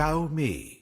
Xiaomi.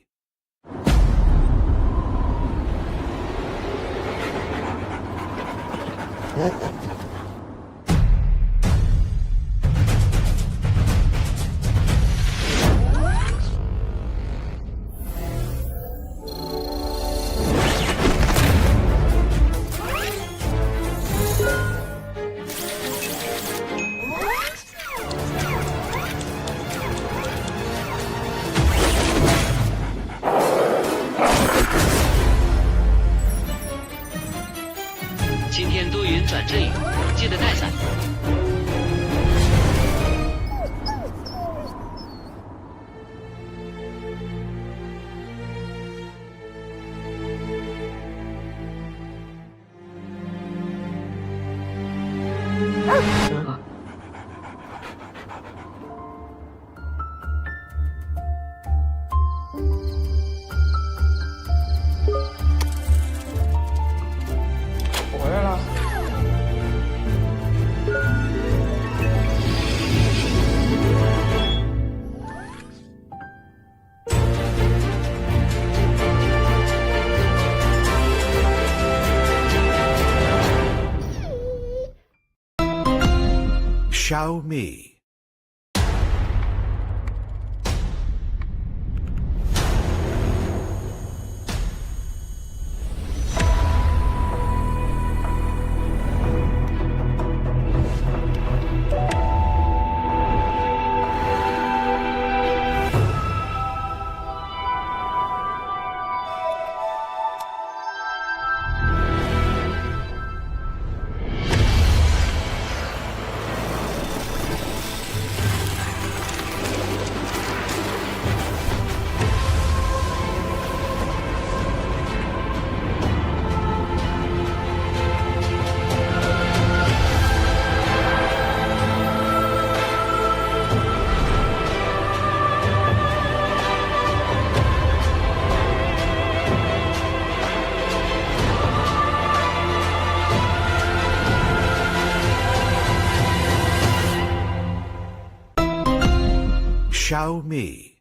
晴天多云转阵雨，记得带伞。我回来了。Xiaomi. Xiaomi.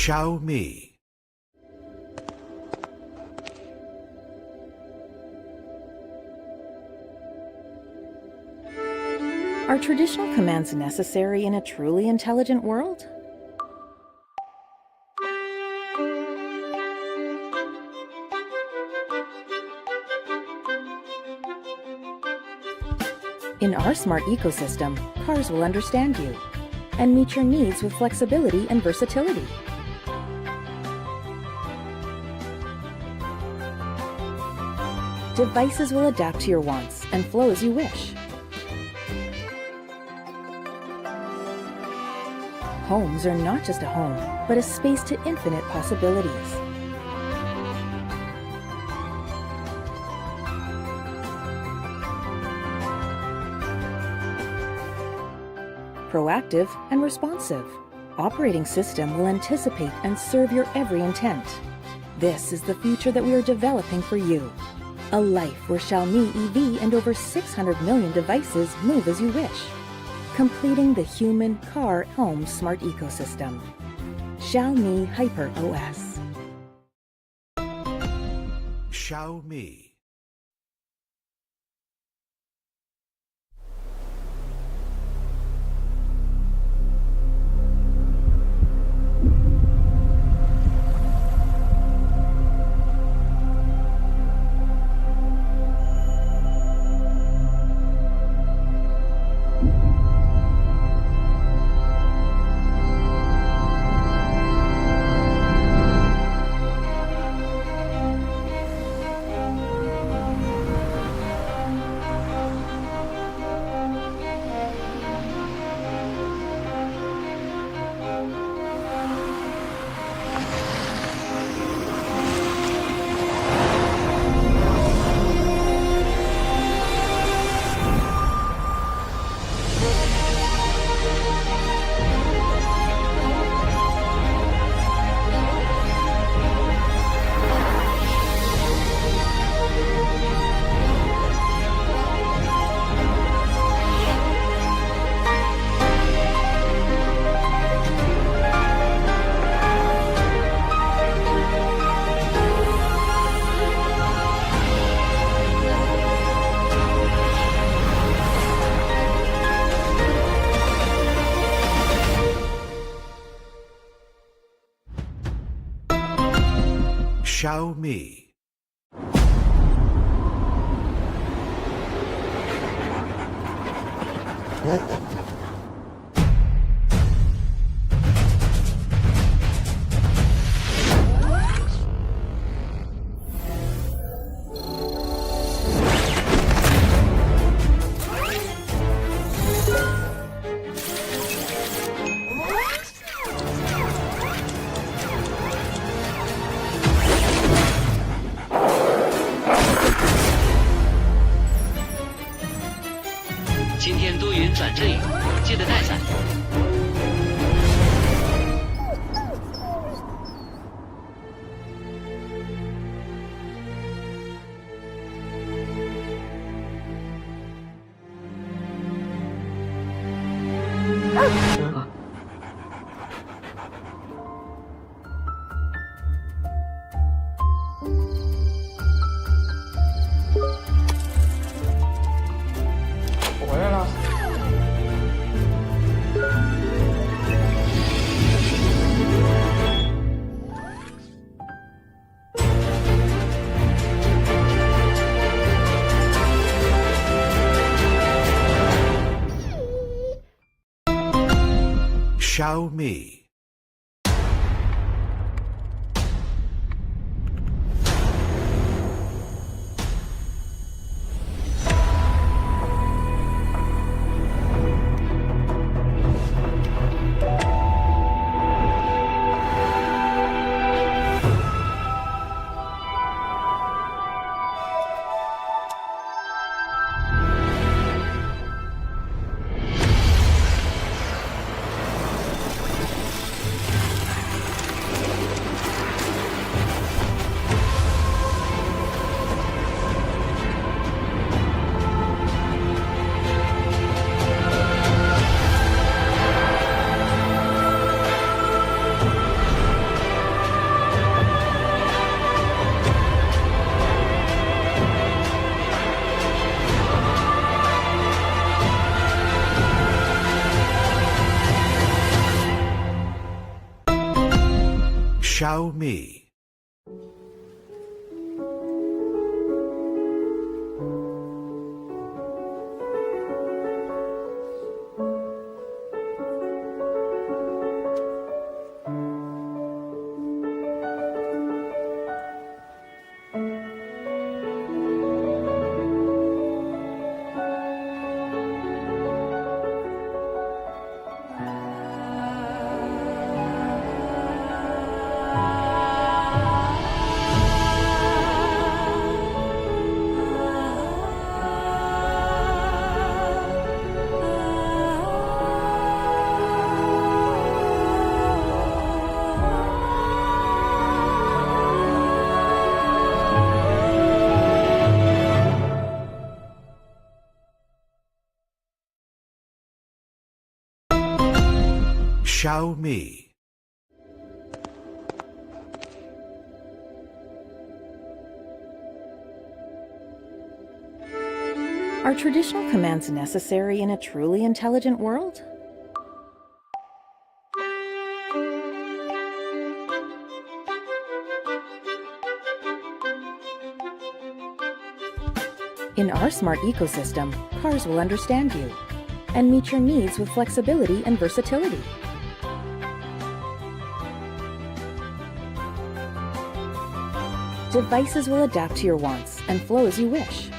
Xiaomi. Are traditional commands necessary in a truly intelligent world? In our smart ecosystem, cars will understand you and meet your needs with flexibility and versatility. Devices will adapt to your wants and flow as you wish. Homes are not just a home, but a space to infinite possibilities. Proactive and responsive. Operating system will anticipate and serve your every intent. This is the future that we are developing for you. A life where Xiaomi EV and over 600 million devices move as you wish, completing the human, car, home smart ecosystem. Xiaomi Hyper OS. Xiaomi. Xiaomi.今天多云转阵雨，记得带伞。我回来了。Xiaomi. Xiaomi. Xiaomi. Are traditional commands necessary in a truly intelligent world? In our smart ecosystem, cars will understand you and meet your needs with flexibility and versatility. Devices will adapt to your wants and flow as you wish.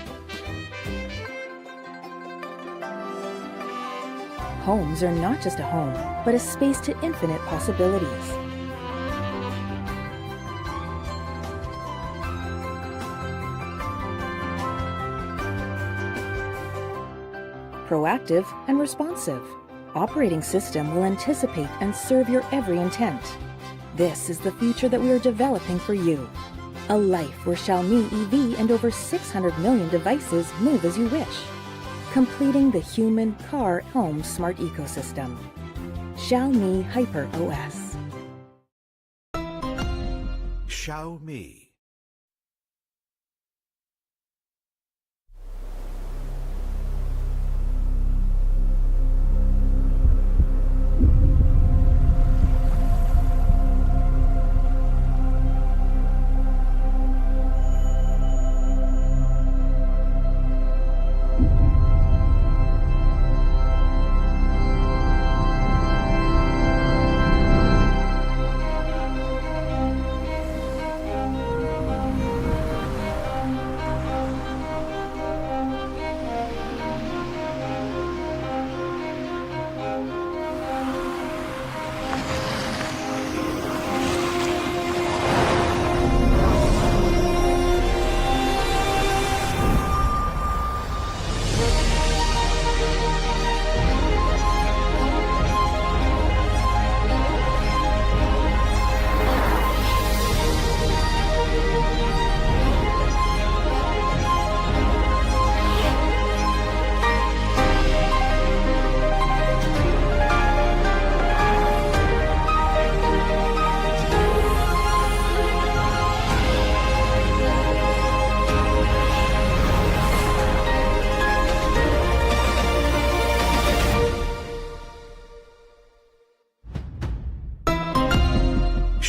Homes are not just a home, but a space to infinite possibilities. Proactive and responsive. Operating system will anticipate and serve your every intent. This is the future that we are developing for you. A life where Xiaomi EV and over 600 million devices move as you wish, completing the human, car, home smart ecosystem. Xiaomi Hyper OS. Xiaomi.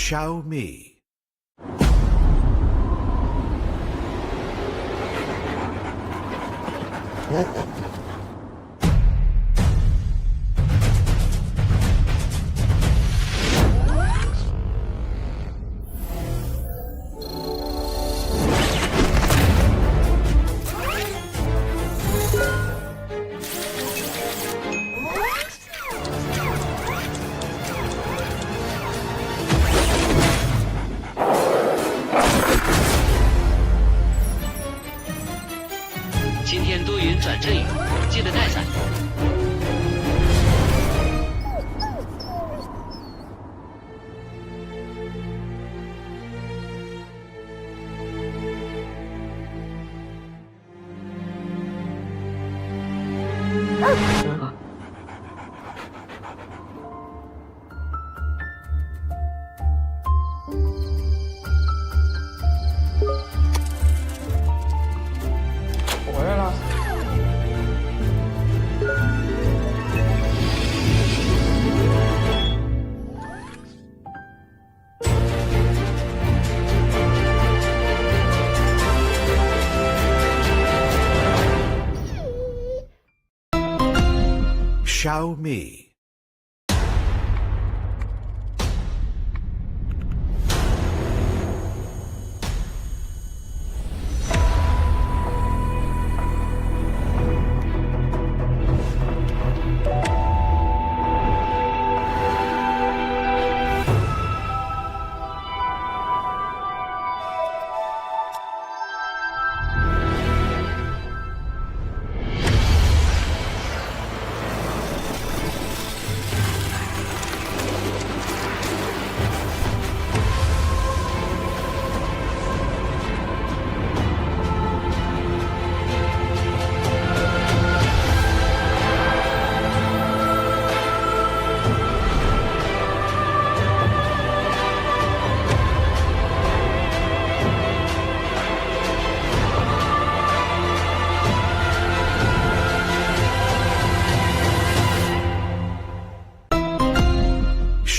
Xiaomi.晴天多云转阵雨，记得带伞。回来了。Xiaomi.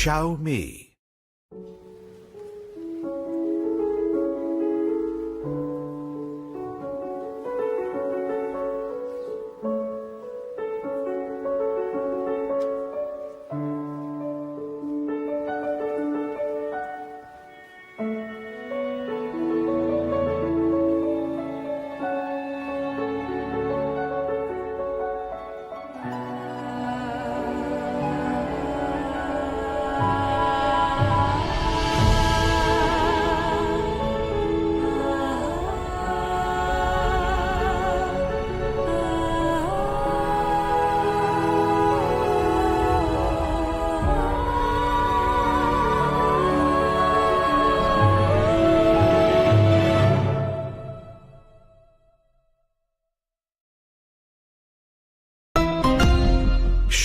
Xiaomi.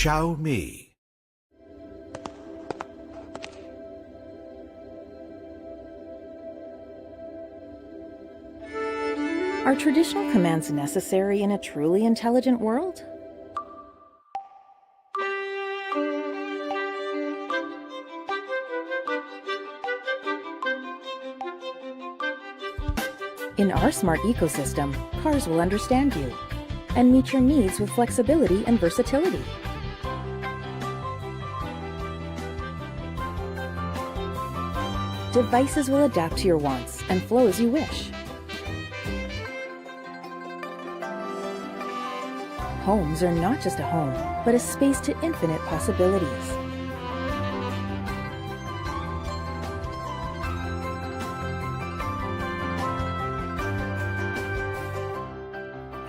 Xiaomi. Are traditional commands necessary in a truly intelligent world? In our smart ecosystem, cars will understand you and meet your needs with flexibility and versatility. Devices will adapt to your wants and flow as you wish. Homes are not just a home, but a space to infinite possibilities.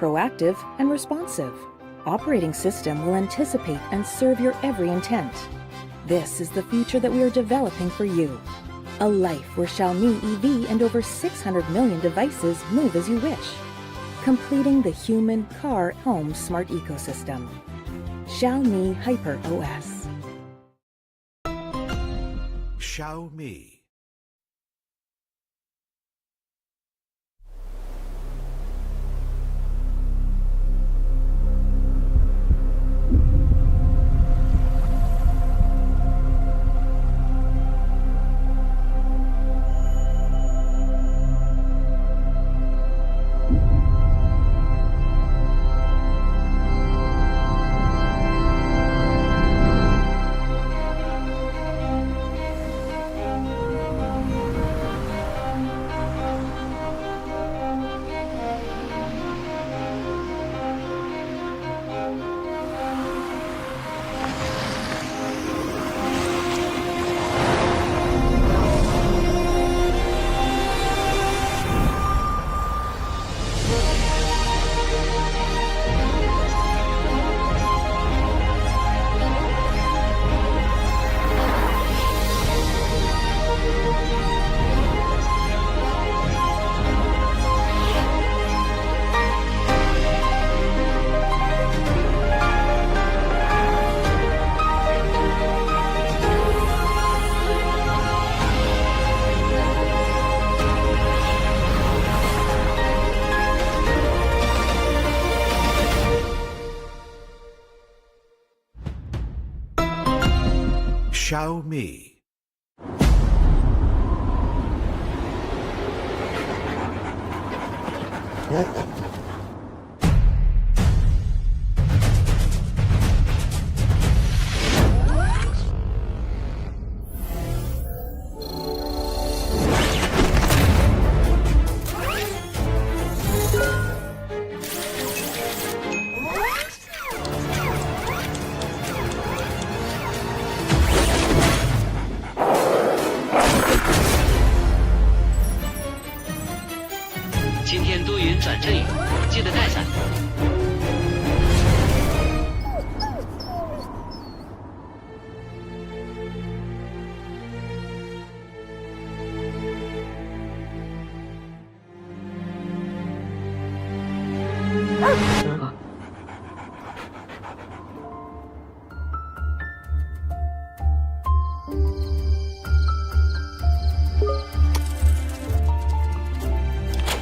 Proactive and responsive. Operating system will anticipate and serve your every intent. This is the future that we are developing for you. A life where Xiaomi EV and over 600 million devices move as you wish, completing the human, car, home smart ecosystem. Xiaomi Hyper OS. Xiaomi. Xiaomi.今天多云转阵雨，记得带伞。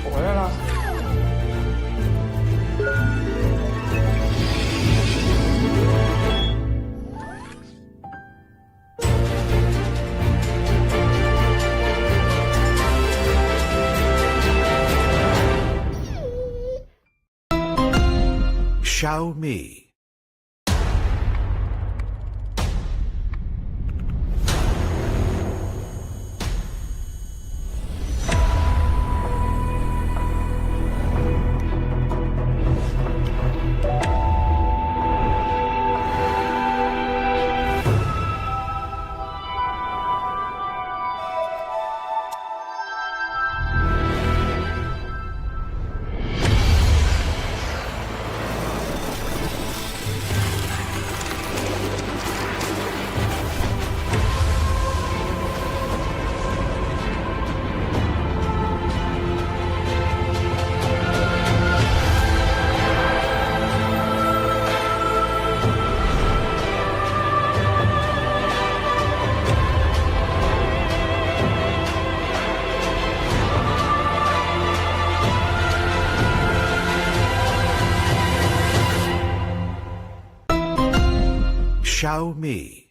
我回来了。Xiaomi. Xiaomi.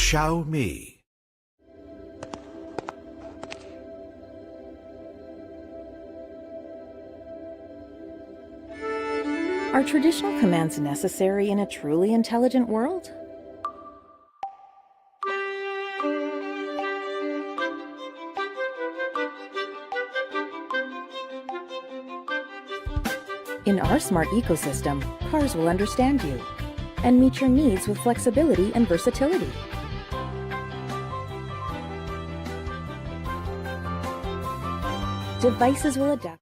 Xiaomi. Are traditional commands necessary in a truly intelligent world? In our smart ecosystem, cars will understand you and meet your needs with flexibility and versatility. Devices will adapt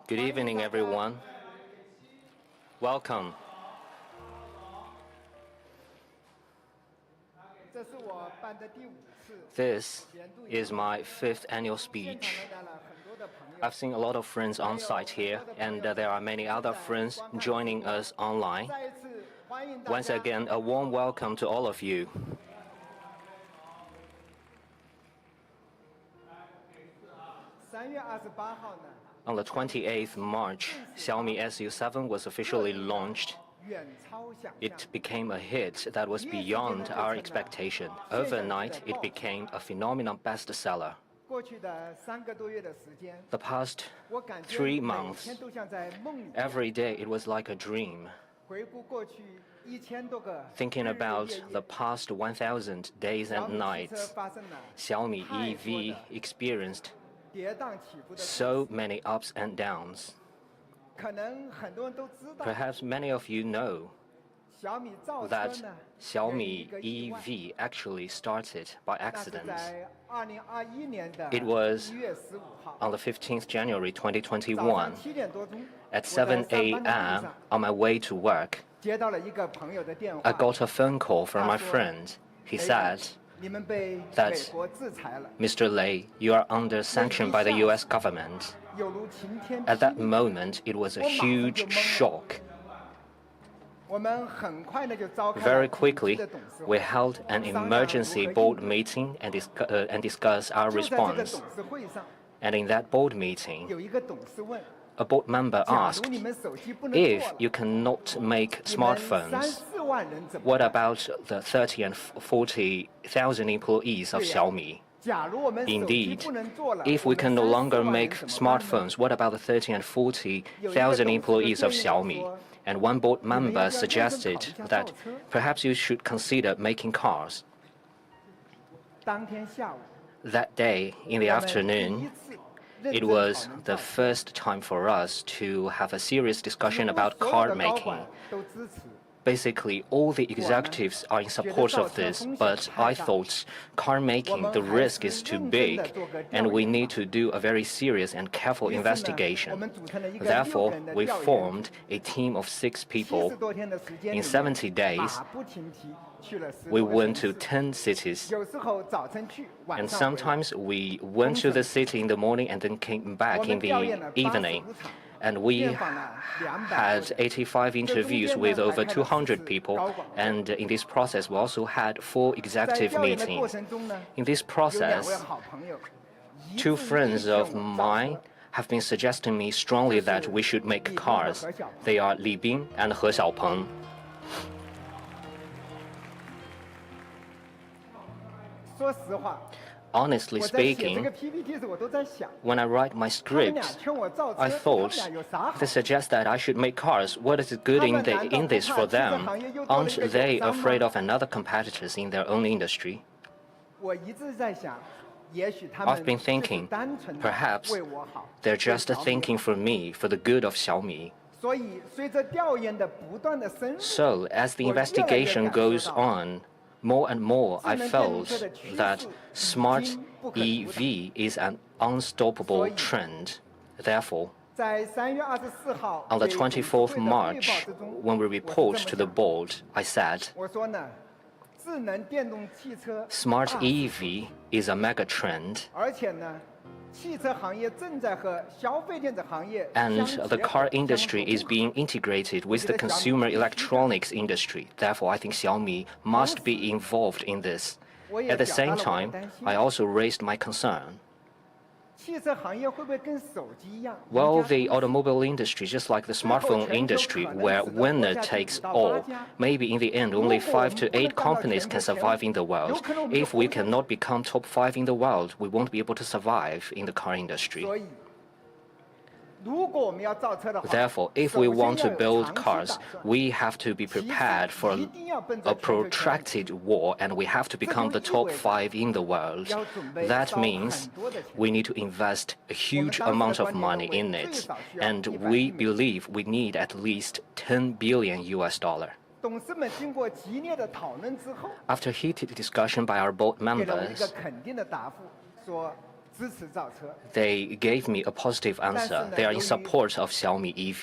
Good evening, everyone. Welcome. This is my 5th annual speech. I've seen a lot of friends on site here, and there are many other friends joining us online. Once again, a warm welcome to all of you. On the 28th March, Xiaomi SU7 was officially launched. It became a hit that was beyond our expectation. Overnight, it became a phenomenal bestseller. The past 3 months, every day it was like a dream. Thinking about the past 1,000 days and nights, Xiaomi EV experienced so many ups and downs. Perhaps many of you know that Xiaomi EV actually started by accident. It was on the 15th January 2021 at 7 a.m. on my way to work. I got a phone call from my friend. He said that, Mr. Lei, you are under sanction by the US government. At that moment, it was a huge shock. Very quickly, we held an emergency board meeting and discussed our response. And in that board meeting, a board member asked, if you cannot make smartphones, what about the 30 and 40,000 employees of Xiaomi? Indeed, if we can no longer make smartphones, what about the 30 and 40,000 employees of Xiaomi? And one board member suggested that perhaps you should consider making cars. That day, in the afternoon, it was the first time for us to have a serious discussion about car making. Basically, all the executives are in support of this, but I thought car making, the risk is too big, and we need to do a very serious and careful investigation. Therefore, we formed a team of 6 people. In 70 days, we went to 10 cities. And sometimes we went to the city in the morning and then came back in the evening. And we had 85 interviews with over 200 people. And in this process, we also had 4 executive meetings. In this process, 2 friends of mine have been suggesting me strongly that we should make cars. They are Li Bing and He Xiaopeng. Honestly speaking, when I write my script, I thought they suggest that I should make cars. What is good in this for them? Aren't they afraid of another competitors in their own industry? I've been thinking, perhaps they're just thinking for me, for the good of Xiaomi. So, as the investigation goes on, more and more I felt that smart EV is an unstoppable trend. Therefore, on the 24th March, when we report to the board, I said, smart EV is a mega trend, and the car industry is being integrated with the consumer electronics industry. Therefore, I think Xiaomi must be involved in this. At the same time, I also raised my concern. Well, the automobile industry, just like the smartphone industry, where winner takes all, maybe in the end only 5 to 8 companies can survive in the world. If we cannot become top 5 in the world, we won't be able to survive in the car industry. Therefore, if we want to build cars, we have to be prepared for a protracted war, and we have to become the top 5 in the world. That means we need to invest a huge amount of money in it, and we believe we need at least $10 billion. After heated discussion by our board members, they gave me a positive answer. They are in support of Xiaomi EV.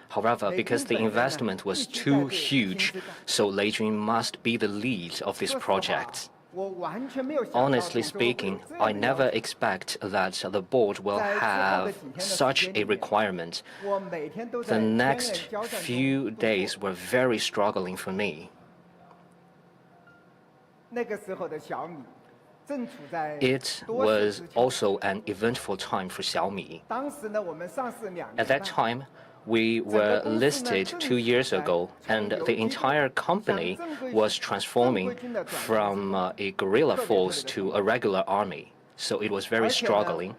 However, because the investment was too huge, so Lei Jun must be the lead of this project. Honestly speaking, I never expect that the board will have such a requirement. The next few days were very struggling for me. It was also an eventful time for Xiaomi. At that time, we were listed 2 years ago, and the entire company was transforming from a guerrilla force to a regular army. So it was very struggling.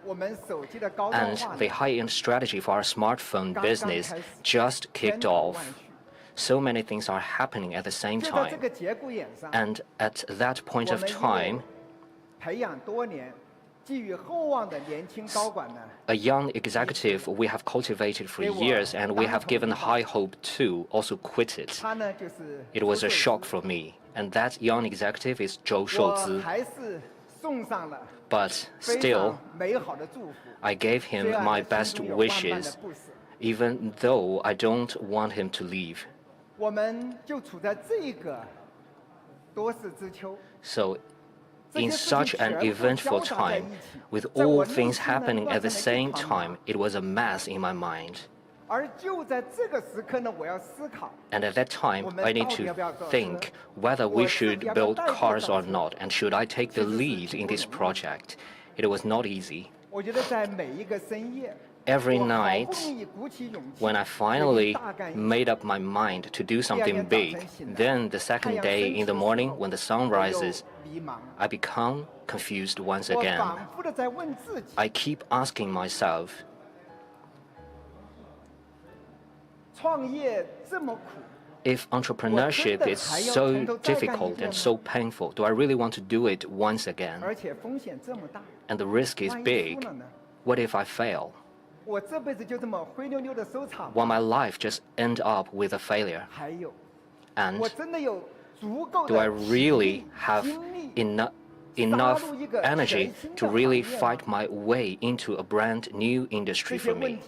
And the high-end strategy for our smartphone business just kicked off. So many things are happening at the same time. And at that point of time, a young executive we have cultivated for years and we have given high hope to also quit it. It was a shock for me. And that young executive is Zhou Shouzhi. But still, I gave him my best wishes, even though I don't want him to leave. So, in such an eventful time, with all things happening at the same time, it was a mess in my mind. And at that time, I need to think whether we should build cars or not, and should I take the lead in this project. It was not easy. Every night, when I finally made up my mind to do something big, then the second day in the morning, when the sun rises, I become confused once again. I keep asking myself, if entrepreneurship is so difficult and so painful, do I really want to do it once again? And the risk is big. What if I fail? Will my life just end up with a failure? And do I really have enough energy to really fight my way into a brand new industry for me?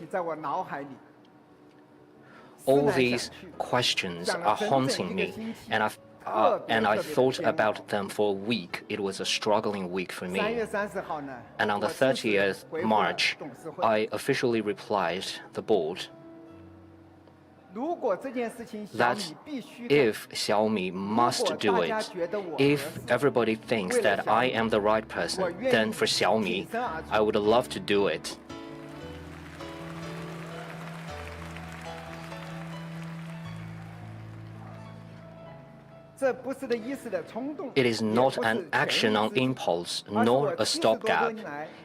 All these questions are haunting me, and I thought about them for a week. It was a struggling week for me. And on the 30th March, I officially replied the board that if Xiaomi must do it, if everybody thinks that I am the right person, then for Xiaomi, I would love to do it. It is not an action on impulse, nor a stopgap.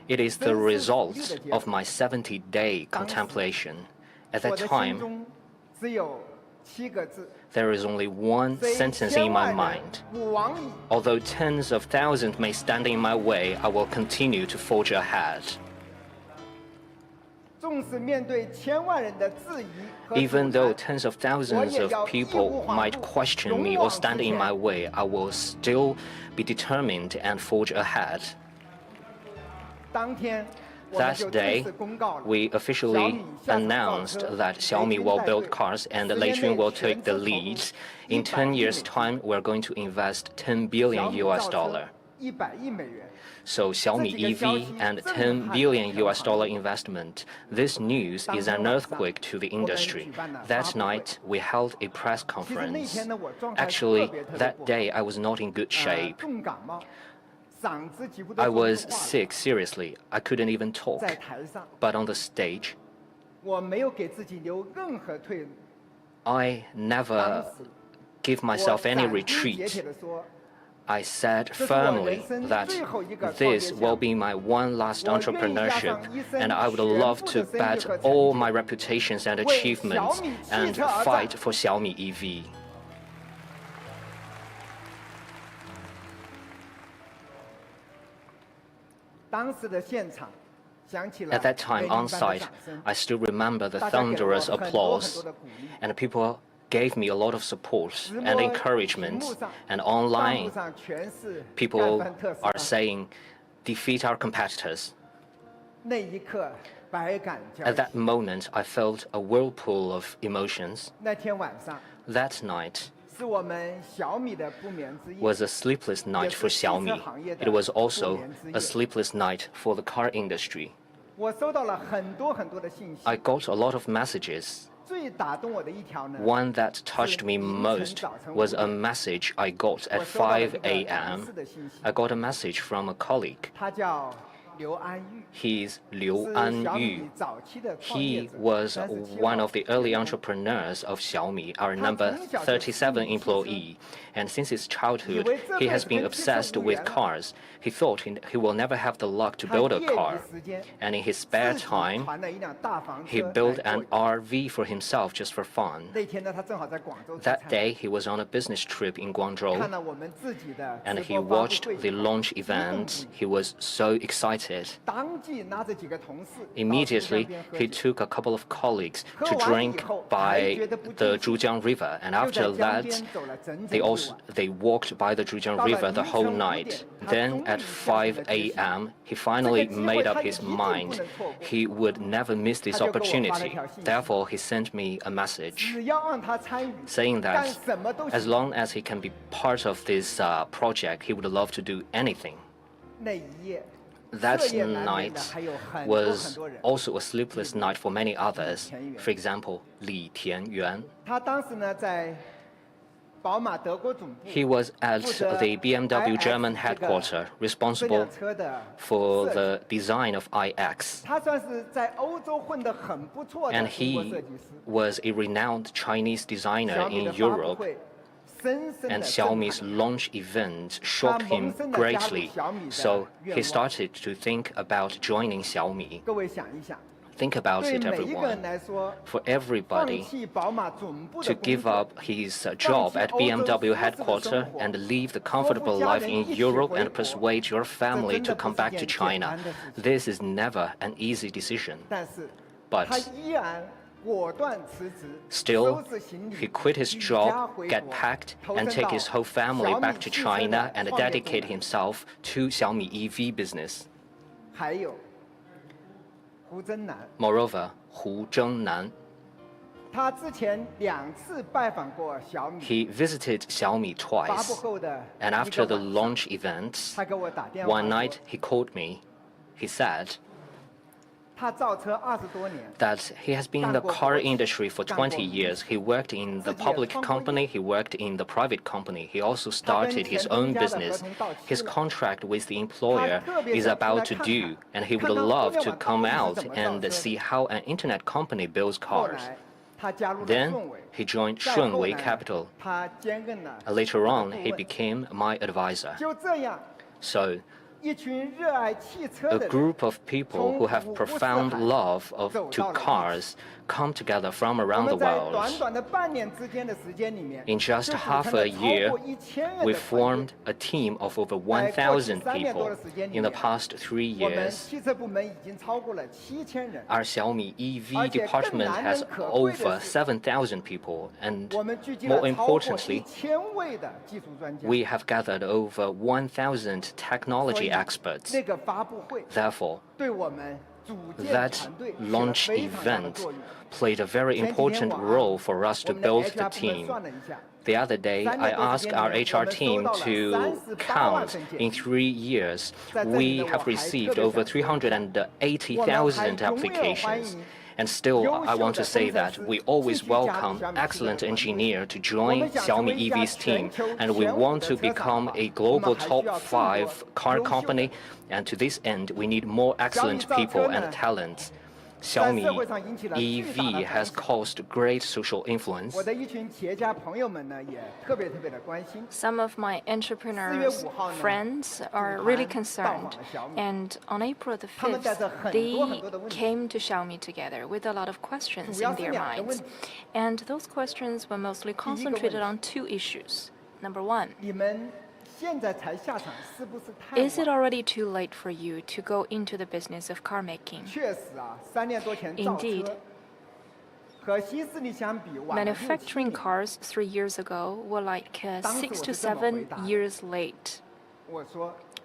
It is the result of my 70-day contemplation. At that time, there is only one sentence in my mind. Although tens of thousands may stand in my way, I will continue to forge ahead. Even though tens of thousands of people might question me or stand in my way, I will still be determined and forge ahead. That day, we officially announced that Xiaomi will build cars and Lei Jun will take the lead. In 10 years' time, we're going to invest $10 billion. So Xiaomi EV and $10 billion investment. This news is an earthquake to the industry. That night, we held a press conference. Actually, that day I was not in good shape. I was sick, seriously. I couldn't even talk. But on the stage, I never give myself any retreat. I said firmly that this will be my one last entrepreneurship, and I would love to bet all my reputations and achievements and fight for Xiaomi EV. At that time on site, I still remember the thunderous applause, and people gave me a lot of support and encouragement. And online, people are saying, defeat our competitors. 那一刻百感交 At that 集。 moment, I felt a whirlpool of emotions. 那天晚上 That night 是我们小米的不眠之夜。 was a sleepless night for Xiaomi. It was also a sleepless night for the car industry. 我收到了很多的信息。 I got a lot of messages. 最打动我的一条呢， One that touched me most was a message I got at 5 a.m. I got a message from a colleague. 他叫刘安玉， He's 刘是安小米玉. 早期的创业 He 者。 was 37 one 号 of the early entrepreneurs of Xiaomi, our number 37 employee. And since his childhood, he has been obsessed with cars. He thought he will never have the luck to 他 build a 业余 car. 时间 And in his spare 自己 time, 传了一辆大房 he 车 built 来 an 做 RV for himself just for fun. 那天呢，他正好在广州出 That 差， day, he was on a business trip in 看 Guangzhou, 了我们自己的 and 直 he 播发布 watched 会 the launch event. He was so excited. 当即拿着几个同事到珠江 Immediately, 边喝 he 酒 took a couple of colleagues to 喝完 drink 以后， by 还觉得不 the 对劲， Zhujiang River, and 就 after 在江 that, 边走了整整 they 一 also 晚。 they walked by the Zhujiang 到了 River the 凌晨 whole 5 night. 点，他 Then 终于 at 下定了 5 决心。 a.m., he finally 这个机会 made up 他 his 一定不 mind. 能错过。 He would never miss this 他就给我发了 opportunity. 条信息。 Therefore, he sent me a message 只要让他参与， saying 干 that 什么都 as 行。 long as he can be part of this project, he would love to do anything. 那一夜， That 彻夜难眠 night 的还有很多 was 人。 also a sleepless night for many others. 田园。 For example, Li Tianyuan. 他当时呢在宝马德国总部， He was at 负责 the BMW German iX 这个 headquarters, 这 responsible 辆车的 for 设计。 the design of iX. 他算是在欧洲混得很不错的 And 中国 he 设计师。 was a renowned Chinese designer 小米 in 的发布 Europe, 会深深地 and 震 Xiaomi's 撼了 launch event shocked him greatly. So he started to think about joining Xiaomi. 各位想一想， Think about 对 it, 每一个人 everyone. 来说， For 放 everybody 弃宝马总部的 to 工 give 作， up his job at BMW headquarters and leave the comfortable life in Europe and persuade your family to come back to China. This is never an easy decision. 但是 But 他依然果断辞职， still, 收拾行李， he quit his 举家 job, 回 get 国 packed, 投 and 身 take 到 his whole family 小米 back to 汽车的 China and 创业 dedicate 中来。 himself to Xiaomi EV business. 还有胡真南， Moreover, Hu Zhengnan, 他之前2次拜访过小米， he visited Xiaomi 发布 twice. 后的 And 一 after 个 the 晚上， launch event, 他给我打电话 one 说 night he called me. He said 他造车20多年， that he has been in the car industry for 20 years. He worked in the public company, he worked in the private company. He also started his own business. His contract with the employer is about to due, and he would love to come out and see how an internet company builds 后 cars. 来他加入了 Then 顺伟， he joined 再后 Shunwei 来 Capital. 他兼任了 Later 我 on, 的顾 he 问 became my advisor. 就这样， So, 一群热爱汽车 a 的人 group of people who have profound love to cars come together from 我 around the 们在 world. 短短的半年之间的时间里面， In just 就组 half 成了 a 超 year, 过1000人 we 的团 formed 队。 a team of over 在过去 1,000 3年多 people. 的时间里 In the 面， past 3我们 years, 汽车部门已经超过了7000人。 our Xiaomi EV 而且更 department 难 has 能可贵的 over 是， 7,000 people. And 我们聚集了 more 超过 importantly, 1000位的技术专家。 we have gathered over 1,000 所 technology 以 experts. 那个发布会 Therefore, 对我们组建 that 团队起了 launch 非常大的 event 作用。 played a very 前几天 important 晚 role 上 for us 我 to 们的 build HR the 部门 team. 算了一下， The other day, I asked our HR team to count. In 3 years, we have received over 380,000 applications. And still, I want to say that we always welcome excellent engineers to join Xiaomi EV's team, and we want to become a global top 5 car company. And to this end, we need more excellent people and talents. Xiaomi EV has caused great social influence. 我的一群企业家朋友们呢，也特别的关心。 Some of my entrepreneurs friends are really concerned, and on April the 5th, they came to Xiaomi together with a lot of questions in their minds. And those questions were mostly concentrated on 2 issues. Number 1, 你们现在才下场，是不是太 is it 晚？ already too late for you to go into the business of car making? 确实啊，3年多前造 Indeed. 车和新势力相比，晚了6-7 Manufacturing 年。 cars 3 years ago were like 6 to 7 years late. 我说，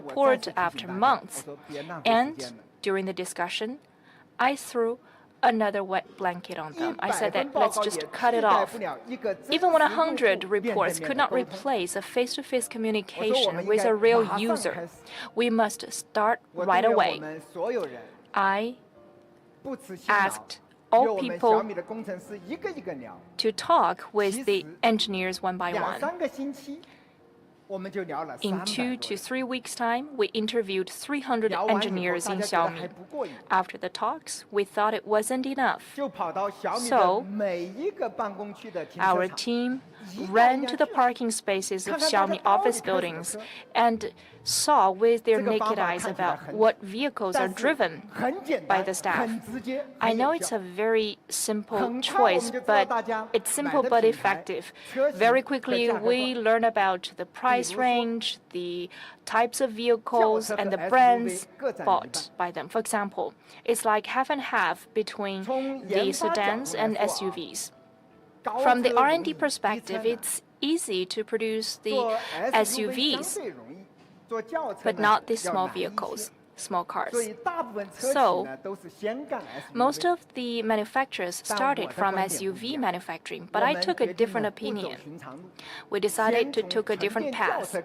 report after months. And during the discussion, I threw another wet blanket on them. I said that let's just cut it off. Even 100 reports could not replace a face-to-face communication with a real user. We must start right away. I asked all people to talk with the engineers one by one. In 2 to 3 weeks' time, we interviewed 300 engineers in Xiaomi. After the talks, we thought it wasn't enough. So, our team ran to the parking spaces of Xiaomi office buildings and saw with their naked eyes about what vehicles are driven by the staff. I know it's a very simple choice, but it's simple but effective. Very quickly, we learn about the price range, the types of vehicles, and the brands bought by them. For example, it's like half and half between the sedans and SUVs. From the R&D perspective, it's easy to produce the SUVs, but not the small vehicles, small cars. So, most of the manufacturers started from SUV manufacturing, but I took a different opinion. We decided to take a different path.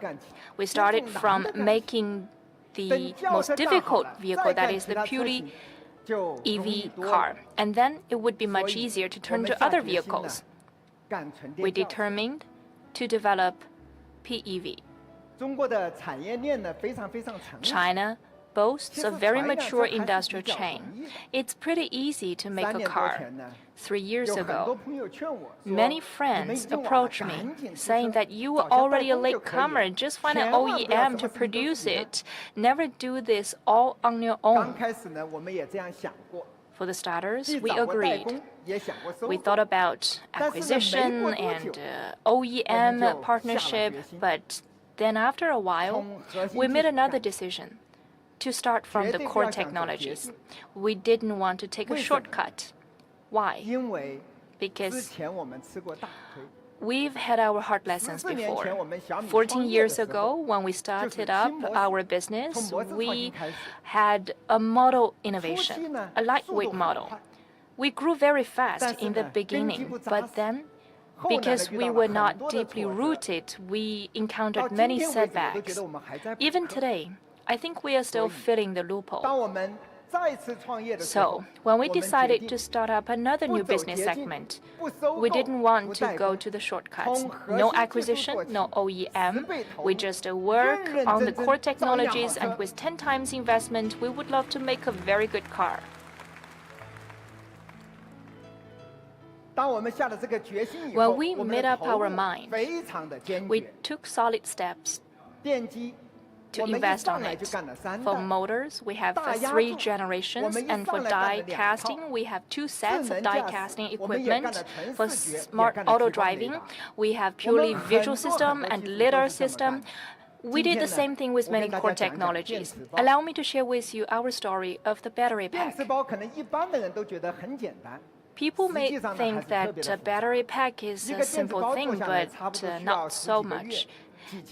We started from making the most difficult vehicle, that is the purely EV car, and then it would be much easier to turn to other vehicles. We determined to develop PEV. China boasts a very mature industrial chain. It's pretty easy to make a car. 3 years ago, many friends approached me saying that you were already a latecomer, just find an OEM to produce it. Never do this all on your own. For the starters, we agreed. We thought about acquisition and OEM partnership, but then after a while, we made another decision to start from the core technologies. We didn't want to take a shortcut. Why? Because we've had our hard lessons before. 14 years ago, when we started up our business, we had a model innovation, a lightweight model. We grew very fast in the beginning, but then, because we were not deeply rooted, we encountered many setbacks. Even today, I think we are still filling the loophole. So, when we decided to start up another new business segment, we didn't want to go to the shortcuts. No acquisition, no OEM. We just work on the core technologies, and with 10 times investment, we would love to make a very good car. When we made up our mind, we took solid steps to invest on it. For motors, we have 3 generations, and for die casting, we have 2 sets of die casting equipment. For smart auto driving, we have purely visual system and lidar system. We did the same thing with many core technologies. Allow me to share with you our story of the battery pack. People may think that a battery pack is a simple thing, but not so much.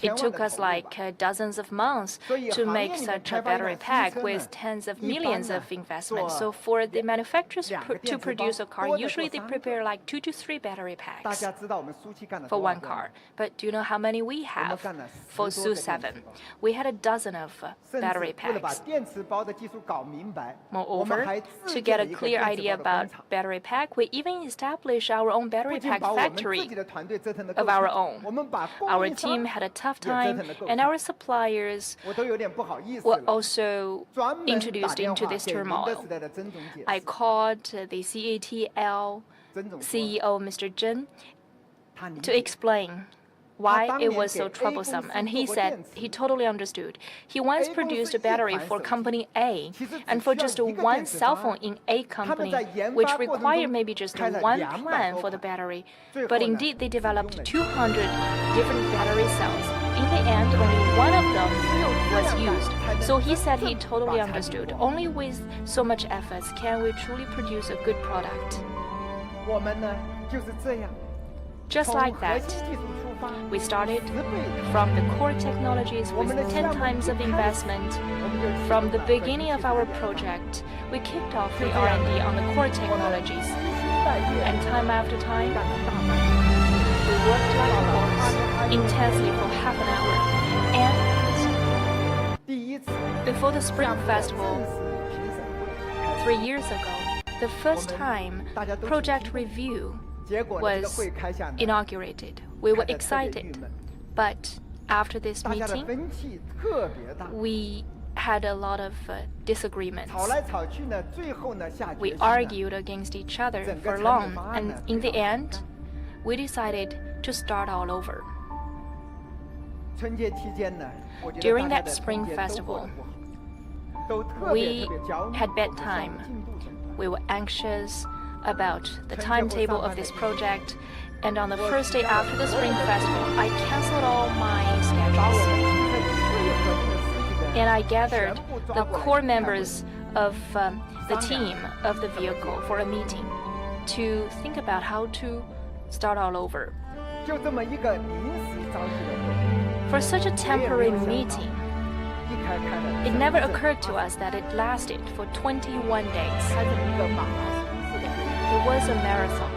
It took us like dozens of months to make such a battery pack with tens of millions of investment. So for the manufacturers to produce a car, usually they prepare like 2 to 3 battery packs for one car. But do you know how many we have for SU7? We had a dozen of battery packs. Moreover, to get a clear idea about battery pack, we even established our own battery pack factory of our own. Our team had a tough time, and our suppliers were also introduced into this turmoil. I called the CATL CEO, Mr. Zhen, to explain why it was so troublesome, and he said he totally understood. He once produced a battery for company A, and for just one cell phone in A company, which required maybe just one plan for the battery. But indeed, they developed 200 different battery cells. In the end, only one of them was used. So he said he totally understood. Only with so much efforts can we truly produce a good product. Just like that, We started from the core technologies with 10 times of investment. From the beginning of our project, we kicked off the R&D on the core technologies. And time after time, we worked like horse intensely for half an hour. And before the Spring Festival, 3 years ago, the first time project review was inaugurated. We were excited. But after this meeting, we had a lot of disagreements. We argued against each other for long, and in the end, we decided to start all over. During that Spring Festival, we had bedtime. We were anxious about the timetable of this project, and on the first day after the Spring Festival, I canceled all my schedules. And I gathered the core members of the team of the vehicle for a meeting to think about how to start all over. For such a temporary meeting, it never occurred to us that it lasted for 21 days. It was a marathon.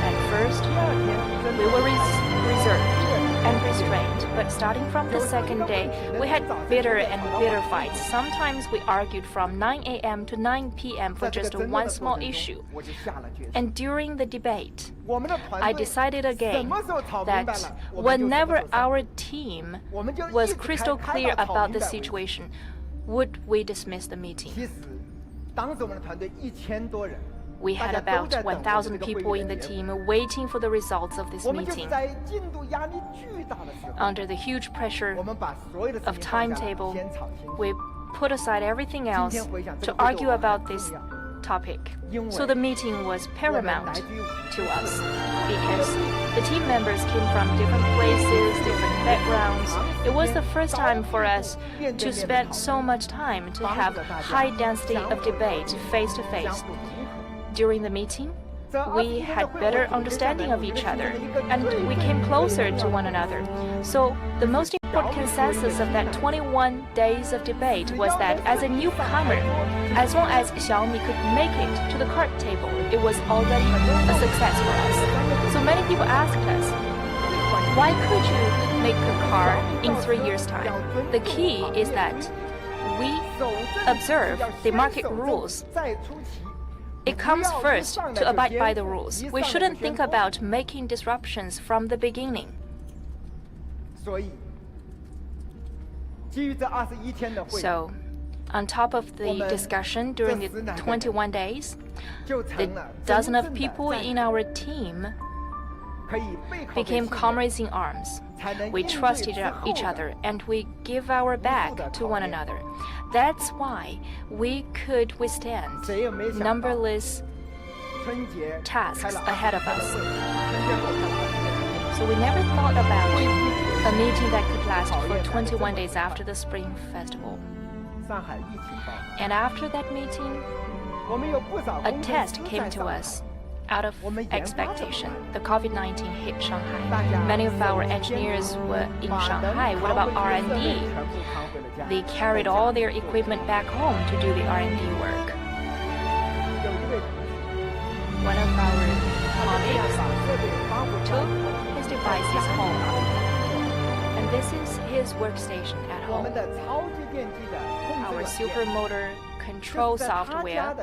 At first, we were reserved and restrained, but starting from the second day, we had bitter and bitter fights. Sometimes we argued from 9 a.m. to 9 p.m. for just one small issue. And during the debate, I decided again that whenever our team was crystal clear about the situation, would we dismiss the meeting? We had about 1,000 people in the team waiting for the results of this meeting. Under the huge pressure of timetable, we put aside everything else to argue about this topic. So the meeting was paramount to us because the team members came from different places, different backgrounds. It was the first time for us to spend so much time to have high density of debate face to face. During the meeting, we had better understanding of each other, and we came closer to one another. So the most important consensus of that 21 days of debate was that as a newcomer, as long as Xiaomi could make it to the card table, it was already a success for us. So many people asked us, why could you make a car in 3 years' time? The key is that we observe the market rules. It comes first to abide by the rules. We shouldn't think about making disruptions from the beginning. So, on top of the discussion during the 21 days, the dozen of people in our team became comrades in arms. We trusted each other and we give our back to one another. That's why we could withstand numberless tasks ahead of us. So we never thought about a meeting that could last for 21 days after the Spring Festival. And after that meeting, a test came to us. Out of expectation, the COVID-19 hit Shanghai. Many of our engineers were in Shanghai. What about R&D? They carried all their equipment back home to do the R&D work. One of our colleagues took his devices home, and this is his workstation at home. Our supermotor control software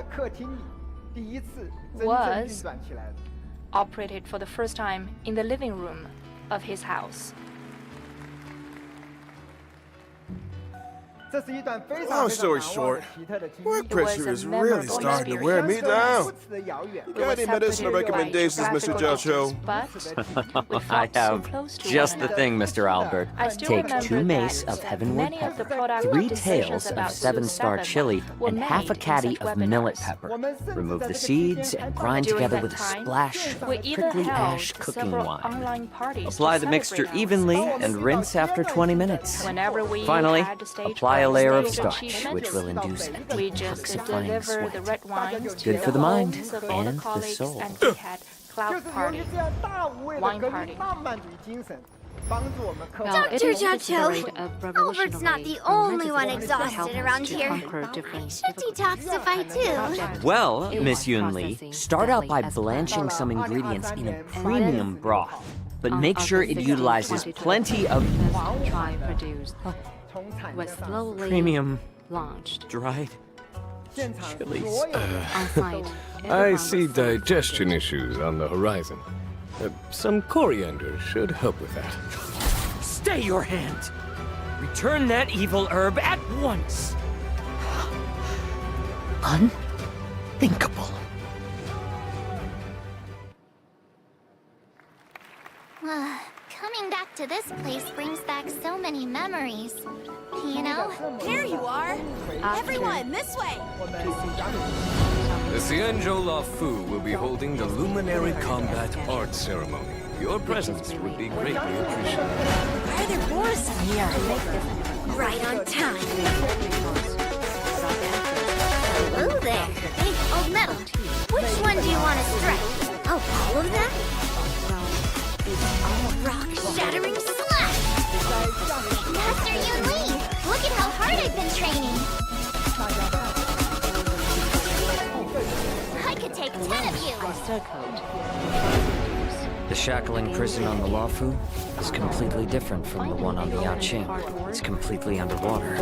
was operated for the first time in the living room of his house. Long story short, work pressure is really starting to wear me down. You got any medicinal recommendations, Mr. Joshua? I have just the thing, Mr. Albert. Take 2 mace of heavenwood pepper, 3 tails of 7-star chili, and half a caddy of millet pepper. Remove the seeds and grind together with a splash of prickly ash cooking wine. Apply the mixture evenly and rinse after 20 minutes. Finally, apply a layer of starch, which will induce a detoxifying sweat. Good for the mind and the soul. cloud party, wine party. Dr. Jiaqiu, Albert's not the only one exhausted around here. I should detoxify too. Well, Miss Yunli, start out by blanching some ingredients in a premium broth. But make sure it utilizes plenty of Dry produced was slowly premium launched dried chilies. on site. I see digestion issues on the horizon. Some coriander should help with that. Stay your hand! Return that evil herb at once! Unthinkable. Coming back to this place brings back so many memories. You know? Here you are! Everyone, this way! The Xianzhou La Fu will be holding the Luminary Combat Art Ceremony. Your presence would be greatly appreciated. Why are there boars in here? Right on time. Hello there. Big old metal. Which one do you want to strike? Oh, all of them? Rock-shattering slash! Master Yunli, look at how hard I've been training. I could take 10 of you. The shackling prison on the Luofu is completely different from the one on the Yaoqing. It's completely underwater.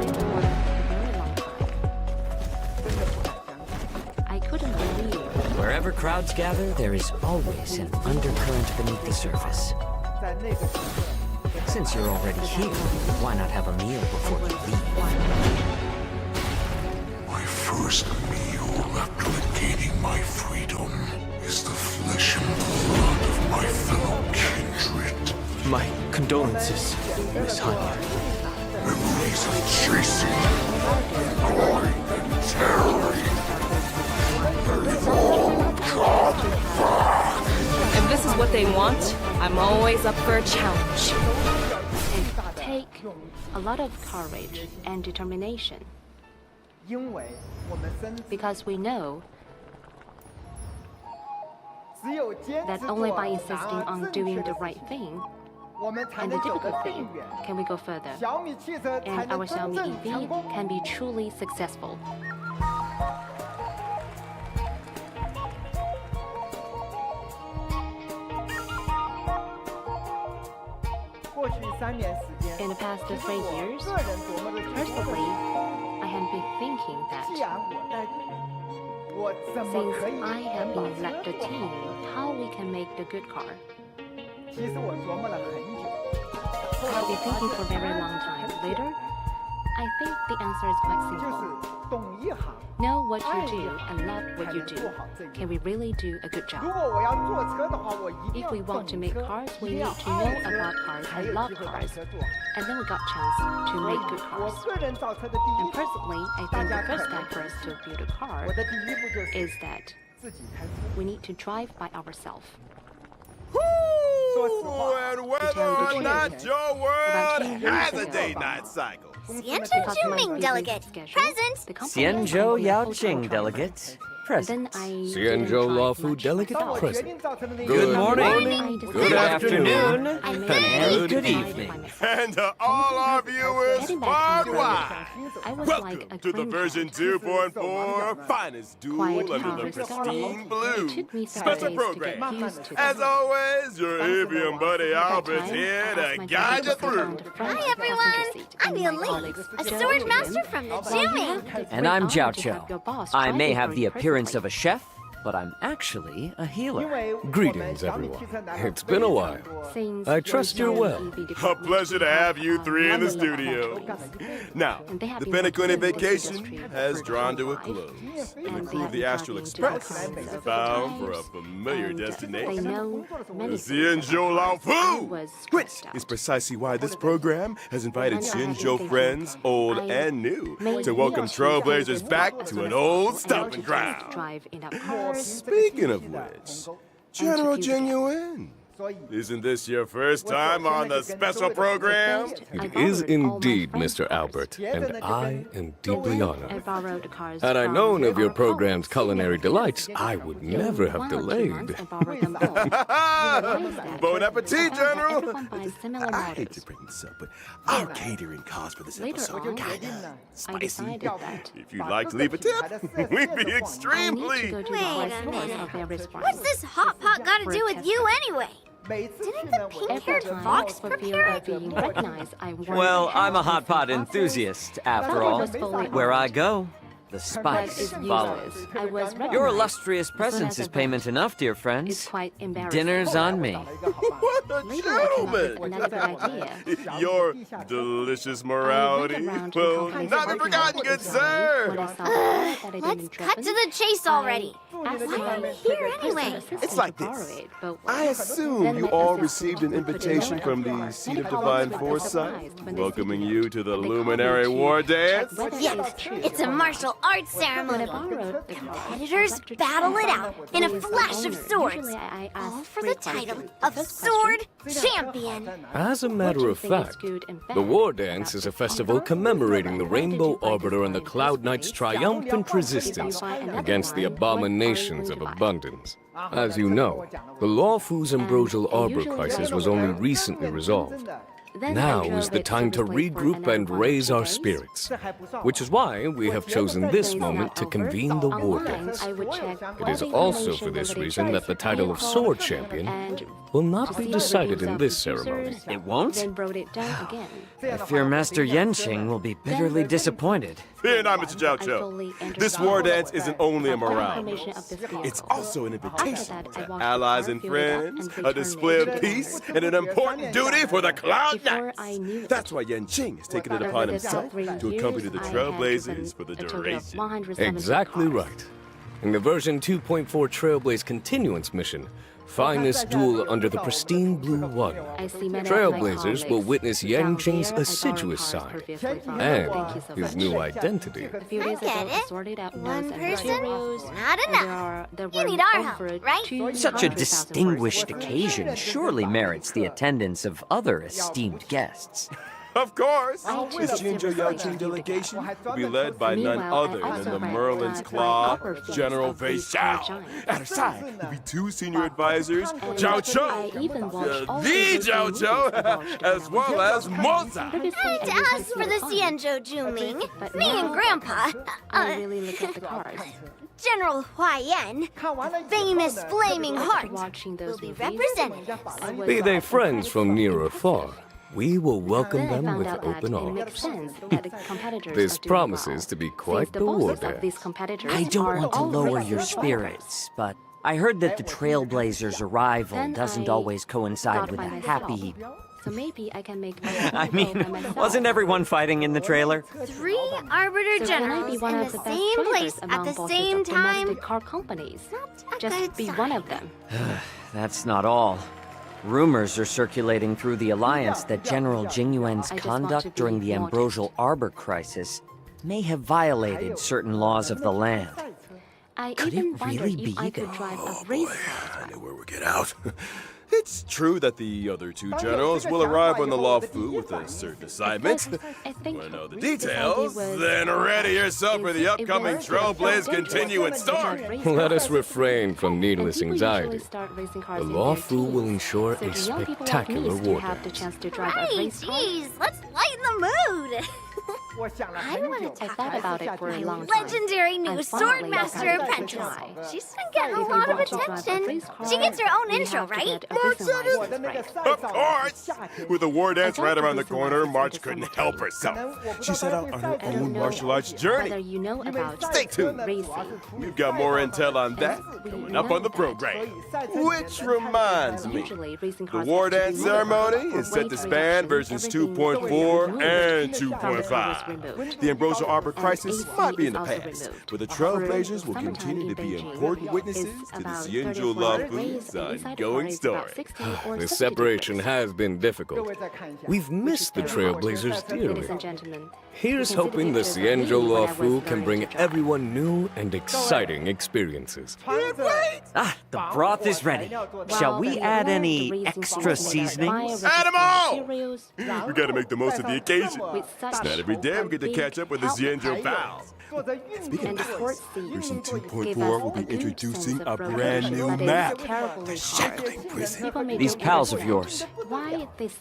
I couldn't believe Wherever crowds gather, there is always an undercurrent beneath the surface. Since you're already here, why not have a meal before you leave? My first meal after regaining my freedom is the flesh and blood of my fellow kindred. My condolences, Miss Han. Memories of chasing, glory, and terror. They've all come back. If this is what they want, I'm always up for a challenge. it take a lot of courage and determination because we know that only by insisting on doing the right thing and the difficult thing can we go further, and our Xiaomi EV can be truly successful. In the past 3 years, personally, I have been thinking that since I have been led the team, how we can make the good car. I've been thinking for a very long time. Later, I think the answer is quite simple. Know what you do and love what you do. Can we really do a good job? If we want to make cars, we need to know about cars and love cars. And then we got chance to make good cars. And personally, I think the first step for us to build a car is that we need to drive by ourselves. And whether or not your world has a day-night cycle. Xianzhou Qingming delegate, present. Xianzhou Yaoqing delegate, present. Xianzhou Luofu delegate, present. Good morning, good afternoon, and good evening. And to all our viewers worldwide, welcome to the version 2.4 finest duel under the pristine blue special program. As always, your avian buddy Albert's here to guide you through. Hi everyone, I'm Yunli, a sword master from the Jimmy. And I'm Jiaqiu. I may have the appearance of a chef, but I'm actually a healer. Greetings, everyone. It's been a while. I trust you're well. A pleasure to have you three in the studio. Now, the Penacony vacation has drawn to a close. The crew of the Astral Express is bound for a familiar destination. The Xianzhou La Fu! Which is precisely why this program has invited Xianzhou friends, old and new, to welcome trailblazers back to an old stomping ground. Speaking of which, General Genuine, Isn't this your first time on the special program? It is indeed, Mr. Albert, and I am deeply honored. Had I known of your program's culinary delights, I would never have delayed. Bon appetit, General! I hate to bring this up, but our catering costs for this episode are kind of spicy. If you'd like to leave a tip, we'd be extremely... Wait a minute. What's this hot pot got to do with you anyway? Didn't the pink-haired fox prepare it? Well, I'm a hot pot enthusiast, after all. Where I go, the spice follows. Your illustrious presence is payment enough, dear friends. Dinner's on me. What a gentleman! Your delicious morality will not be forgotten, good sir! Let's cut to the chase already. Why are we here anyway? It's like this. I assume you all received an invitation from the Seat of Divine Foresight, welcoming you to the Luminary War Dance? Yes, it's a martial arts ceremony. Competitors battle it out in a flash of swords, all for the title of Sword Champion. As a matter of fact, the War Dance is a festival commemorating the Rainbow Arbiter and the Cloud Knight's triumphant resistance against the abominations of abundance. As you know, the Law Fu's ambrosial arbor crisis was only recently resolved. Now is the time to regroup and raise our spirits, which is why we have chosen this moment to convene the War Dance. It is also for this reason that the title of Sword Champion will not be decided in this ceremony. It won't? I fear Master Yenqing will be bitterly disappointed. Fear not, Mr. Zhao Chou. This war dance isn't only a morale. It's also an invitation to allies and friends, a display of peace, and an important duty for the Cloud Knights. That's why Yenqing has taken it upon himself to accompany the Trailblazers for the duration. Exactly right. In the version 2.4 Trailblaze Continuance mission, finest duel under the pristine blue water, Trailblazers will witness Yenqing's assiduous side and his new identity. I get it. One person, not enough. You need our help, right? Such a distinguished occasion surely merits the attendance of other esteemed guests. Of course! This Jinzhou Yaoqing delegation will be led by none other than the Merlin's Claw, General Fei Xiao. At her side will be two senior advisors, Zhao Chou, the Zhao Chou, as well as Moza. And as for the Xianzhou Juming, me and Grandpa, General Huaiyan, famous Flaming Heart, will be represented. Be they friends from near or far, we will welcome them with open arms. This promises to be quite the war dance. I don't want to lower your spirits, but I heard that the Trailblazers' arrival doesn't always coincide with a happy... So maybe I can make... I mean, wasn't everyone fighting in the trailer? 3 Arbiter Generals in the same place at the same time. Car companies. Just be one of them. That's not all. Rumors are circulating through the Alliance that General Jingyuan's conduct during the Ambrosial Arbor crisis may have violated certain laws of the land. Could it really be? I know where we'll get out. It's true that the other two generals will arrive on the Law Fu with a certain assignment. Want to know the details? Then ready yourself for the upcoming Trailblaze Continuance Story. Let us refrain from needless anxiety. The Law Fu will ensure a spectacular war dance. Right, geez, let's lighten the mood. I want to talk about it for a long time. Legendary new Swordmaster apprentice. She's been getting a lot of attention. She gets her own intro, right? Of course! With the war dance right around the corner, March couldn't help herself. She set out on her own martial arts journey. Stay tuned. We've got more intel on that coming up on the program. Which reminds me, the war dance ceremony is set to span versions 2.4 and 2.5. The ambrosial arbor crisis might be in the past, but the trailblazers will continue to be important witnesses to the Xianzhou Lafu's ongoing story. The separation has been difficult. We've missed the trailblazers dearly. Here's hoping the Xianzhou Lafu can bring everyone new and exciting experiences. Ah, the broth is ready. Shall we add any extra seasonings? Add them all! We gotta make the most of the occasion. It's not every day we get to catch up with the Xianzhou pals. Speaking of pals, version 2.4 will be introducing a brand new map, the Shackling Prison. These pals of yours,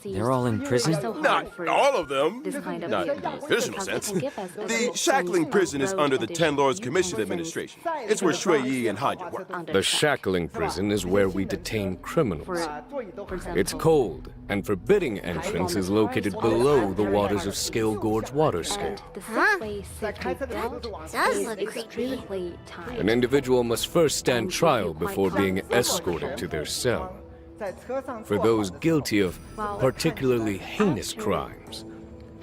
they're all in prison? Not all of them. Not in the official sense. The Shackling Prison is under the Ten Lords Commission Administration. It's where Shui Yi and Hanya work. The Shackling Prison is where we detain criminals. It's cold, and forbidding entrance is located below the waters of Scale Gorge waterscape. Does look creepy. An individual must first stand trial before being escorted to their cell. For those guilty of particularly heinous crimes,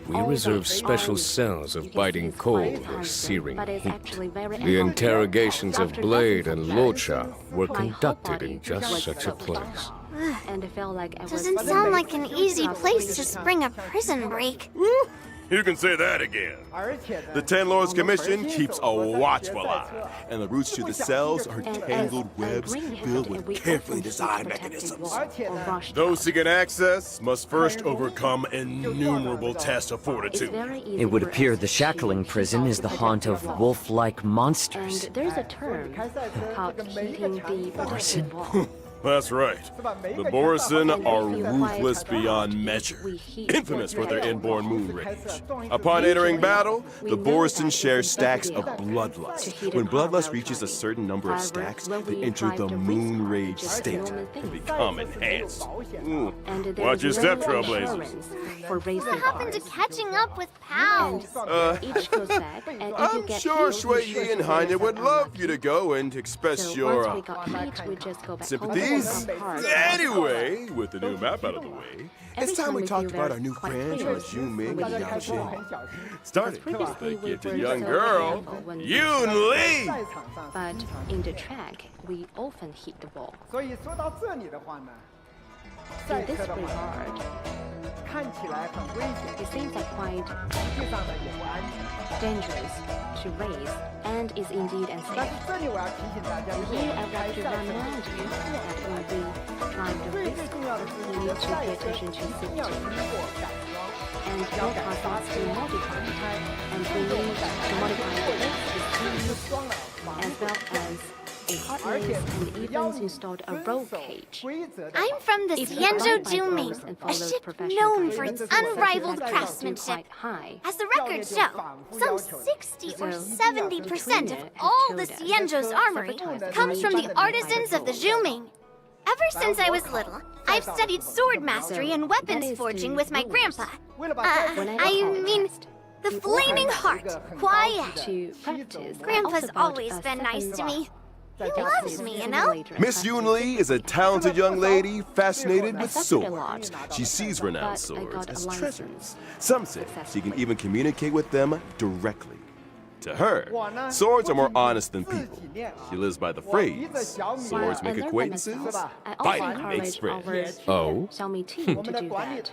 we reserve special cells of biting cold or searing heat. The interrogations of Blade and Locha were conducted in just such a place. Doesn't sound like an easy place to spring a prison break. You can say that again. The Ten Lords Commission keeps a watchful eye, and the routes to the cells are tangled webs filled with carefully designed mechanisms. Those seeking access must first overcome innumerable tests of fortitude. It would appear the Shackling Prison is the haunt of wolf-like monsters. And there's a term called heating the Borson. That's right. The Borson are ruthless beyond measure, infamous for their inborn moon rage. Upon entering battle, the Borson share stacks of bloodlust. When bloodlust reaches a certain number of stacks, they enter the moon rage state and become enhanced. Watch your step, Trailblazers. What happened to catching up with pals? I'm sure Shui Yi and Hanya would love you to go and express your sympathies. Anyway, with the new map out of the way, it's time we talked about our new friends, our Juming and Yaoxin. Starting with the gifted young girl, Yun Li. But in the track, we often hit the wall. In this regard, it seems like quite dangerous to race and is indeed unsafe. And here I want to remind you that when we drive the risk, we need to pay attention to safety. And all cars must be modified, and we need to modify the risk as well as and even installed a roll cage. I'm from the Xianzhou Juming, a ship known for its unrivaled craftsmanship. As the records show, some 60 or 70% of all the Xianzhou's armory comes from the artisans of the Juming. Ever since I was little, I've studied sword mastery and weapons forging with my grandpa. I mean, the Flaming Heart, Quiet. Grandpa's always been nice to me. He loves me, you know? Miss Yun Li is a talented young lady fascinated with swords. She sees renowned swords as treasures. Some say she can even communicate with them directly. To her, swords are more honest than people. She lives by the phrase, swords make acquaintances, fighting makes friends. Oh?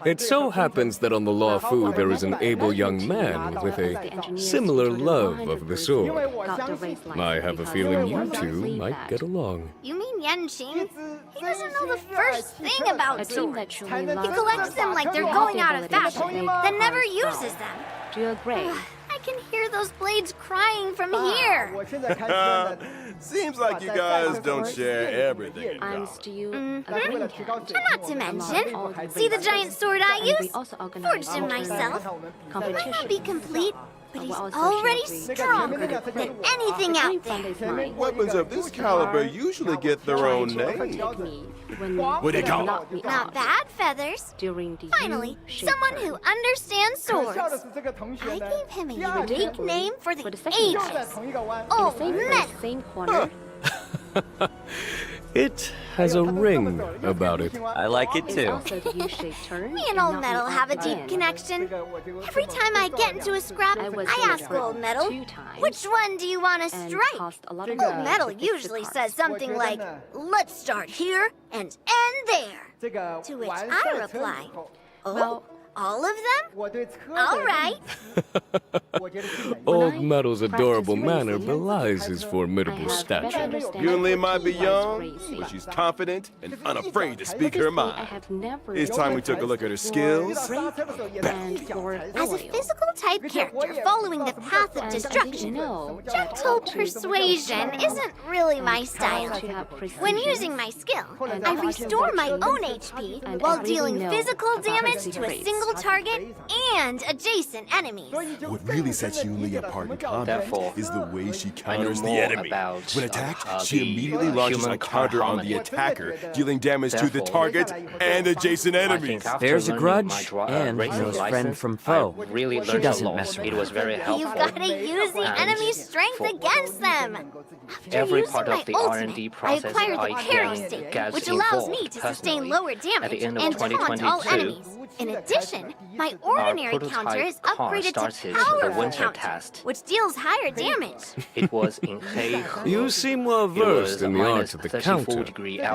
It so happens that on the Lafu there is an able young man with a similar love of the sword. I have a feeling you two might get along. You mean Yanqing? He doesn't know the first thing about swords. He collects them like they're going out of fashion, then never uses them. Do you agree? I can hear those blades crying from here. Seems like you guys don't share everything in common. And not to mention, see the giant sword I use? Forged him myself. He might not be complete, but he's already stronger than anything out there. Weapons of this caliber usually get their own name. What do you call it? Not bad, Feathers. Finally, someone who understands swords. I gave him a unique name for the ages. Old Metal. It has a ring about it. I like it too. Me and Old Metal have a deep connection. Every time I get into a scrap, I ask Old Metal, which one do you want to strike? Old Metal usually says something like, let's start here and end there. To which I reply, oh, all of them? All right. Old Metal's adorable manner belies his formidable stature. Yunli might be young, but she's confident and unafraid to speak her mind. It's time we took a look at her skills. As a physical type character following the path of destruction, gentle persuasion isn't really my style. When using my skill, I restore my own HP while dealing physical damage to a single target and adjacent enemies. What really sets Yunli apart in combat is the way she counters the enemy. When attacked, she immediately launches a counter on the attacker, dealing damage to the target and adjacent enemies. There's a grudge and knows friend from foe. She doesn't mess around. It was very helpful. You've got to use the enemy's strength against them. Every part of the R&D I process acquired the I parry state, which allows me to sustain lower damage and taunt all enemies. In addition, my ordinary counter is upgraded to powerful counter, which deals higher damage. It was in Hei. You seem well versed in the art of the counter.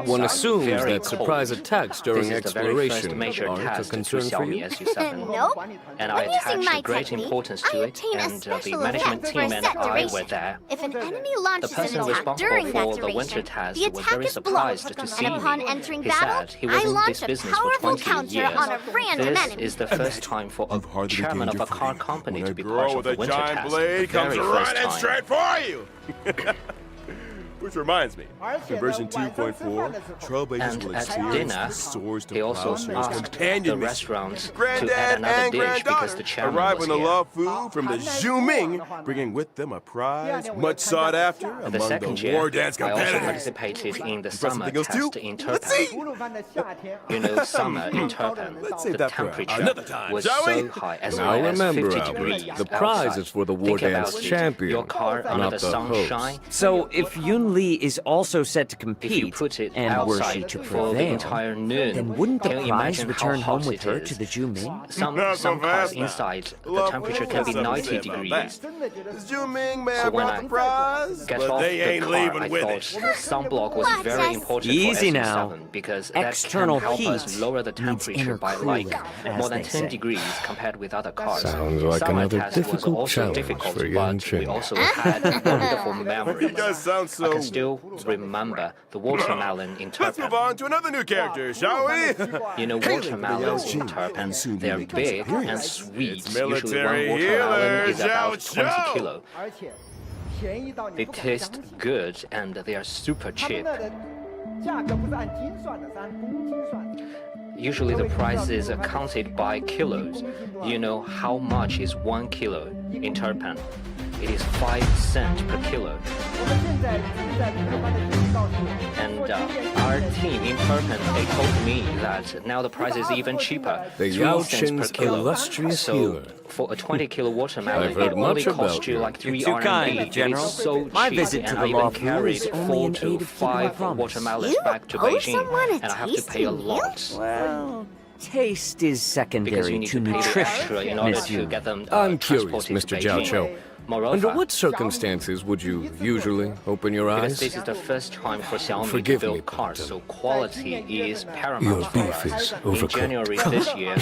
One assumes that surprise attacks during exploration are a concern for you. Nope. And I When using my attached great technique, importance I to it, obtain a and the special management effect for a team and set I were duration. there. If an enemy The launches person an attack responsible during that for the winter duration, task the was attack very is surprised blocked, to see and upon me. entering He battle, said he I was in launch this a business for powerful 20 counter years. on a random This enemy. is the first time for a hardly chairman of regained a your car footing. company to be Girl part of with the a winter giant task. blade The comes very first running time. straight for you! Which reminds me, in version 2.4, trailblazers will at experience dinner, the swords to he also plowshares asked companion the mission. restaurants to Granddad add another and dish because the granddaughter chairman arrive was with the here. love food from the Zhu Ming, bringing with them a prize much sought after The among second the year, war dance I also competitors. participated in the You brought summer something else too? test in Let's Turpan. see. You know, summer in Turpan, Let's save the that for temperature another time, was shall we? so high, as Now high as remember, 50 Albert, degrees the prize outside. is for the war Think dance about it. champion, Your car under not the the sunshine. host. So if Yunli is also set to If you compete, put it and were she outside to for the prevail, entire noon, then wouldn't the can you prize imagine return how home hot with it her is? to the Zhu Ming? Some Not so cars fast now. inside, the Love temperature food, can be something to 90 say about degrees. The Zhu Ming may So have when brought I the prize, Get but off they the ain't car, leaving I with thought it. sunblock was What very just- important Easy for now. SU7 because External that can help us heat lower the needs temperature inner by cooling, like as more than they 10 say. degrees compared with other cars. Sounds like Summer another test was difficult also challenge difficult, for young but we Chin. also had wonderful memories. You guys sound I so... can still remember the watermelon in Let's move Turpan. on to another new character, shall we? You know, watermelons in Turpan, they're big and sweet. It's Usually military one watermelon is healer, about Zhao 20 Chou. kilo. They taste good and they are super cheap. Usually the price is counted by kilos. You know how much is 1 kilo in Turpan? It is 5 cents per kilo. And our team in Turpan, they told me that now the price is even cheaper, The 3 Yao cents per Qin's kilo. illustrious So healer. for a 20 kilo watermelon, I've heard it only much about costs you you. like 3 You're too RMB. kind, It is General. so My cheap, visit to and the I even law firm carried is only 4 an to aid of keeping my 5 promise. watermelons You back to owe Beijing, someone a and I have to pay a tasty meal? lot. Well, taste is Because secondary you need to to pay the nutrition, extra in order Miss to Yu. get them I'm curious, transported Mr. to Zhao Beijing. Chou. Moreover, Under what circumstances would you usually open your because eyes? this is the first time for Xiaomi to Forgive me, build cars, but, so quality is Your paramount for beef us. is In overcooked. January this year,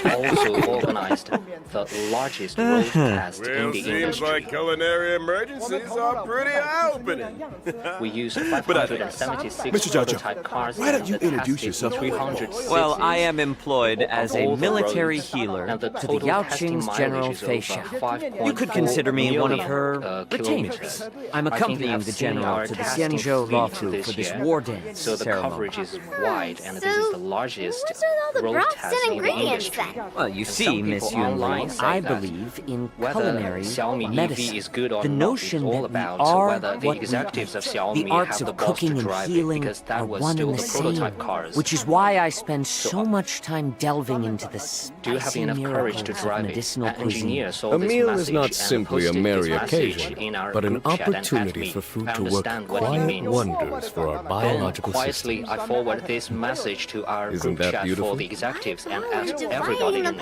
we also organized the largest road test in Well, the seems industry. like culinary emergencies are pretty eye-opening. We used But I think, 576 Mr. Zhao Chou, prototype cars why don't and you introduce tested in yourself a little? 300 cities. Well, I am employed as a All the military roads, healer and the to the total Yao testing Qin's mileage General is over Feisha. 5.4 You could consider me one of her million, retainers. kilometers. I'm I think you accompanying have the seen general our to the testing Xianzhou fleet Lawfu this for this year. war dance So the ceremony. coverage is wide, and this is the largest What's with all the road broths test and in the ingredients industry. then? Well, you And see, some Miss people online Yunli, say I that believe in whether culinary Xiaomi medicine. EV is good or The not notion is all that we about are whether the what we executives of eat. Xiaomi The arts have the of balls cooking to and drive it, healing because that are was one still and the the same, prototype cars. which is why I spend so much time delving into the Do you have spicy enough courage miracles to of drive it? medicinal An cuisine. engineer saw A this meal is message not and simply exactly a merry occasion, but an opportunity for food to work quiet wonders for our biological quietly, systems. I forward this message to our group chat for the executives and asked everybody in it.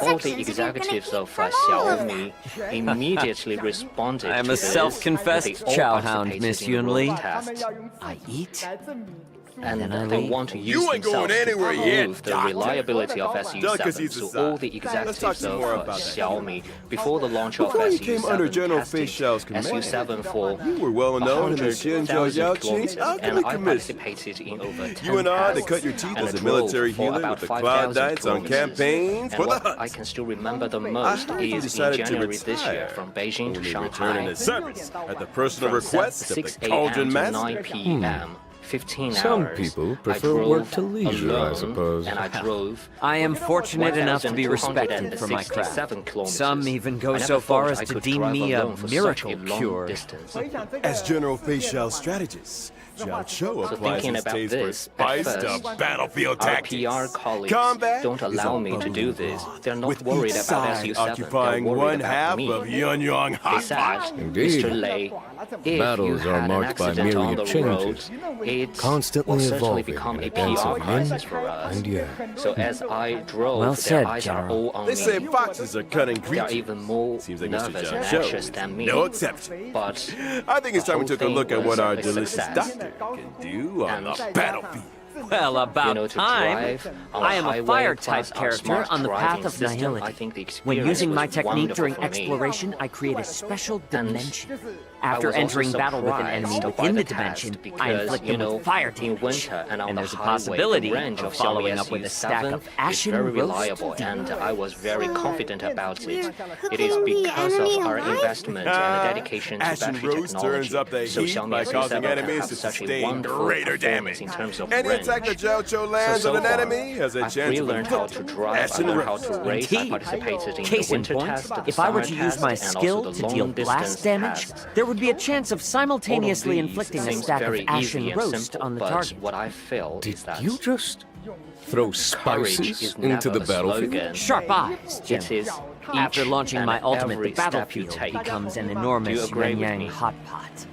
All the executives of Xiaomi immediately responded I'm to a this. self-confessed chow hound, Miss Yunli. I eat, and they want to use You ain't themselves going anywhere to yet, prove the Doctor. reliability of SU7 to all the executives of Xiaomi before the launch of Before you SU7 came under General testing Feixiao's command, SU7 for you were well known in the Xinjiang 100,000 Yaoqing's kilometers, alchemy and I commission. participated in over 10 You and I, they tests cut your teeth and as a drove military for healer about with the 5,000 Cloud Knights on kilometers. campaigns And for the what I Huns. can still remember the most heard you is in decided to January this year retire, from Beijing to only Shanghai. returning to service at the personal From request of the 6 a.m. Cauldron to 9 Master. p.m. 15 Some hours. people I prefer drove work to leisure, I alone, suppose. And I drove. I am fortunate enough to be respected for my craft. 1,267 kilometers. Some even go I never so far thought as I to could deem drive me a alone for miracle such a long cure. distance. As General Feixiao's strategist, Zhao Cho So applies thinking his about taste for this, at spiced first, up battlefield our tactics. PR colleagues Combat don't is allow a me to do bubbling this. broth, They're not with worried each about side SU7. occupying They're worried one about half me. of Yuanyang They Hot said, Pot. Indeed. Mr. Lei, if Battles you are had an marked by accident on myriad the road, changes, it constantly will certainly evolving become in a a dance PR of yin crisis for us. and yang. So as I drove, Well their said, eyes are General. all on They me. say foxes are cunning They are creatures. even more Seems like Mr. nervous and Zhao Cho anxious is than me. no exception. But I think it's time we the took a whole look thing at what was our a delicious success. doctor can do on And the battlefield. Well, about to time. drive on I a am a highway fire-type plus our character smart on the path driving of system, I nihility. think the When experience using my was technique wonderful during for me. exploration, I create a special And dimension. I After was also entering battle with an enemy surprised by within the test dimension, because, I inflict them with fire in damage. winter and on And the there's a highway, possibility the range of of following Xiaomi up with a stack SU7 of is ashen very roast reliable, deer. and I was very confident about it. Cooking It is the because enemy of our alive? investment and the dedication to Ashen battery roast turns technology. up the So heat Xiaomi by SU7 causing can enemies have to such a sustain wonderful greater performance damage. in terms of Any range. attack that Zhao Cho lands So on an far, enemy has a I've chance of relearned how to drive, I Ashen learned how roast. to race, I Indeed. participated in Case the in winter point, test, the if I were summer to use test, my and skill also the to deal long blast distance damage, test. there would be a chance of simultaneously All of these inflicting a seems stack of very ashen easy and roast simple, on the but target. what I feel Did is that you just throw courage spices is into never the a battlefield? slogan. Sharp eyes, It General. is After each launching and my ultimate, every the step you battlefield take. becomes an Do you enormous agree with yin-yang me? hot pot.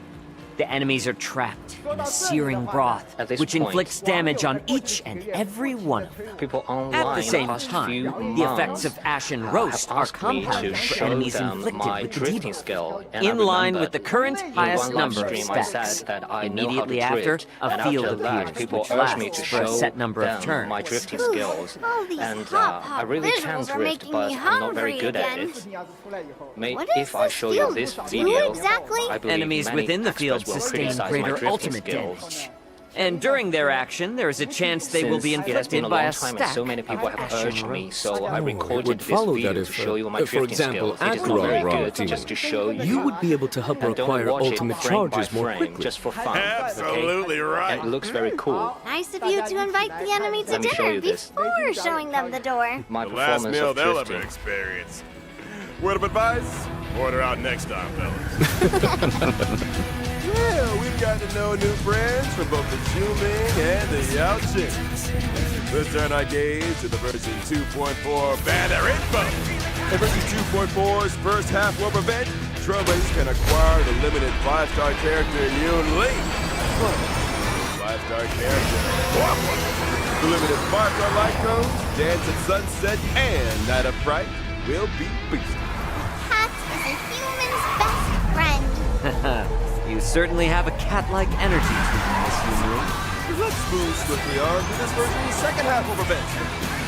The enemies are trapped in a searing broth, At this which point, inflicts damage on each and every one of them. People online At the same in the past time, few the effects months of ashen have roast are asked me to compounded for show enemies them inflicted my with the drifting debuff. skill. And I In line remember with the current in highest one number live of stream I specs. said that I know how to Immediately after, drift, a and field after that, appears, people which urged me to lasts for a show set number of them turns. my drifting skills. All these And hot, I really can visuals are drift, making but me I'm not very hungry good at again. it. What is If I this show you field this do video, exactly? I believe Enemies many within the field experts will sustain criticize my greater drifting ultimate skills. damage. And during their action, there is a chance they will be Since it has been inflicted a by long a time and stack so many people of have ashen urged me, roast. so I it recorded would this follow video that to if, show you my for drifting example, skills. It is at not very Raw good, Team, just to show you. you would be able to help And don't acquire watch ultimate it frame by charges more frame, quickly. just for fun. Absolutely okay? right. And it looks very cool. Nice of you to invite the enemy to Let me show dinner you this. before showing them the door. My The last performance meal of they'll drifting. ever experience. Word of advice? Order out next time, fellas. Yeah, we've got to know new friends from both the Xiuming and the Yaoqing. Let's turn our gaze to the version 2.4 banner info. In version 2.4's first half warp event, Trailblazers can acquire the limited 5-star character Yun Li. 5-star character. The limited 5-star light codes, Dance at Sunset, and Night of Fright will be boosted. Cat is a human's best friend. You certainly have a cat-like energy to you, Miss Yunli. Let's move swiftly on to this version's second half of event,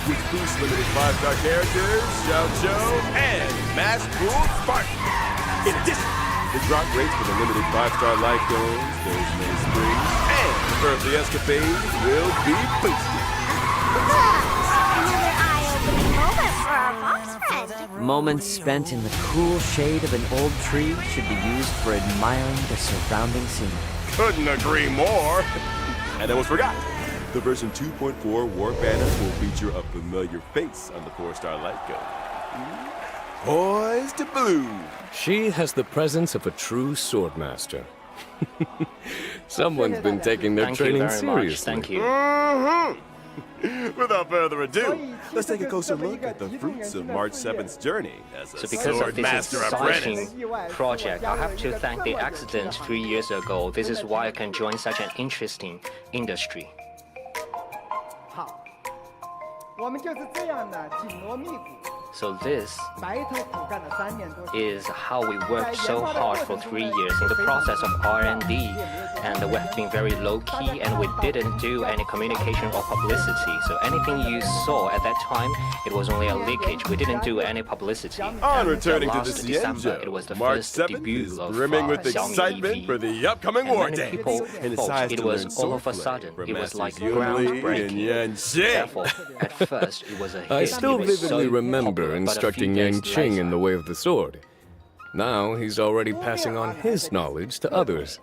which boosts limited 5-star characters, Xiao Cho, and Mass Pool Spartan. In addition, the drop rates for the limited 5-star light cones, those May Springs, and Earthly Escapades will be boosted. Another eye-opening moment for our fox friend. Moments spent in the cool shade of an old tree should be used for admiring the surrounding scenery. Couldn't agree more. And almost forgot. The version 2.4 War Banner will feature a familiar face on the 4-star light code. Poised to bloom. She has the presence of a true swordmaster. Someone's been taking their Thank you training very much. seriously. Thank you. Without further ado, let's take a closer look at the fruits of March 7th's journey as a So because of this Swordmaster Apprentice. exciting project, I have to thank the accident 3 years ago. This is why I can join such an interesting industry. 好，我们就是这样的紧锣密鼓。 So this 埋头苦干了3年多。 is how we worked so hard for 3 years in the process of R&D, and we have been very low-key, and we didn't do any communication or publicity. So anything you saw at that time, it was only a leakage. We didn't do any publicity. On returning to the Last December, it was Xianzhou, the March first 7th debut is of brimming with Xiaomi excitement EV. for the upcoming And war many dance. people And it's thought time it to was learn all of a swordplay sudden, from it was like Masters Yun Li and groundbreaking. Yan Xing. Therefore, at first, it was a hit. I still It was so vividly remember popular, but a few instructing Yang days Qing later- in the way of the sword. Now he's already passing on his knowledge to others.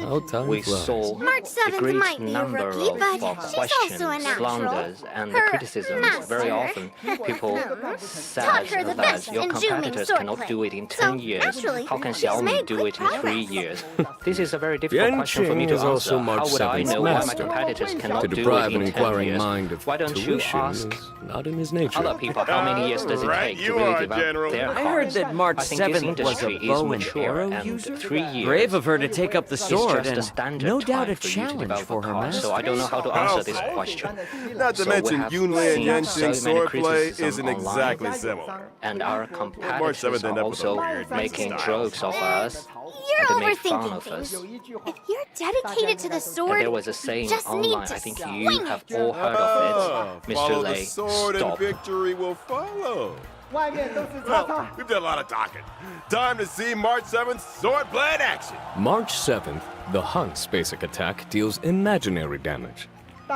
How time We flies. saw March a 7th great might be a number rookie, of but she's questions, also a natural. slanders, and Her criticisms. Very master, often, people taught said her the that best your in competitors zooming cannot swordplay. do it in So, 10 years. naturally, How can she's Xiaomi made do quick it in 3 progress. years? This is a very difficult Yan question for me Qing to is answer. also March How would I 7th's know why my master. competitors cannot To do it deprive in an 10 inquiring years? mind of Why don't you tuition ask is not in his nature. other people how many years does it Right take you to really are, develop General. their I heard cars? that March I think this 7th was a industry is bow and mature, arrow and user. 3 years Brave of her to take up the sword, is just a and standard no doubt a time for you to challenge develop for a her car. master. So I don't know how to answer this question. Not to So we mention, have Yun Li and seen Yan so Xing's many swordplay criticism isn't online. exactly similar. And our March competitors 7th are ended up with a also weird making style. jokes of us, You're and they make fun overthinking of things. us. If you're dedicated to the And sword, there was a saying just need online, to I think swing you have it. all heard of it. Mr. Follow the Lei, sword and stop. victory will follow. 外面都是叉 Well, 叉。 we've done a lot of talking. Time to see March 7th swordplay in action. March 7th, the Hunt's basic attack deals imaginary damage.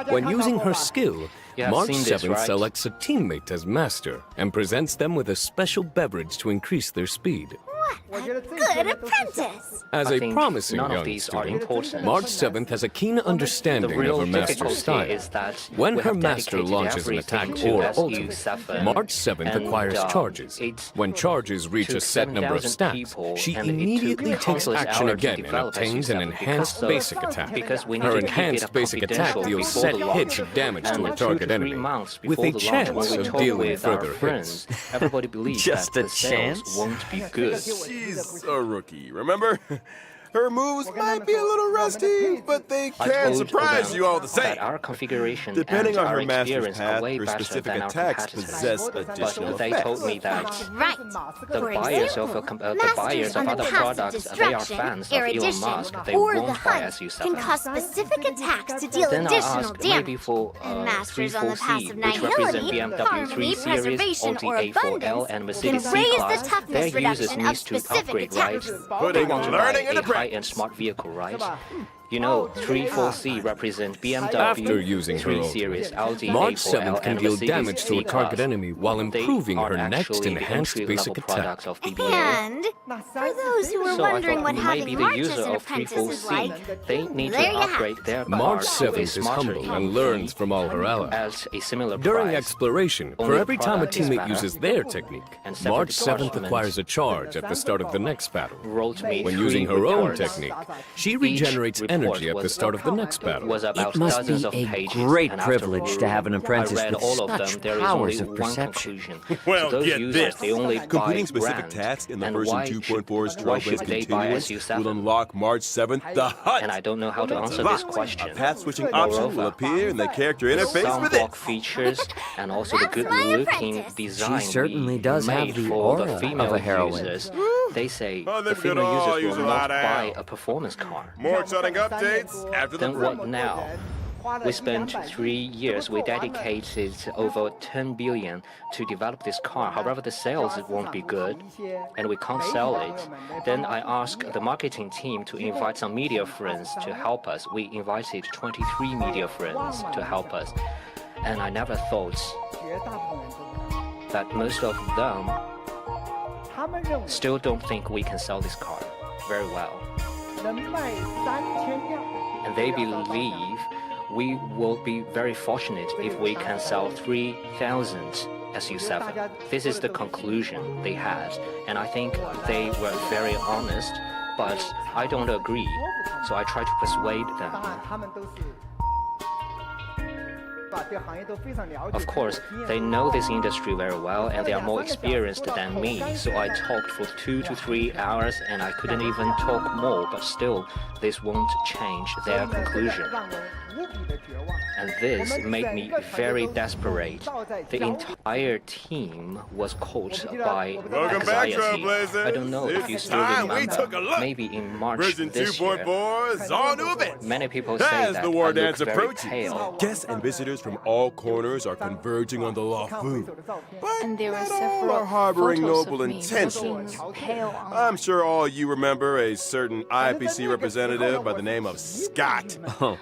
When using her skill, You have March seen this, 7th right? selects a teammate as master and presents them with a special beverage to increase their speed. what a good apprentice. As I a think promising none of young these are student, important. March 7th has a keen The understanding real of her master's difficulty style. is that When we her have master dedicated launches an everything attack to or SU7, ultimate, March 7th and, acquires charges. When charges reach a took set number of 7,000 stats, people, she and it took immediately takes countless action hours to again and develop obtains an SU7 enhanced because of- basic attack. because we Her need to keep it enhanced basic attack confidential deals before set the launch. hits of damage to And a 2 target to 3 enemy, months with before a the launch, chance when we of talk dealing with our further friends, hits. everybody believes Just that a the sales chance? won't be good. She's a rookie, remember? Her moves might be a little rusty, but they I can told surprise them you all the same. that our configuration Depending and on our her master's experience path, are way her better specific than our attacks competitors. possess additional But they effects. told me that Right. the For buyers of example, the masters buyers on of the other paths of products, they are destruction, fans of Elon erudition, Musk. They or the won't buy hunt SU7. can cause specific attacks to deal Then I additional asked maybe damage. for And masters on the 3.4 paths C, of which represent nihility, BMW 3 harmony, Series, preservation, Audi or A4L, and abundance, Mercedes can raise the C-Class. toughness Their users reduction of need to specific upgrade, right? attacks. They Putting want to buy learning in a the high-end smart vehicle, right? You know, 3.4C represent BMW After using her 3 ultimate, Series, Audi March A4L, 7th can and deal Mercedes damage to a C-Class. target enemy while improving They her are next actually the enhanced entry-level basic attack. products of BBA. And for those who were So I wondering thought what maybe having the March as user an of apprentice is 3.4C, like, they need there to you have upgrade it. their March cars to a 7th is smarter humble and EV learns from all her allies. at a similar During price. exploration, for Only every time a product is teammate better, uses their technique, and separate March 7th department acquires a charge at the start of the next battle. wrote me When 3 using her own reports. technique, she Each regenerates report energy at the was- start of the next battle. Was about It must dozens be of a pages, great and privilege afterward, to have an apprentice I read with all of such them. There is powers only of one perception. conclusion. Well, So those get users, this. they only Completing buy specific brand. tasks in the And version why 2.4's why should Trailblaze they buy Continuous SU7? will unlock March 7th the Hunt. And I don't know how to answer this question. A path-switching option will appear in the character interface Some with it. block features and also the That's my good-looking apprentice. design She certainly we does have made the for aura the of female a heroine. users. They say Oh, the they've got female all users will users not out buy now. a performance car. More exciting updates after the Then what now? We spent 3 years. We dedicated over 10 billion to develop this car. However, the sales won't be good, and we can't sell it. Then I asked the marketing team to invite some media friends to help us. We invited 23 media friends to help us, and I never thought that most of them still don't think we can sell this car very well. And they believe we will be very fortunate if we can sell 3,000 SU7. This is the conclusion they had, and I think they were very honest, but I don't agree, so I try to persuade them. Of course, they know this industry very well and they are more experienced than me, so I talked for 2 to 3 hours and I couldn't even talk more, but still, this won't change their conclusion. And this made me very desperate. The entire team was caught by anxiety. I don't know if you still remember. Maybe in March Version this year. 2.4 is all new events. Many people say As that the war I dance look very approaches, pale. guests and visitors from all corners are converging on the Lafu. But And there were not all several are harboring photos noble of me intentions. looking pale I'm sure all you remember a certain IPC representative by the name of Scott. Oh,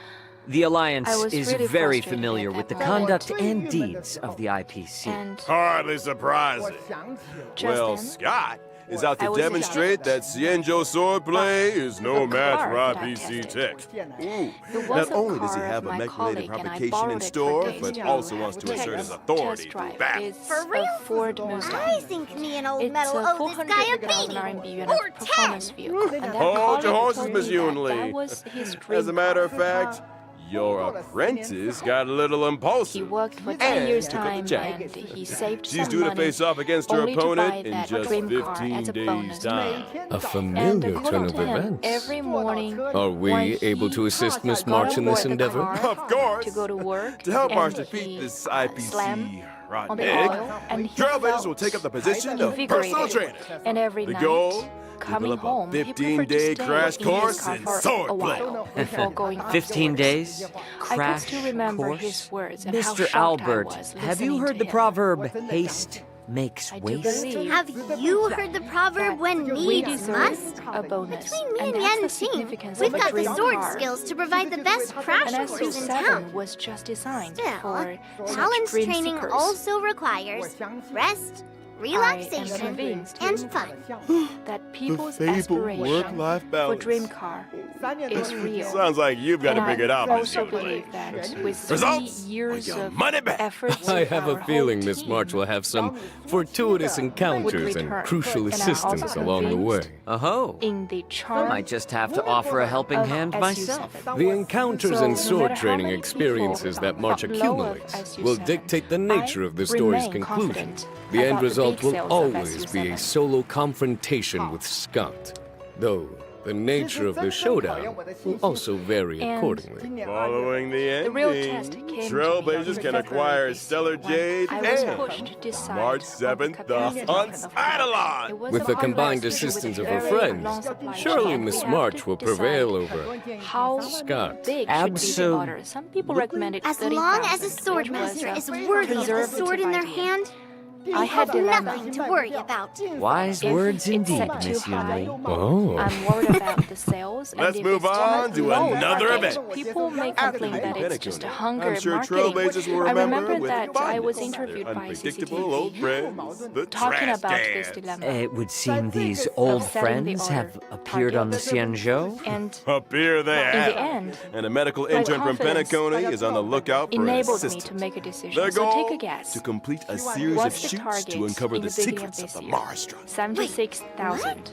the Alliance I was is really very frustrated familiar at with the that moment. conduct and deeds of the IPC. And Hardly surprising. Well, then, Scott is out I to was demonstrate that Xianzhou swordplay is no the match car for that I IPC tested. tech. Ooh. It was Not a only does he car have of a my mech-related colleague, and I provocation borrowed in it for store, days but to also wants to test- assert his test authority drive. through battle. It's For real? a Ford Mustang. I think me and old It's Metal a owe this guy a 400,000 RMB beating. unit Or performance 10. vehicle. And that Hold your colleague horses, told Miss me that Yunli. that was his dream As a matter of car. fact, your apprentice got a little impulsive. He worked for and 10 years' took up the time job. and he saved She's some due to money face off against her only to buy opponent in that just dream car 15 as a days' bonus. time. A And familiar turn according of to him, events. every morning Are we when able he to assist Miss got March on in this board the endeavor? car Of course. to go to work To help and March he, defeat this slammed IPC on the Rodnick, oil and he Trailblazers felt will take up the position of personal invigorated. trainer. And every The night, goal? coming Develop a home, he preferred to 15-day stay crash in his course car in for a swordplay. while before going 15 outdoors. days? I could Crash still remember course? his words and how Mr. shocked Albert, I was have you listening heard to the him. proverb, haste makes I do waste? believe Have you heard the proverb, when we need deserve must? a bonus. Between me and that's Yan the Ting, significance we've of a got the dream sword car. skills to provide the best crash And course in SU-7 town. was just designed Still, for such balance dream training seekers. also requires rest, relaxation, convinced and fun. that people's fabled aspiration work-life for balance. dream car is real. Sounds like you've got And to figure it out, I Miss also Yunli. believe that with 3 Results? years Or your of money back. efforts, I have our a feeling whole Miss team March will have some fortuitous encounters and return. crucial And I'm also assistance along the way. convinced Oh, in the I charm might just have to offer a helping of hand SU-7. myself. The encounters So, and no sword matter how training many experiences people that March thought low of accumulates SU-7, will dictate the nature of the story's remain conclusion. confident The end about result big will sales of always be a SU-7. solo confrontation with Scott, though the nature of the showdown will also vary And accordingly. Following the The real ending, test came to me Trailblazers in can February acquire this Stellar year when Jade I was and pushed to decide March on 7th, the capacity Hunt's of Eidolon. It was With a the hard combined race with assistance of very her friends, long supply surely chain. Miss We have March to will decide prevail over how Scott. big should be the order. Some people recommended As 30,000, long as a which swordmaster was is worthy of the conservative sword in their idea. hand, I they had have dilemma. nothing to worry about. Wise If words it's indeed, set too Miss high, Yunli. Oh. I'm worried about the sales. And Let's if move it's too on to low another target, event. People may After complain the that it's Pentagon, just a hunger I'm sure marketing. Trailblazers will I remember remember with that I was fondness interviewed their by unpredictable old CCTV friends, the talking trash about this cans. dilemma. It would seem these old setting the friends order have appeared on the Xianzhou. And Up here they in have. the end, And a medical my intern from confidence Penacony is on the lookout for an enabled me to assistant. make a decision. Their So goal? take a guess. To complete a series What's of the shoots target to uncover in the the beginning secrets of of the this year? Mars Strike. 76,000.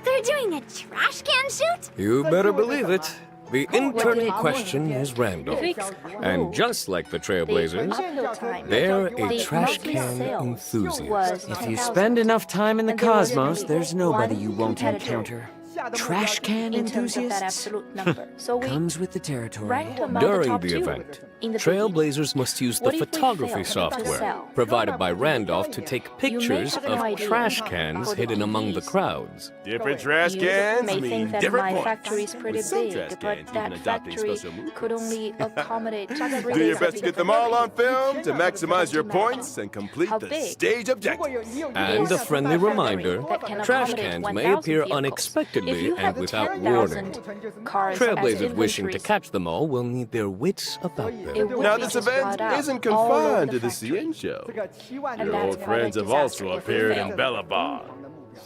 They're doing a trash can shoot? You better believe it. The intern in they question is Randolph. Fix- And just like the Trailblazers, uphill time. they're a The trash monthly can sales enthusiast. was If you 10,000. spend enough time in the And there was cosmos, only there's nobody one you won't competitor encounter. Trash can in terms of that enthusiasts? absolute number. So we Comes with the territory. ranked among During top the two event, in the beginning. Trailblazers must use the What if we photography fail to software sell? provided by Randolph to take pictures have an of idea trash cans for the hidden among the EVs. crowds. Different trash You cans may mean think that different my points. factory is pretty With some big, trash but cans even that adopting factory special moves. could only accommodate 3 Do your days best to get them all on film to maximize your Doesn't matter points and complete how the big. stage objectives. And a friendly reminder, that can trash accommodate cans 1,000 may appear vehicles. If unexpectedly you have and without 10,000 warning. cars as Trailblazers wishing to inventories, catch them all will need their wits about it them. would Now, be this just event brought out isn't all over confined to the factory. CN show. And Your that's old quite a friends have disaster also if we appeared fail. in Bellabog.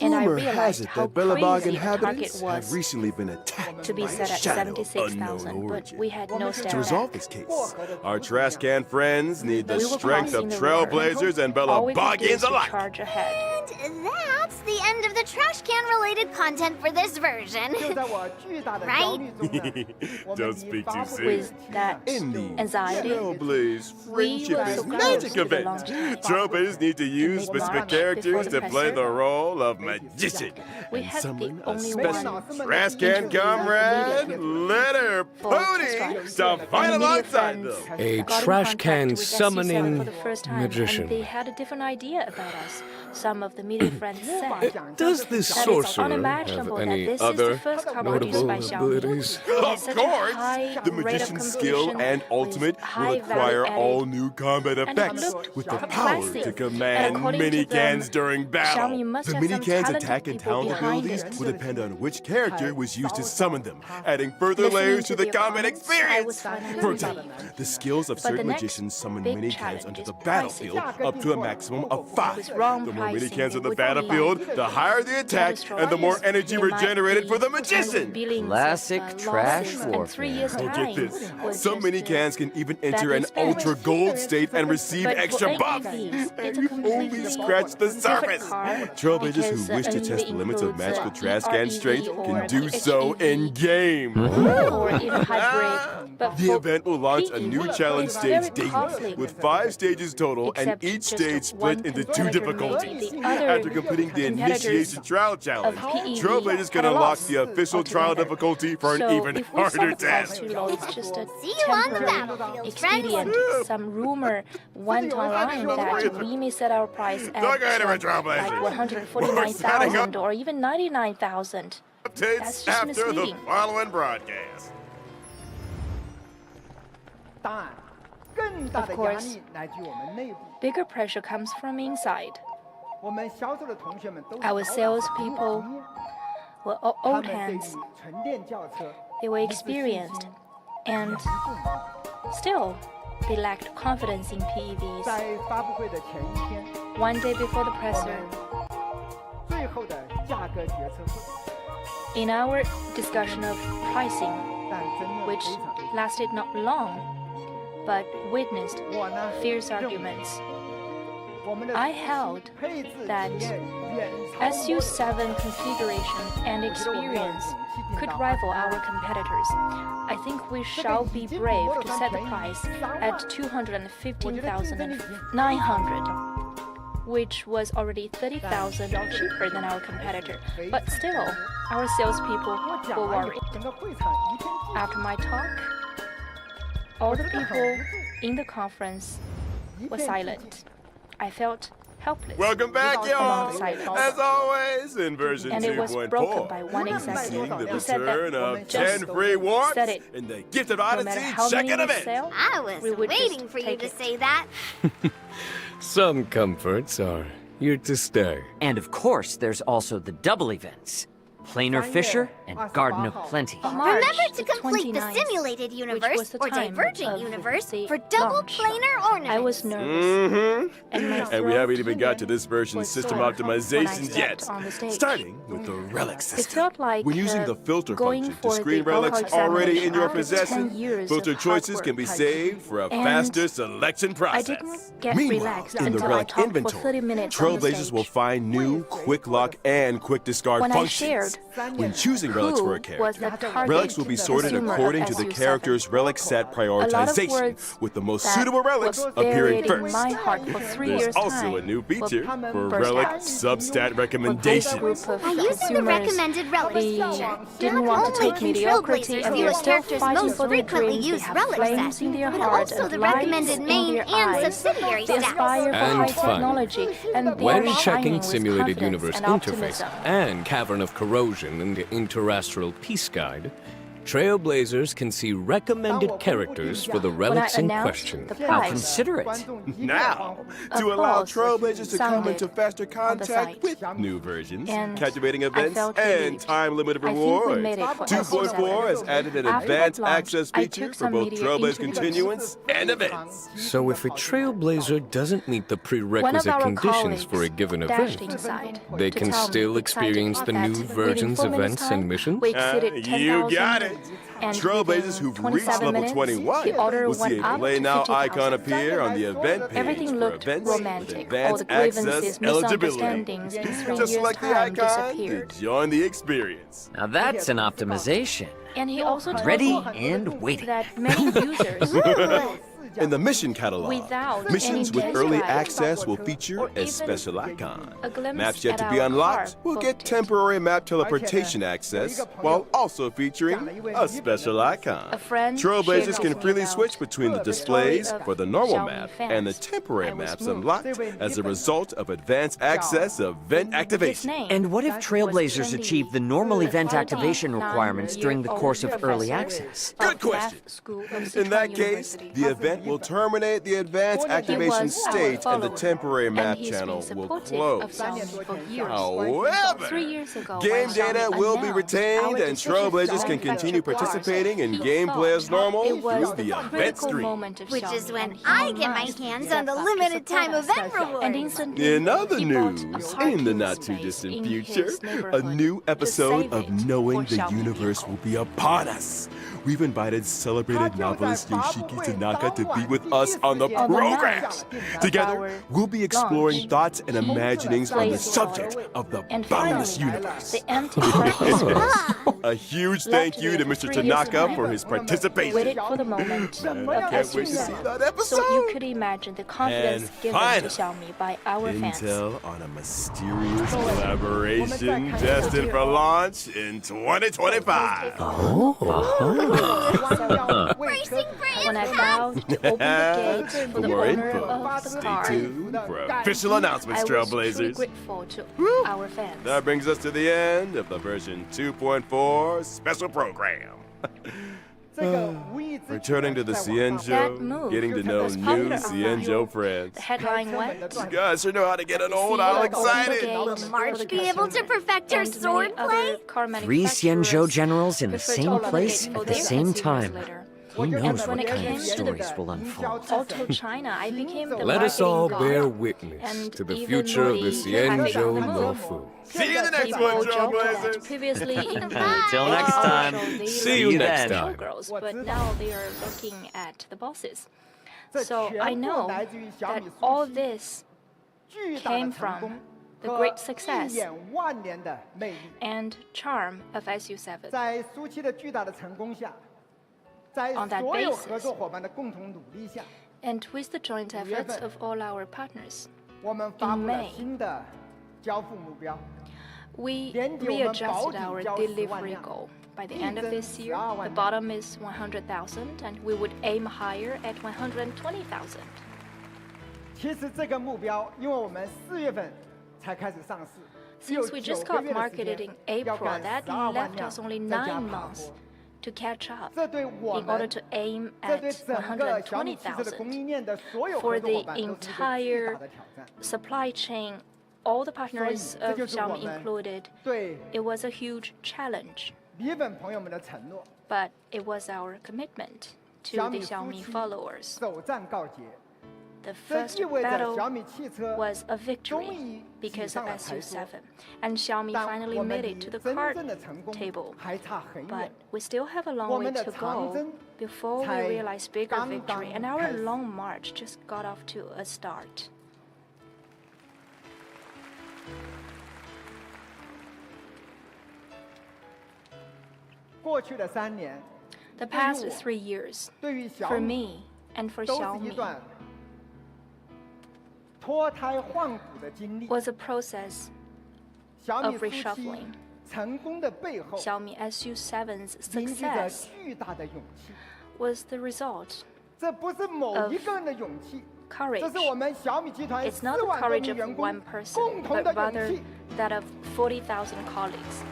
And I Rumor realized has it how that Bellabog crazy the inhabitants target have was recently been attacked to be by set a at shadow of 76,000, unknown but origin. we had no To step resolve back. this case, our trash can friends need the We were strength of crossing the river. Trailblazers and All we could do is Bellabogians to alike. charge ahead. And that's the end of the trash can related content for this version. Right? Don't speak too soon. With that anxiety, Trailblaze we Friendship were is so Magic close to the event. launch time. Trailblazers need to use specific characters to play the role of magician. We And had the summon a only special one trash can comrade, Letter Pony, to fight alongside them. A got in trash contact can with SC7 summoning for the first time, magician. And they had a different idea about us. Some of the media friends said Does this that it's sorcerer have unimaginable that any this is other the first car produced notable by Xiaomi. abilities? It has Of such a course! high The rate of magician's skill completion and with ultimate will high acquire value all added. new combat And it effects looked with the power impressive. to And command according to minicans them, during battle. Xiaomi must The have some minicans' talented attack and people talent behind abilities it. will depend on which character was used to summon them, adding further Listening layers to to the the combat opponents, I experience. was finally For relieved. example, the skills of But the certain next magicians summon big minicans challenge onto is the pricing. battlefield up to a maximum of 5. With wrong The more pricing, minicans they on the would battlefield, be the higher the attack and the more energy regenerated for the magician. Classic trash And 3 warfare. years' Oh, time get this. was Some just, minicans can even enter badly an spent. ultra gold state and receive But extra for buffs. AEVs, And it's a you completely only scratch the different surface. car Trailblazers because, who wish to it test the limits of includes, magical trash can EREV strength or can do so PHEV. in game. or even hybrid. But The for event will launch a new PEV, challenge it's stage very daily, costly. with 5 stages total, and Except each just stage one split into 2 competitor difficulties. made the other After completing the competitors initiation trial challenge, PEV Trailblazers can had a unlock loss the official trial altogether. difficulty for So an even if we harder set the price test. too low, it's just a See you on the temporary battlefield, expedient. Some rumor went online that we may set our price at Don't go ahead of it, like Trailblazers. We're 149,000 or even 99,000. That's Updates just after the misleading. following broadcast. Of course, bigger pressure comes from inside. Our salespeople were old hands. They were experienced, and still, they lacked confidence in PEVs. One day before the presser, in our discussion of pricing, which lasted not long, but witnessed fierce arguments, I held that SU7 configuration and experience could rival our competitors. I think we shall be brave to set the price at 215,900, which was already 30,000 cheaper than our competitor. But still, our salespeople were worried. After my talk, all the people in the conference were silent. I felt helpless. Welcome back, y'all! Among silence. As always, in version And it was 2.4, broken by one seeing executive. the He said that return of just 10 free warrants said it. and the gift of No matter Odyssey how many second we event. sell, I was we would waiting just for you take to it. say that. Some comforts are here to stay. And of course, there's also the double events. Planar Fisher and Garden of Plenty. Remember to the complete the 29th, simulated was universe the or time divergent of universe the for double launch. planar ornaments. I was nervous. And my And we throat haven't even got to this version's was system sore when I optimizations stepped yet. on the stage. Starting with the relic system. felt like, when using the filter going function to for screen the relics Honkai already in your examination after 10 possession, years filter of hard choices work. can be saved for a And faster selection I process. didn't get Meanwhile, relaxed in the until I relic talked for 30 inventory, minutes on the Trailblazers stage. will find new quick lock and quick discard When I functions. shared When choosing relics for a who was character, the target relics will be sorted consumer according of to the SU7. character's relic set A lot of prioritization, words with the most that suitable relics were appearing buried in first. my heart for 3 There's years' also time a new feature for burst relic out. substat For this recommendations. group of By using the consumers, recommended relic they feature, didn't not want to only take can mediocrity, Trailblazers and view they're a still character's fighting most for their frequently dreams. They used have relic flames set, in their but heart also and the lights recommended in main their and eyes. subsidiary They aspire for And high finally, technology, and they When are shining checking with Simulated confidence Universe and Interface optimism. and Cavern of Corrosion in the Interastral Peace Guide, Trailblazers can see recommended characters for the relics in announced question. the How price, considerate. Now, A to allow pause Trailblazers to come sounded into faster on the contact site. with new versions, And captivating I events, felt and relieved. time-limited I think we rewards. made it for 2.4 has added an After advanced that launch, access I feature took for some both media Trailblaze interviews. Continuance and events. So if a Trailblazer doesn't meet the One of prerequisite our conditions colleagues for a given dashed event, inside they to can tell me still excited experience the that new within versions, 4 minutes' events, time, and missions? we exceeded You 10,000 got it. and Trailblazers within who've reached 27 level minutes, 21 the order will see went a up Play to Now 50,000. icon appear on the event page Everything for looked events with romantic. All advanced the grievances, access eligibility. misunderstandings in 3 Just years' select the time icon disappeared. to join the experience. Now that's an optimization. And he also told Ready me and waiting. that many users In the mission catalog, without missions any with early test access will or feature a even special icon. a glimpse Maps yet to at be our unlocked car will get booked. temporary map teleportation access, while also featuring a special icon. A friend Trailblazers shared can with me freely about switch between the the displays story of for the normal Xiaomi map fans. and the temporary I was maps moved. unlocked as a result of advanced access event His activation. name And what if was Trailblazers trendy. achieve the normal event 49 activation requirements during the course of early professor access? Good of question. Math School of In that Sichuan case, University. the event will terminate the advanced activation was our stage and the follower, temporary and map he's channel been will supportive of close. Xiaomi for years. However, 3 years ago, game when data Xiaomi will be announced retained our and decision Trailblazers to can continue manufacture cars, participating in he gameplay as thought normal it was through the the event critical stream. moment of Which Xiaomi, is when and he I get my must hands step on the up to limited support time us. event reward. And instantly, In other he bought news, a in the parking not too space distant in future, his a neighborhood new to episode save of it Knowing for the Xiaomi Universe vehicle. will be upon us. We've invited celebrated novelist Yoshiki Tanaka to be with us on the On the program. night Together, of we'll be exploring launch, thoughts and he imaginings on the placed subject of the And boundless finally, universe. the Antichrist A huge Left thank to you be to for Mr. 3 years Tanaka time. for his participation. waited for the moment Man, of I can't wait to see SU7, that so episode. you could imagine the confidence And given to finally, Xiaomi by our fans. Intel on a mysterious collaboration destined for launch in 2025. Racing for When I impact! bowed to open the gates for the more owner info, of the stay car, tuned for official announcements, I was truly Trailblazers. grateful to our fans. That brings us to the end of the version 2.4 special program. Returning to the That Cienjo, move getting to know was new popular Cienjo online. friends. The headline went, You guys sure know how to get an old CEO all opened the excited. gate Will for March the be able to customer. perfect her And many sword other play? car 3 Xianzhou manufacturers generals in the preferred to same open the place gate for at the their same SUVs time. later. Who knows And what when it kind came of to stories will unfold? Auto China, I became the Let us all marketing bear guy. witness And to the even future of the the traffic Cienjo on the move. Nofu. See you in the next People one, joked that Trailblazers. previously in Until next time. See you next time. Girls, but now they are looking at the bosses. So I know that all this came from the great success and charm of SU7. On that basis, and with the joint efforts of all our partners, in May, we readjusted our delivery goal. By the end of this year, the bottom is 100,000, and we would aim higher at 120,000. Since we just got marketed in April, that left us only 9 months to catch up in order to aim at 120,000. For the entire supply chain, all the partners of Xiaomi included, it was a huge challenge. But it was our commitment to the Xiaomi followers. The first battle was a victory because of SU7, and Xiaomi finally made it to the card table. But we still have a long way to go before we realize bigger victory, and our long march just got off to a start. The past 3 years, for me and for Xiaomi, was a process of reshuffling. Xiaomi SU7's success was the result of courage. It's not the courage of one person, but rather that of 40,000 colleagues.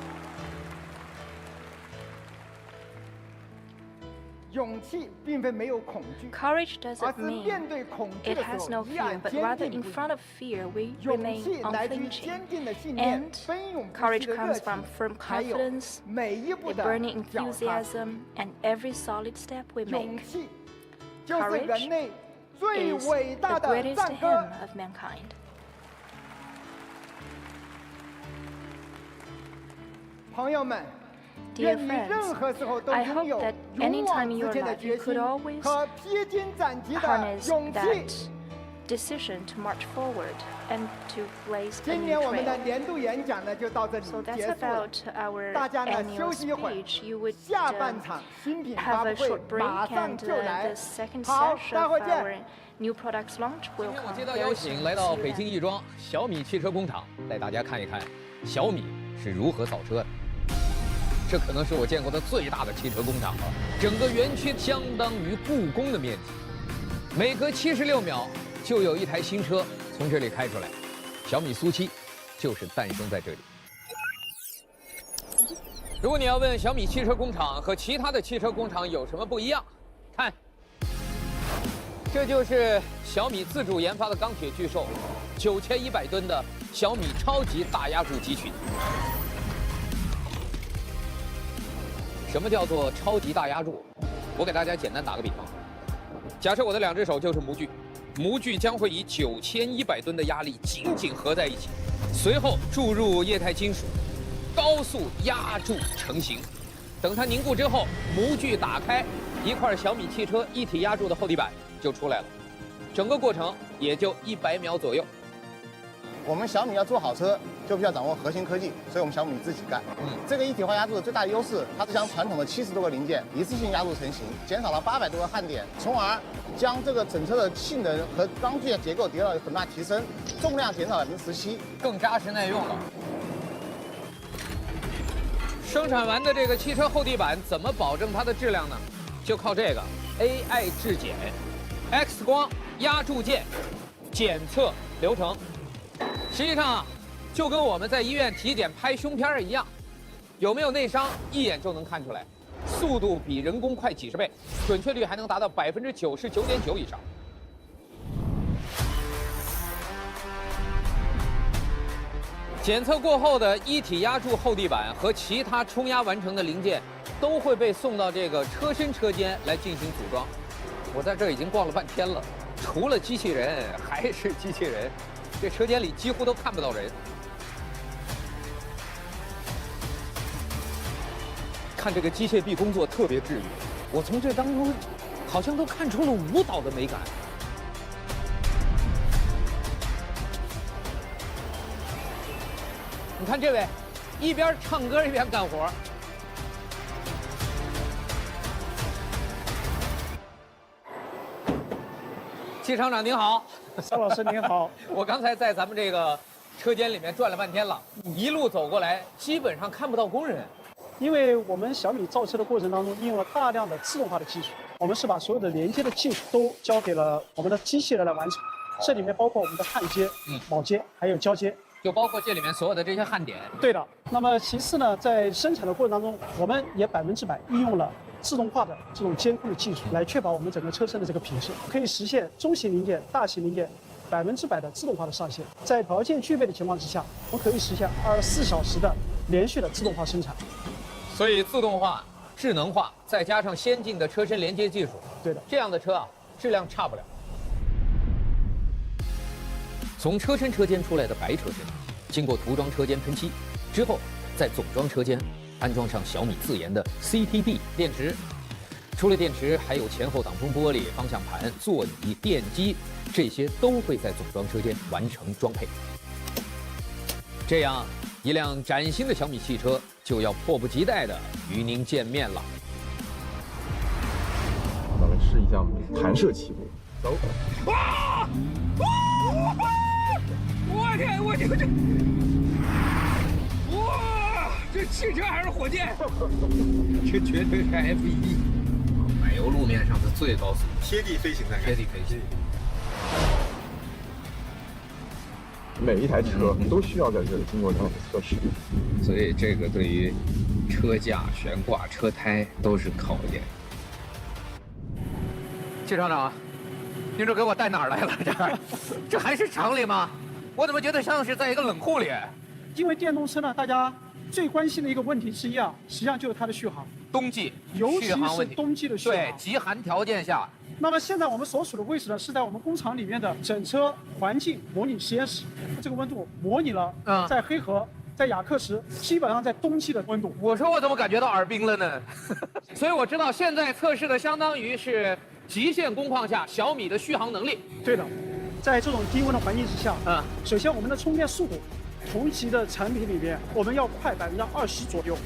Courage doesn't mean it has no fear, but rather in front of fear we remain unflinching. And courage comes from firm confidence, a burning enthusiasm, and every solid step we make. Courage is the greatest hymn of mankind. Dear friends, I hope that anytime in your life you could always harness that decision to march forward and to place a 今 new 年我们的 trail. 年度演讲呢就到这里 So 结 that's 束了。 about our 大家呢 annual 休息一会儿 speech. You would 下半场新品 have 发 a 布会 short break 马上 and 就来 the。second 好， session 待 of 会儿 our 见。 new products launch 今 will 天我 come 接到 very 邀 soon. 请，来到 See you 北京 then. 亦庄小米汽车工厂，带大家看一看小米是如何造车的。这可能是我见过的最大的汽车工厂了，整个园区相当于故宫的面积，每隔76秒就有一台新车从这里开出来。小米苏7就是诞生在这里。如果你要问小米汽车工厂和其他的汽车工厂有什么不一样，看，这就是小米自主研发的钢铁巨兽，9100吨的小米超级大压铸机群。什么叫做超级大压铸？我给大家简单打个比方，假设我的2只手就是模具，模具将会以9100吨的压力紧紧合在一起，随后注入液态金属，高速压铸成型。等它凝固之后，模具打开，一块小米汽车一体压铸的厚底板就出来了。整个过程也就100秒左右。我们小米要做好车，就必须要掌握核心科技，所以我们小米自己干。这个一体化压铸的最大的优势，它是将传统的70多个零件一次性压铸成型，减少了800多个焊点，从而将这个整车的性能和钢具的结构得到很大提升，重量减少了17%，更扎实耐用了。生产完的这个汽车厚地板怎么保证它的质量呢？就靠这个 AI 质检、X 光压铸件检测流程。实际上啊，就跟我们在医院体检拍胸片一样，有没有内伤一眼就能看出来，速度比人工快几十倍，准确率还能达到99.9%以上。检测过后的一体压铸厚地板和其他冲压完成的零件，都会被送到这个车身车间来进行组装。我在这儿已经逛了半天了，除了机器人还是机器人。这车间里几乎都看不到人，看这个机械臂工作特别治愈。我从这当中好像都看出了舞蹈的美感。你看这位，一边唱歌一边干活。季厂长您好，邵老师您好。我刚才在咱们这个车间里面转了半天了，一路走过来，基本上看不到工人。因为我们小米造车的过程当中应用了大量的自动化的技术，我们是把所有的连接的技术都交给了我们的机器人来完成。这里面包括我们的焊接、铆接，还有胶接，就包括这里面所有的这些焊点。对的。那么其次呢，在生产的过程当中，我们也100%运用了自动化的这种监控的技术，来确保我们整个车身的这个品质，可以实现中型零件、大型零件100%的自动化的上线。在条件具备的情况之下，我们可以实现24小时的连续的自动化生产。所以自动化、智能化，再加上先进的车身连接技术，对的，这样的车啊，质量差不了。从车身车间出来的白车身，经过涂装车间喷漆之后，在总装车间安装上小米自研的 CTB 电池。除了电池，还有前后挡风玻璃、方向盘、座椅、电机，这些都会在总装车间完成装配。这样，一辆崭新的小米汽车就要迫不及待地与您见面了。咱们试一下弹射起步，走！哇！我天！我这哇！这汽车还是火箭？这绝对是 F1。柏油路面上的最高速，贴地飞行的，贴地飞行。每一台车都需要在这里经过这样的测试，所以这个对于车架、悬挂、车胎都是考验。季厂长，您这给我带哪儿来了？这还是厂里吗？我怎么觉得像是在一个冷库里？因为电动车呢，大家最关心的一个问题之一啊，实际上就是它的续航。冬季，尤其是冬季的续航。对，极寒条件下。那么现在我们所处的位置呢，是在我们工厂里面的整车环境模拟实验室。这个温度模拟了在黑河、在雅克什，基本上在冬季的温度。我说我怎么感觉到耳冰了呢？所以我知道现在测试的相当于是极限工况下小米的续航能力。对的。在这种低温的环境之下，首先我们的充电速度，同级的产品里边我们要快20%左右。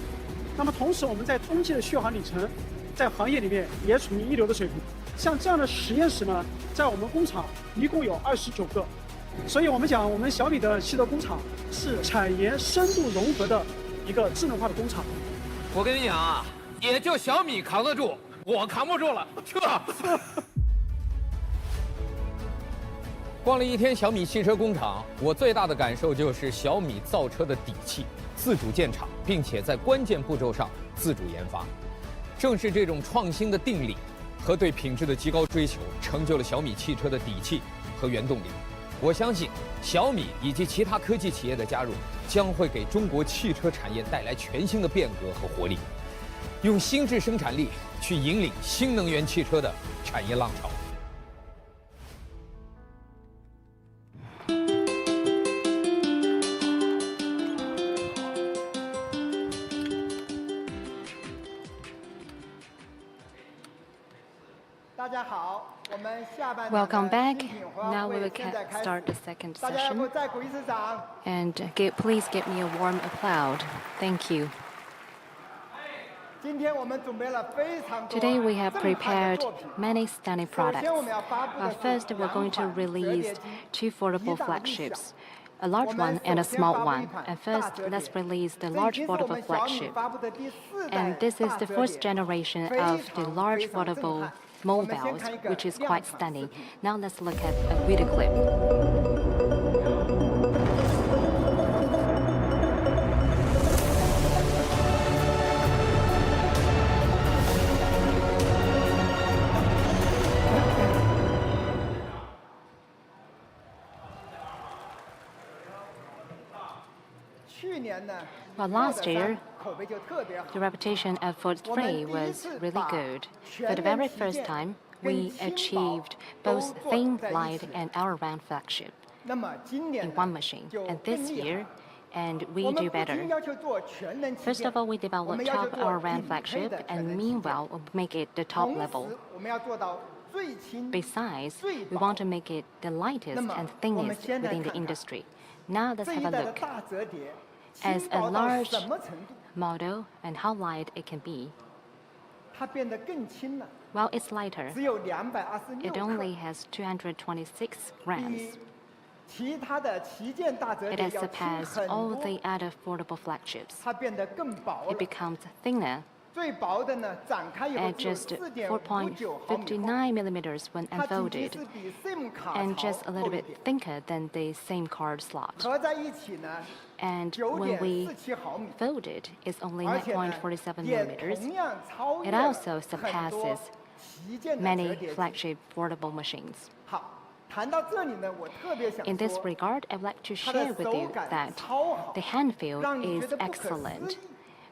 那么同时我们在冬季的续航里程，在行业里面也处于一流的水平。像这样的实验室呢，在我们工厂一共有29个。所以我们讲，我们小米的汽车工厂是产研深度融合的一个智能化的工厂。我跟你讲啊，也就小米扛得住，我扛不住了，撤。逛了一天小米汽车工厂，我最大的感受就是小米造车的底气，自主建厂，并且在关键步骤上自主研发。正是这种创新的定力和对品质的极高追求，成就了小米汽车的底气和原动力。我相信小米以及其他科技企业的加入，将会给中国汽车产业带来全新的变革和活力，用新质生产力去引领新能源汽车的产业浪潮。Welcome back. Now we will start the second session. And please give me a warm applause. Thank you. Today we have prepared many stunning products. First, we're going to release two foldable flagships, a large one and a small one. And first, let's release the large foldable flagship. And this is the first generation of the large foldable mobiles, which is quite stunning. Now let's look at a video clip. Well, last year, the reputation of Fold 3 was really good. For the very first time, we achieved both thin, light, and all-round flagship in one machine. And this year, we do better. First of all, we developed top all-round flagship, and meanwhile, we'll make it the top level. Besides, we want to make it the lightest and thinnest within the industry. Now let's have a look. As a large model and how light it can be. Well, it's lighter. It only has 226 grams. It has surpassed all the other foldable flagships. It becomes thinner at just 4.59 millimeters when unfolded, and just a little bit thicker than the SIM card slot. And when we fold it, it's only 9.47 millimeters. It also surpasses many flagship foldable machines. In this regard, I'd like to share with you that the hand feel is excellent.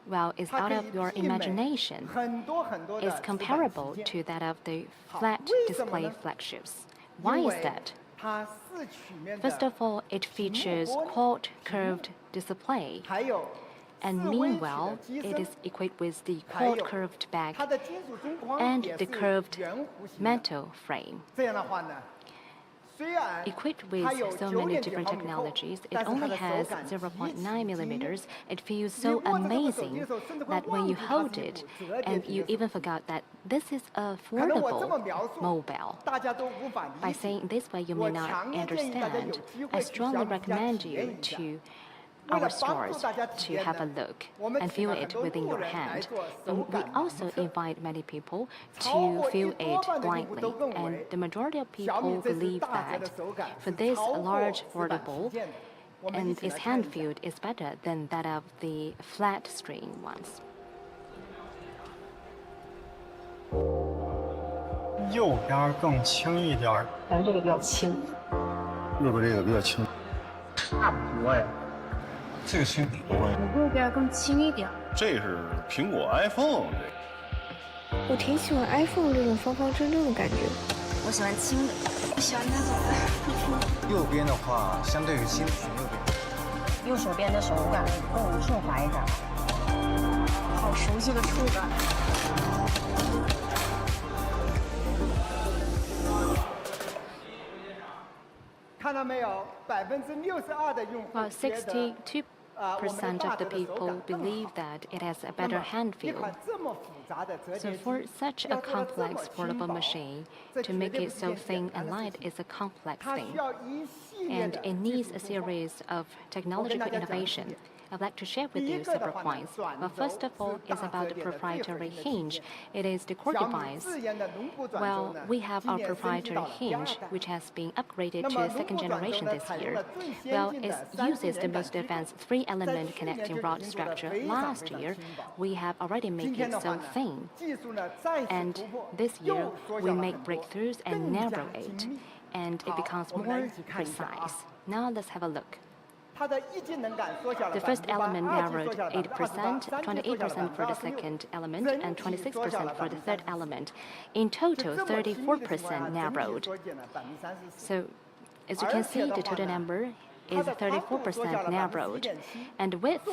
Well, it's out of your imagination. It's comparable to that of the flat display flagships. Why is that? First of all, it features quad curved display. And meanwhile, it is equipped with the quad curved back and the curved metal frame. Equipped with so many different technologies, it only has 0.9 millimeters. It feels so amazing that when you hold it, and you even forgot that this is a foldable mobile. By saying this way, you may not understand. I strongly recommend you to our stores to have a look and feel it within your hand. And we also invite many people to feel it blindly, and the majority of people believe that for this large foldable, and its hand feel is better than that of the flat screen ones. 右边更轻一点，咱这个比较轻，右边这个比较轻，差不多呀。 这个轻挺多呀，我右边更轻一点。这是苹果 iPhone 这个。我挺喜欢 iPhone 这种方方正正的感觉。我喜欢轻的，我喜欢那种右边的话，相对于轻选右边。右手边的手感更顺滑一点。好熟悉的触感。Well, 62% of the people believe that it has a better hand feel. So for such a complex portable machine, to make it so thin and light is a complex thing. And it needs a series of technological innovation. I'd like to share with you several points. Well, first of all, is about the proprietary hinge. It is the core device. Well, we have our proprietary hinge, which has been upgraded to second generation this year. Well, it uses the most advanced 3-element connecting rod structure. Last year, we have already made it so thin. And this year, we make breakthroughs and narrow it, and it becomes more precise. Now let's have a look. The first element narrowed 8%, 28% for the second element, and 26% for the third element. In total, 34% narrowed. So, as you can see, the total number is 34% narrowed, and width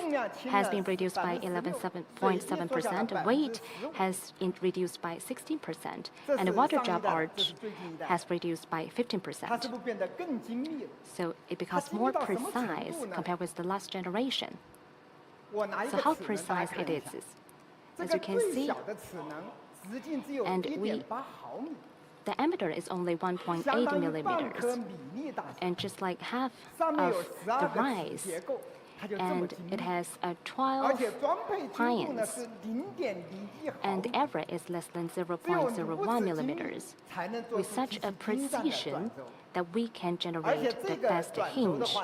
has been reduced by 11.7%, weight has been reduced by 16%, and the water drop arch has reduced by 15%. So it becomes more precise compared with the last generation. So how precise it is, as you can see, and the diameter is only 1.8 millimeters, and just like half of the rise, and it has a 12 pliance, and the area is less than 0.01 millimeters. With such a precision that we can generate the best hinge.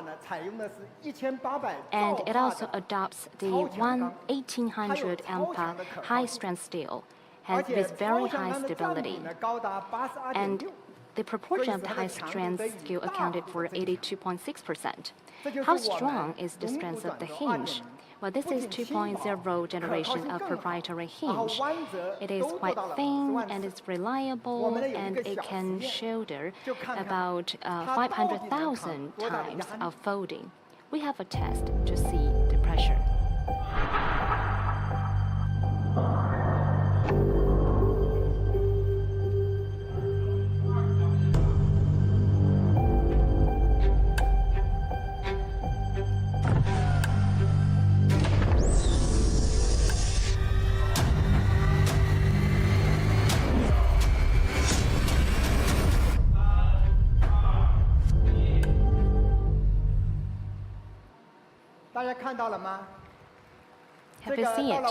And it also adopts the 1800 ampere high-strength steel, with very high stability. And the proportion of the high-strength steel accounted for 82.6%. How strong is the strength of the hinge? Well, this is 2.0 generation of proprietary hinge. It is quite thin and it's reliable, and it can shoulder about 500,000 times of folding. We have a test to see the pressure. Have you seen it?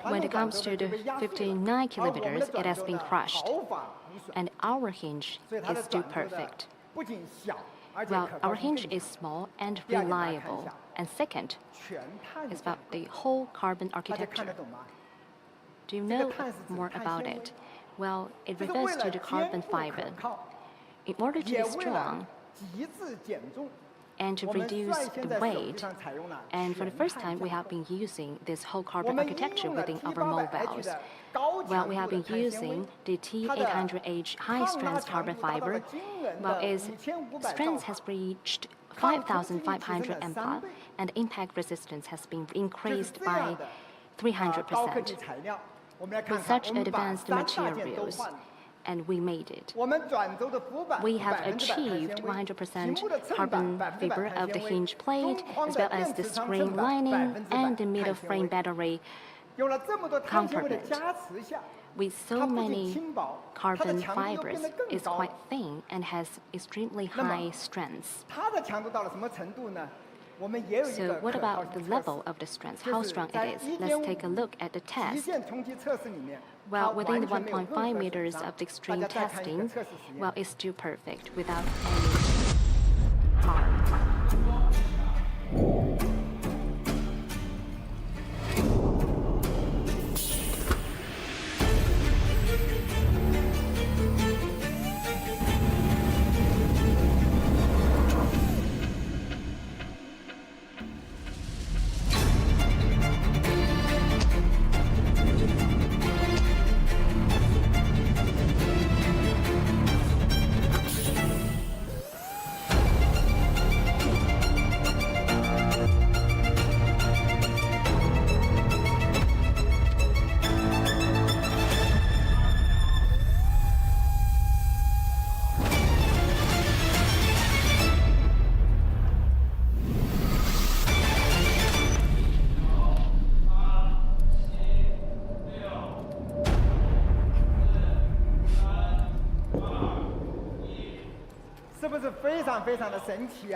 When it comes to the 59 kilometers, it has been crushed, and our hinge is still perfect. Well, our hinge is small and reliable, and second, it's about the whole carbon architecture. Do you know more about it? Well, it refers to the carbon fiber. In order to be strong, and to reduce the weight. And for the first time, we have been using this whole carbon architecture within our mobiles. Well, we have been using the T800H high-strength carbon fiber. Well, its strength has reached 5,500 ampere, and impact resistance has been increased by 300%. With such advanced materials, and we made it. We have achieved 100% carbon fiber of the hinge plate, as well as the screen lining and the middle frame battery compartment. With so many carbon fibers, it's quite thin and has extremely high strength. So what about the level of the strength, how strong it is? Let's take a look at the test. Well, within the 1.5 meters of the extreme testing, well, it's still perfect without any harm.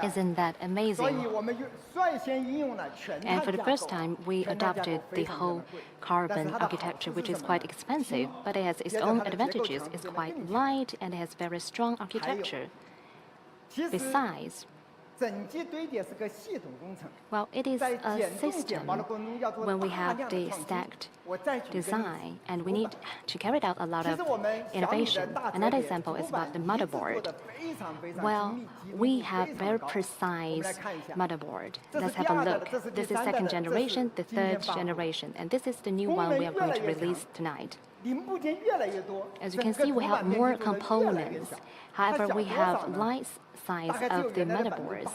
Isn't that amazing? And for the first time, we adopted the whole carbon architecture, which is quite expensive, but it has its own advantages. It's quite light and it has very strong architecture. Besides, well, it is a system when we have the stacked design, and we need to carry out a lot of innovation. Another example is about the motherboard. Well, we have very precise motherboard. Let's have a look. This is second generation, the third generation, and this is the new one we are going to release tonight. As you can see, we have more components. However, we have light size of the motherboards.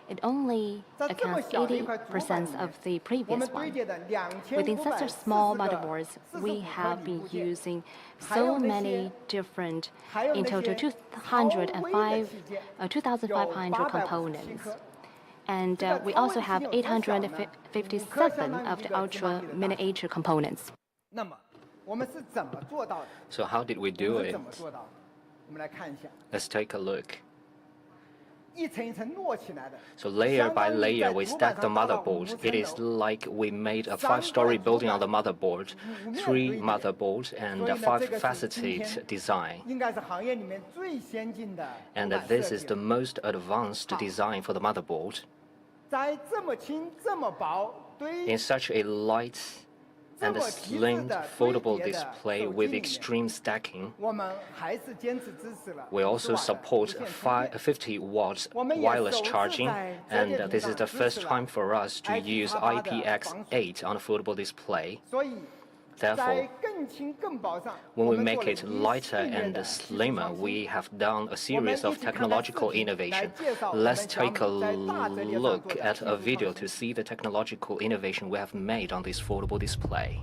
It only accounts 80% of the previous one. Within such a small motherboards, we have been using so many different, in total 2,500 components. And we also have 857 of the ultra miniature components. So how did we do it? Let's take a look. So layer by layer, we stack the motherboard. It is like we made a 5-story building on the motherboard, 3 motherboards, and a 5-faceted design. And this is the most advanced design for the motherboard. In such a light and a slim foldable display with extreme stacking, we also support 50 watts wireless charging, and this is the first time for us to use IPX8 on a foldable display. Therefore, when we make it lighter and slimmer, we have done a series of technological innovation. Let's take a look at a video to see the technological innovation we have made on this foldable display.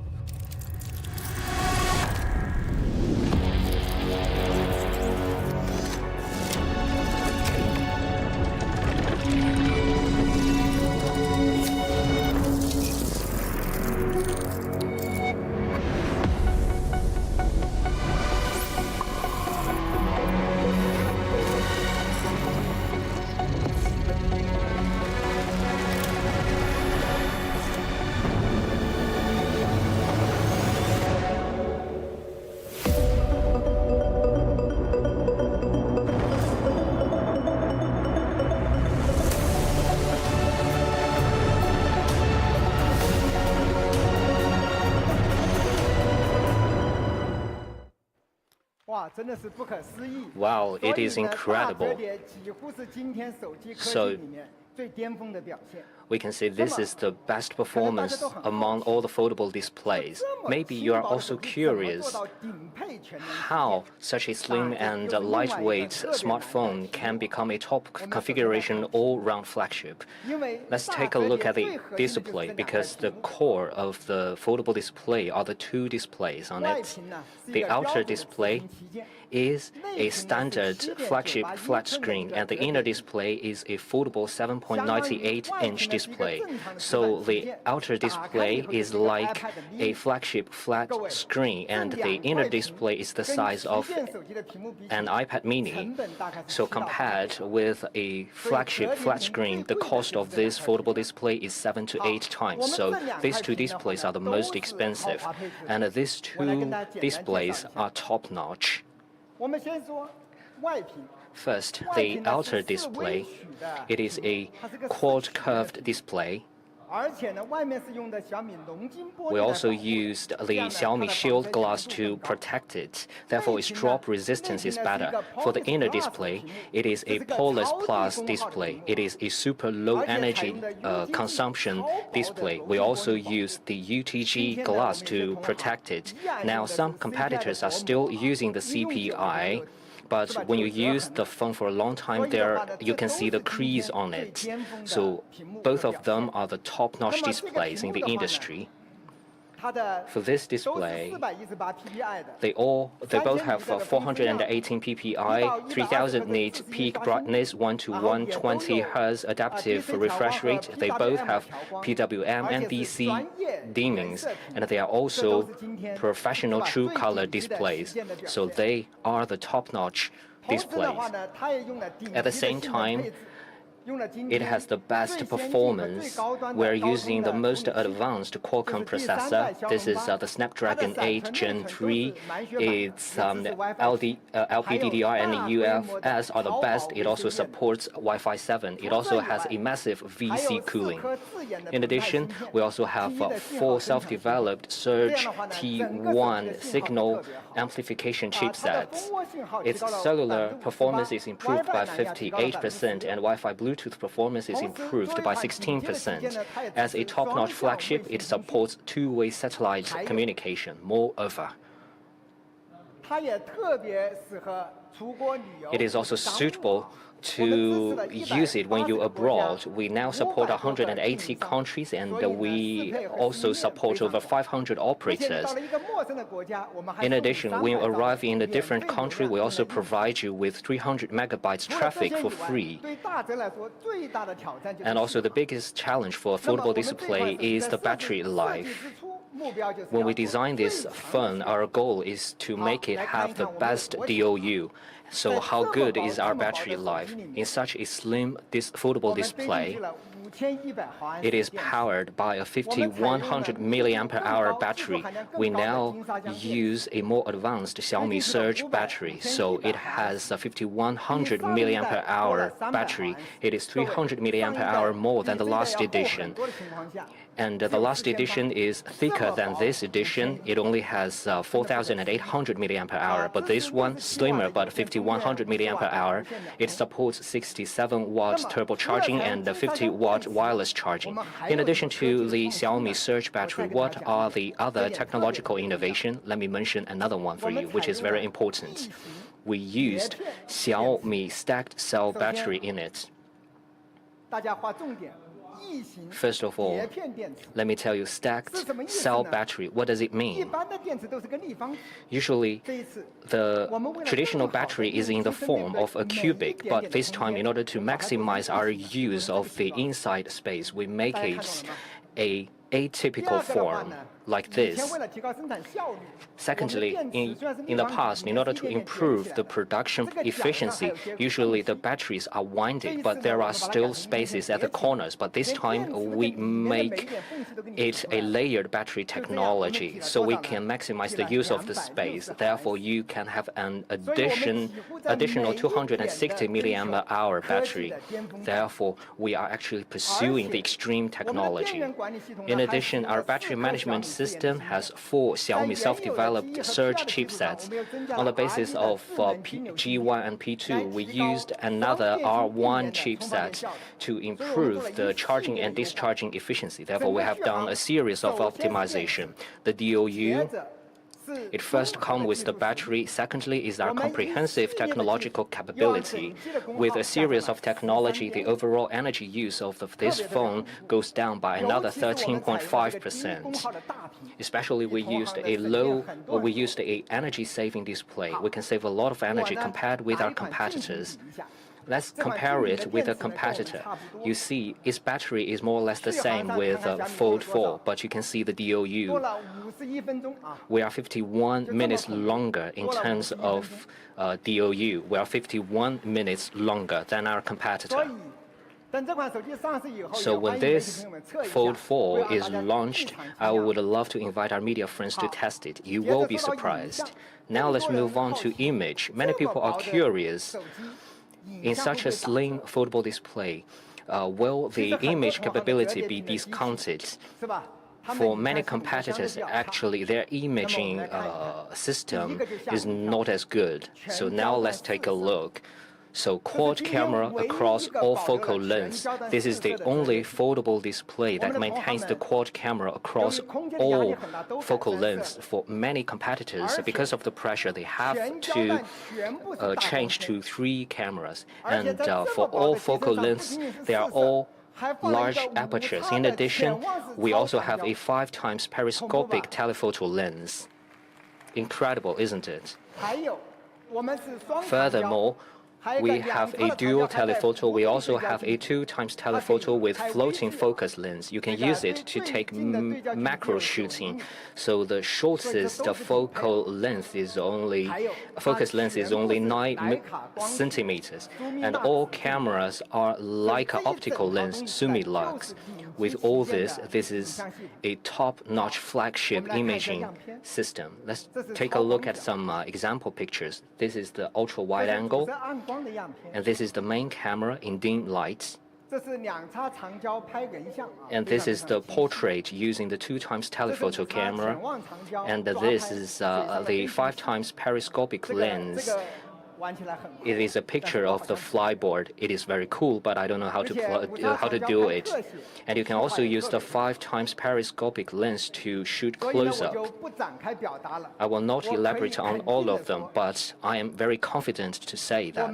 Wow, it is incredible. So we can say this is the best performance among all the foldable displays. Maybe you are also curious how such a slim and lightweight smartphone can become a top configuration all-round flagship. Let's take a look at the display, because the core of the foldable display are the 2 displays on it. The outer display is a standard flagship flat screen, and the inner display is a foldable 7.98-inch display. So the outer display is like a flagship flat screen, and the inner display is the size of an iPad mini. So compared with a flagship flat screen, the cost of this foldable display is 7 to 8 times. So these 2 displays are the most expensive, and these 2 displays are top-notch. First, the outer display. It is a quad-curved display. We also used the Xiaomi Shield glass to protect it. Therefore, its drop resistance is better. For the inner display, it is a Polaris Plus display. It is a super low energy consumption display. We also used the UTG glass to protect it. Now, some competitors are still using the CPI, but when you use the phone for a long time, you can see the crease on it. So both of them are the top-notch displays in the industry. For this display, they both have 418 ppi, 3000 nit peak brightness, 1 to 120 Hz adaptive refresh rate. They both have PWM and DC dimmings, and they are also professional true color displays. So they are the top-notch displays. At the same time, it has the best performance. We're using the most advanced Qualcomm processor. This is the Snapdragon 8 Gen 3. Its LPDDR and UFS are the best. It also supports Wi-Fi 7. It also has a massive VC cooling. In addition, we also have 4 self-developed Surge T1 signal amplification chipsets. Its cellular performance is improved by 58%, and Wi-Fi Bluetooth performance is improved by 16%. As a top-notch flagship, it supports two-way satellite communication. Moreover, it is also suitable to use it when you're abroad. We now support 180 countries, and we also support over 500 operators. In addition, when you arrive in a different country, we also provide you with 300 megabytes traffic for free. And also the biggest challenge for affordable display is the battery life. When we design this phone, our goal is to make it have the best DOU. So how good is our battery life? In such a slim, foldable display, it is powered by a 5100 mAh battery. We now use a more advanced Xiaomi Surge battery, so it has a 5100 mAh battery. It is 300 mAh more than the last edition. And the last edition is thicker than this edition. It only has 4800 mAh, but this one slimmer but 5100 mAh. It supports 67 watts turbocharging and 50-watt wireless charging. In addition to the Xiaomi Surge battery, what are the other technological innovations? Let me mention another one for you, which is very important. We used Xiaomi stacked cell battery in it. First of all, let me tell you, stacked cell battery, what does it mean? Usually, the traditional battery is in the form of a cubic, but this time, in order to maximize our use of the inside space, we make it a atypical form, like this. Secondly, in the past, in order to improve the production efficiency, usually the batteries are winded, but there are still spaces at the corners. But this time, we make it a layered battery technology, so we can maximize the use of the space. Therefore, you can have an additional 260 mAh battery. Therefore, we are actually pursuing the extreme technology. In addition, our battery management system has 4 Xiaomi self-developed Surge chipsets. On the basis of G1 and P2, we used another R1 chipset to improve the charging and discharging efficiency. Therefore, we have done a series of optimization. The DOU, it first comes with the battery. Secondly is our comprehensive technological capability. With a series of technology, the overall energy use of this phone goes down by another 13.5%. Especially we used a energy-saving display. We can save a lot of energy compared with our competitors. Let's compare it with a competitor. You see, its battery is more or less the same with Fold 4, but you can see the DOU. We are 51 minutes longer in terms of DOU. We are 51 minutes longer than our competitor. So when this Fold 4 is launched, I would love to invite our media friends to test it. You will be surprised. Now let's move on to image. Many people are curious. In such a slim foldable display, will the image capability be discounted? For many competitors, actually, their imaging system is not as good. So now let's take a look. So quad camera across all focal lengths. This is the only foldable display that maintains the quad camera across all focal lengths. For many competitors, because of the pressure, they have to change to 3 cameras. And for all focal lengths, they are all large apertures. In addition, we also have a 5 times periscopic telephoto lens. Incredible, isn't it? Furthermore, We have a dual telephoto. We also have a 2x telephoto with floating focus lens. You can use it to take macro shooting. So the shortest focus length is only 9 centimeters. And all cameras are Leica optical lens Sumilux. With all this, this is a top-notch flagship imaging system. Let's take a look at some example pictures. This is the ultra-wide angle, and this is the main camera in dim lights. And this is the portrait using the 2x telephoto camera, and this is the 5x periscopic lens. It is a picture of the flyboard. It is very cool, but I don't know how to do it. And you can also use the 5x periscopic lens to shoot close-up. I will not elaborate on all of them, but I am very confident to say that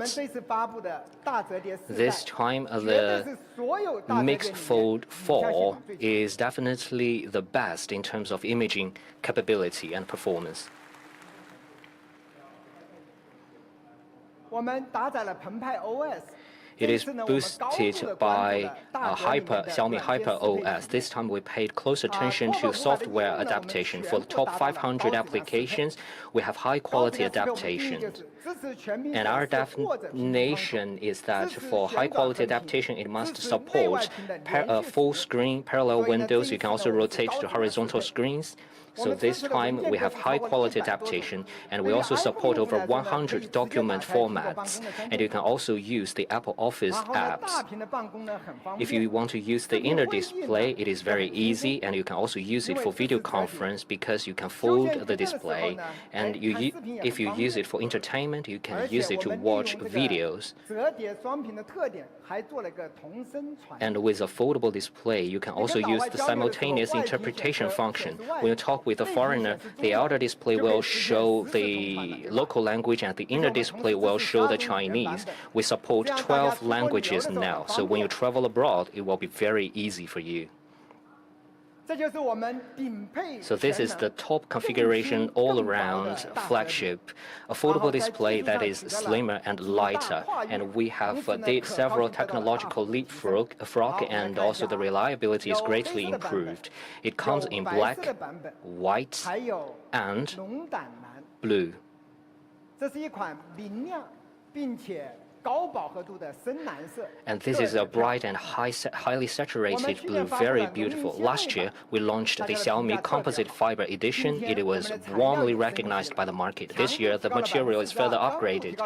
this time the Mixed Fold 4 is definitely the best in terms of imaging capability and performance. It is boosted by Xiaomi Hyper OS. This time we paid close attention to software adaptation. For the top 500 applications, we have high-quality adaptation. And our definition is that for high-quality adaptation, it must support full-screen parallel windows. You can also rotate to horizontal screens. So this time we have high-quality adaptation, and we also support over 100 document formats. And you can also use the Apple Office apps. If you want to use the inner display, it is very easy, and you can also use it for video conference because you can fold the display. And if you use it for entertainment, you can use it to watch videos. And with a foldable display, you can also use the simultaneous interpretation function. When you talk with a foreigner, the outer display will show the local language and the inner display will show the Chinese. We support 12 languages now, so when you travel abroad, it will be very easy for you. So this is the top configuration all-around flagship affordable display that is slimmer and lighter. And we have did several technological leapfrog, and also the reliability is greatly improved. It comes in black, white, and blue. And this is a bright and highly saturated blue, very beautiful. Last year, we launched the Xiaomi Composite Fiber Edition. It was warmly recognized by the market. This year, the material is further upgraded.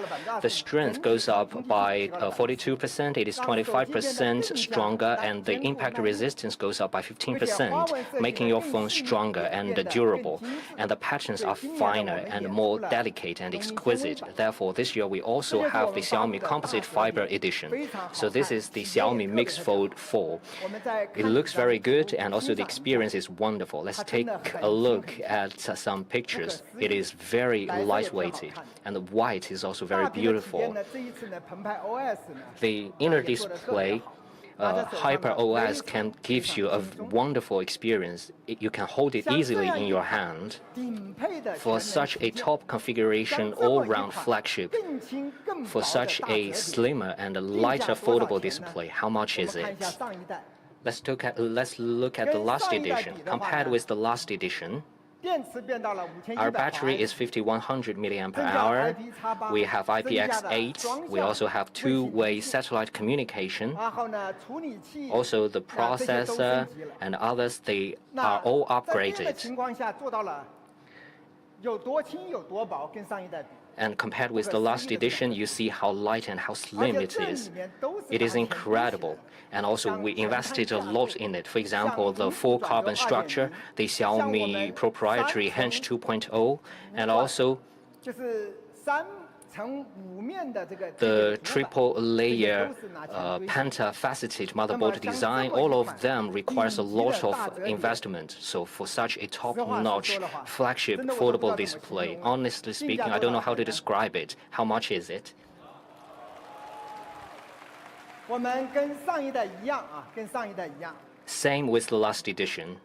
The strength goes up by 42%. It is 25% stronger, and the impact resistance goes up by 15%, making your phone stronger and durable. And the patterns are finer and more delicate and exquisite. Therefore, this year, we also have the Xiaomi Composite Fiber Edition. So this is the Xiaomi Mix Fold 4. It looks very good, and also the experience is wonderful. Let's take a look at some pictures. It is very lightweighted, and the white is also very beautiful. The inner display Hyper OS can give you a wonderful experience. You can hold it easily in your hand. For such a top configuration all-round flagship, for such a slimmer and lighter foldable display, how much is it? Let's look at the last edition. Compared with the last edition, our battery is 5100 mAh. We have IPX8. We also have two-way satellite communication. Also, the processor and others, they are all upgraded. And compared with the last edition, you see how light and how slim it is. It is incredible. And also, we invested a lot in it. For example, the full carbon structure, the Xiaomi proprietary Hinge 2.0, and also the triple-layer penta-faceted motherboard design. All of them requires a lot of investment. So for such a top-notch flagship foldable display, honestly speaking, I don't know how to describe it. How much is it? Same with the last edition.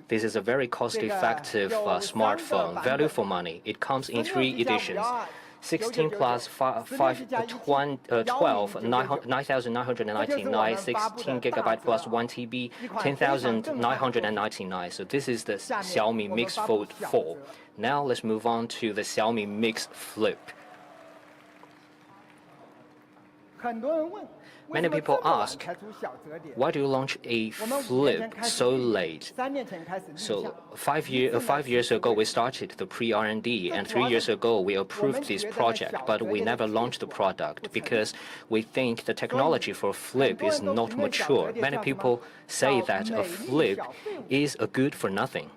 This is a very cost-effective smartphone, value for money. It comes in 3 editions. 16 plus 12, 9,999, 16 gigabyte plus 1 TB, 10,999. So this is the Xiaomi Mix Fold 4. Now let's move on to the Xiaomi Mix Flip. Many people ask, why do you launch a flip so late? So 5 years ago, we started the pre-R&D, and 3 years ago, we approved this project, but we never launched the product because we think the technology for flip is not mature. Many people say that a flip is a good for nothing.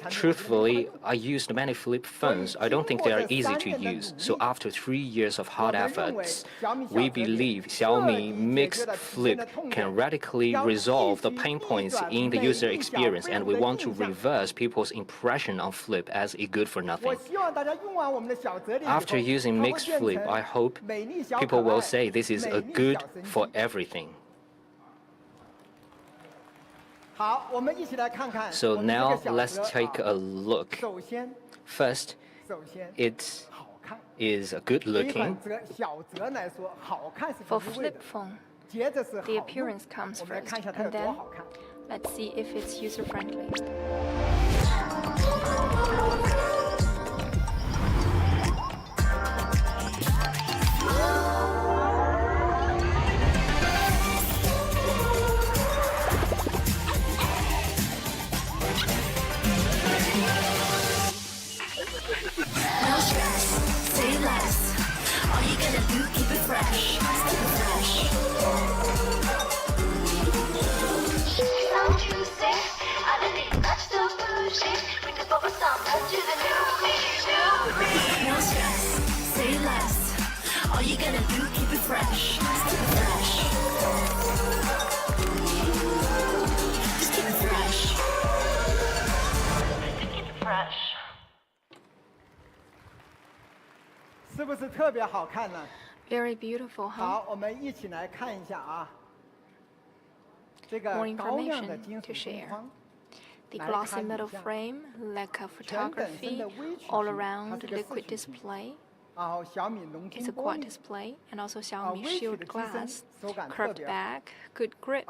Truthfully, I used many flip phones. I don't think they are easy to use. So after 3 years of hard efforts, we believe Xiaomi Mix Flip can radically resolve the pain points in the user experience, and we want to reverse people's impression of flip as a good for nothing. After using Mix Flip, I hope people will say this is a good for everything. So now let's take a look. First, it is good looking. For flip phone, the appearance comes first, and then let's see if it's user-friendly. Very beautiful, huh? More information to share. The glossy metal frame, Leica photography, all-around liquid display. It's a quad display, and also Xiaomi shield glass, curved back, good grip.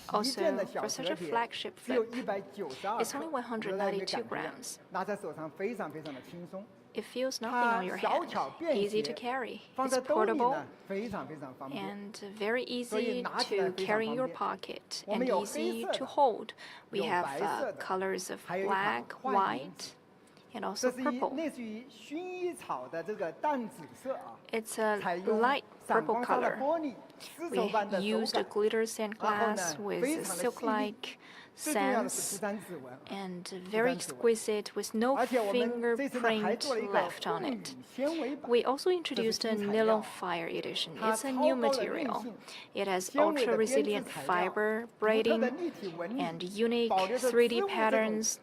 Also, for such a flagship flip, it's only 192 grams. It feels nothing on your hand, easy to carry. It's portable and very easy to carry in your pocket and easy to hold. We have colors of black, white, and also purple. It's a light purple color. We used a glitter sand glass with silk-like sands and very exquisite with no fingerprint left on it. We also introduced a nylon fire edition. It's a new material. It has ultra-resilient fiber braiding and unique 3D patterns.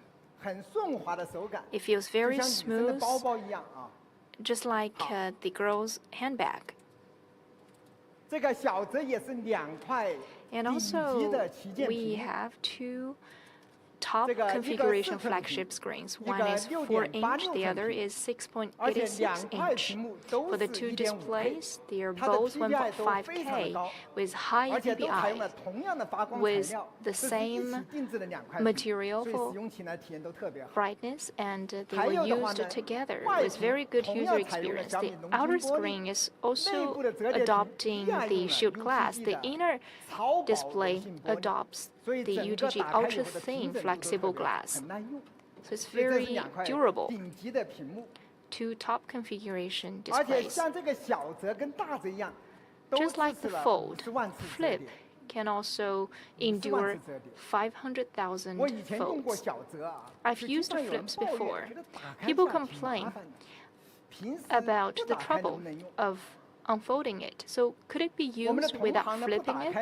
It feels very smooth, just like the girl's handbag. And also, we have two top configuration flagship screens. One is 4-inch, the other is 6.86-inch. For the two displays, they are both 1.5K with high PPI, with the same material for brightness, and they were used together with very good user experience. The outer screen is also adopting the shield glass. The inner display adopts the UTG ultra-thin flexible glass. So it's very durable. Two top configuration displays. Just like the Fold, Flip can also endure 500,000 folds. I've used Flips before. People complain about the trouble of unfolding it. So could it be used without flipping it?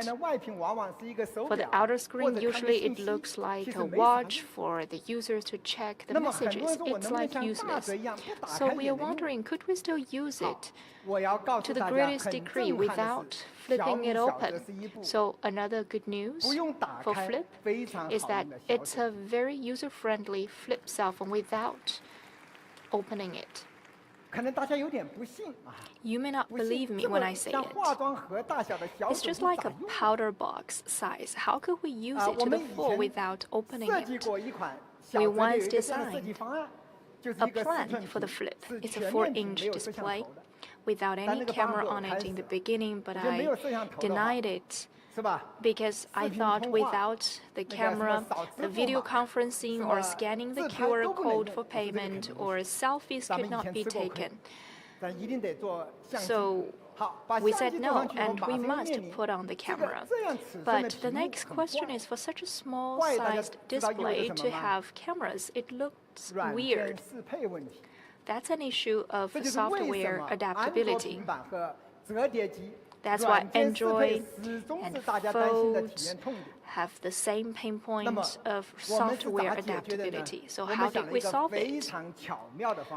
For the outer screen, usually it looks like a watch for the users to check the messages. It's like useless. So we are wondering, could we still use it to the greatest degree without flipping it open? So another good news for Flip is that it's a very user-friendly flip cell phone without opening it. You may not believe me when I say it. It's just like a powder box size. How could we use it to the full without opening it? We once designed a plan for the Flip. It's a 4-inch display without any camera on it in the beginning, but I denied it because I thought without the camera, the video conferencing or scanning the QR code for payment or selfies could not be taken. So we said no, and we must put on the camera. But the next question is, for such a small-sized display to have cameras, it looks weird. That's an issue of software adaptability. That's why Android and Fold have the same pain point of software adaptability. So how did we solve it?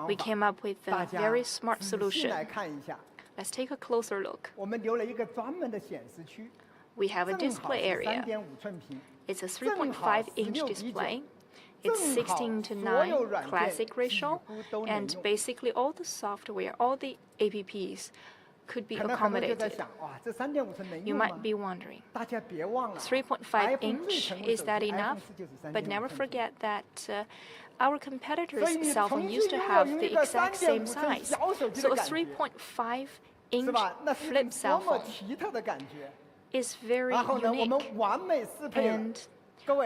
We came up with a very smart solution. Let's take a closer look. We have a display area. It's a 3.5-inch display. It's 16:9 classic ratio, and basically all the software, all the apps could be accommodated. You might be wondering, 3.5-inch, is that enough? But never forget that our competitors' cell phone used to have the exact same size. So a 3.5-inch flip cell phone is very unique. And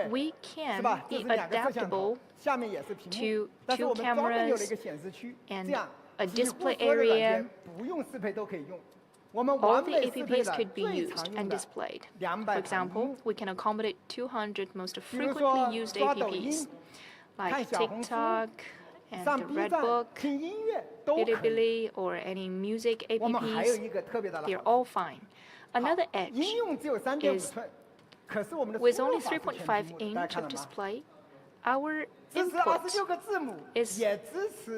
we can be adaptable to 2 cameras and a display area. All the apps could be used and displayed. For example, we can accommodate 200 most frequently used apps, like TikTok and Redbook, Bilibili, or any music apps. They're all fine. Another edge is, with only 3.5-inch of display, our input is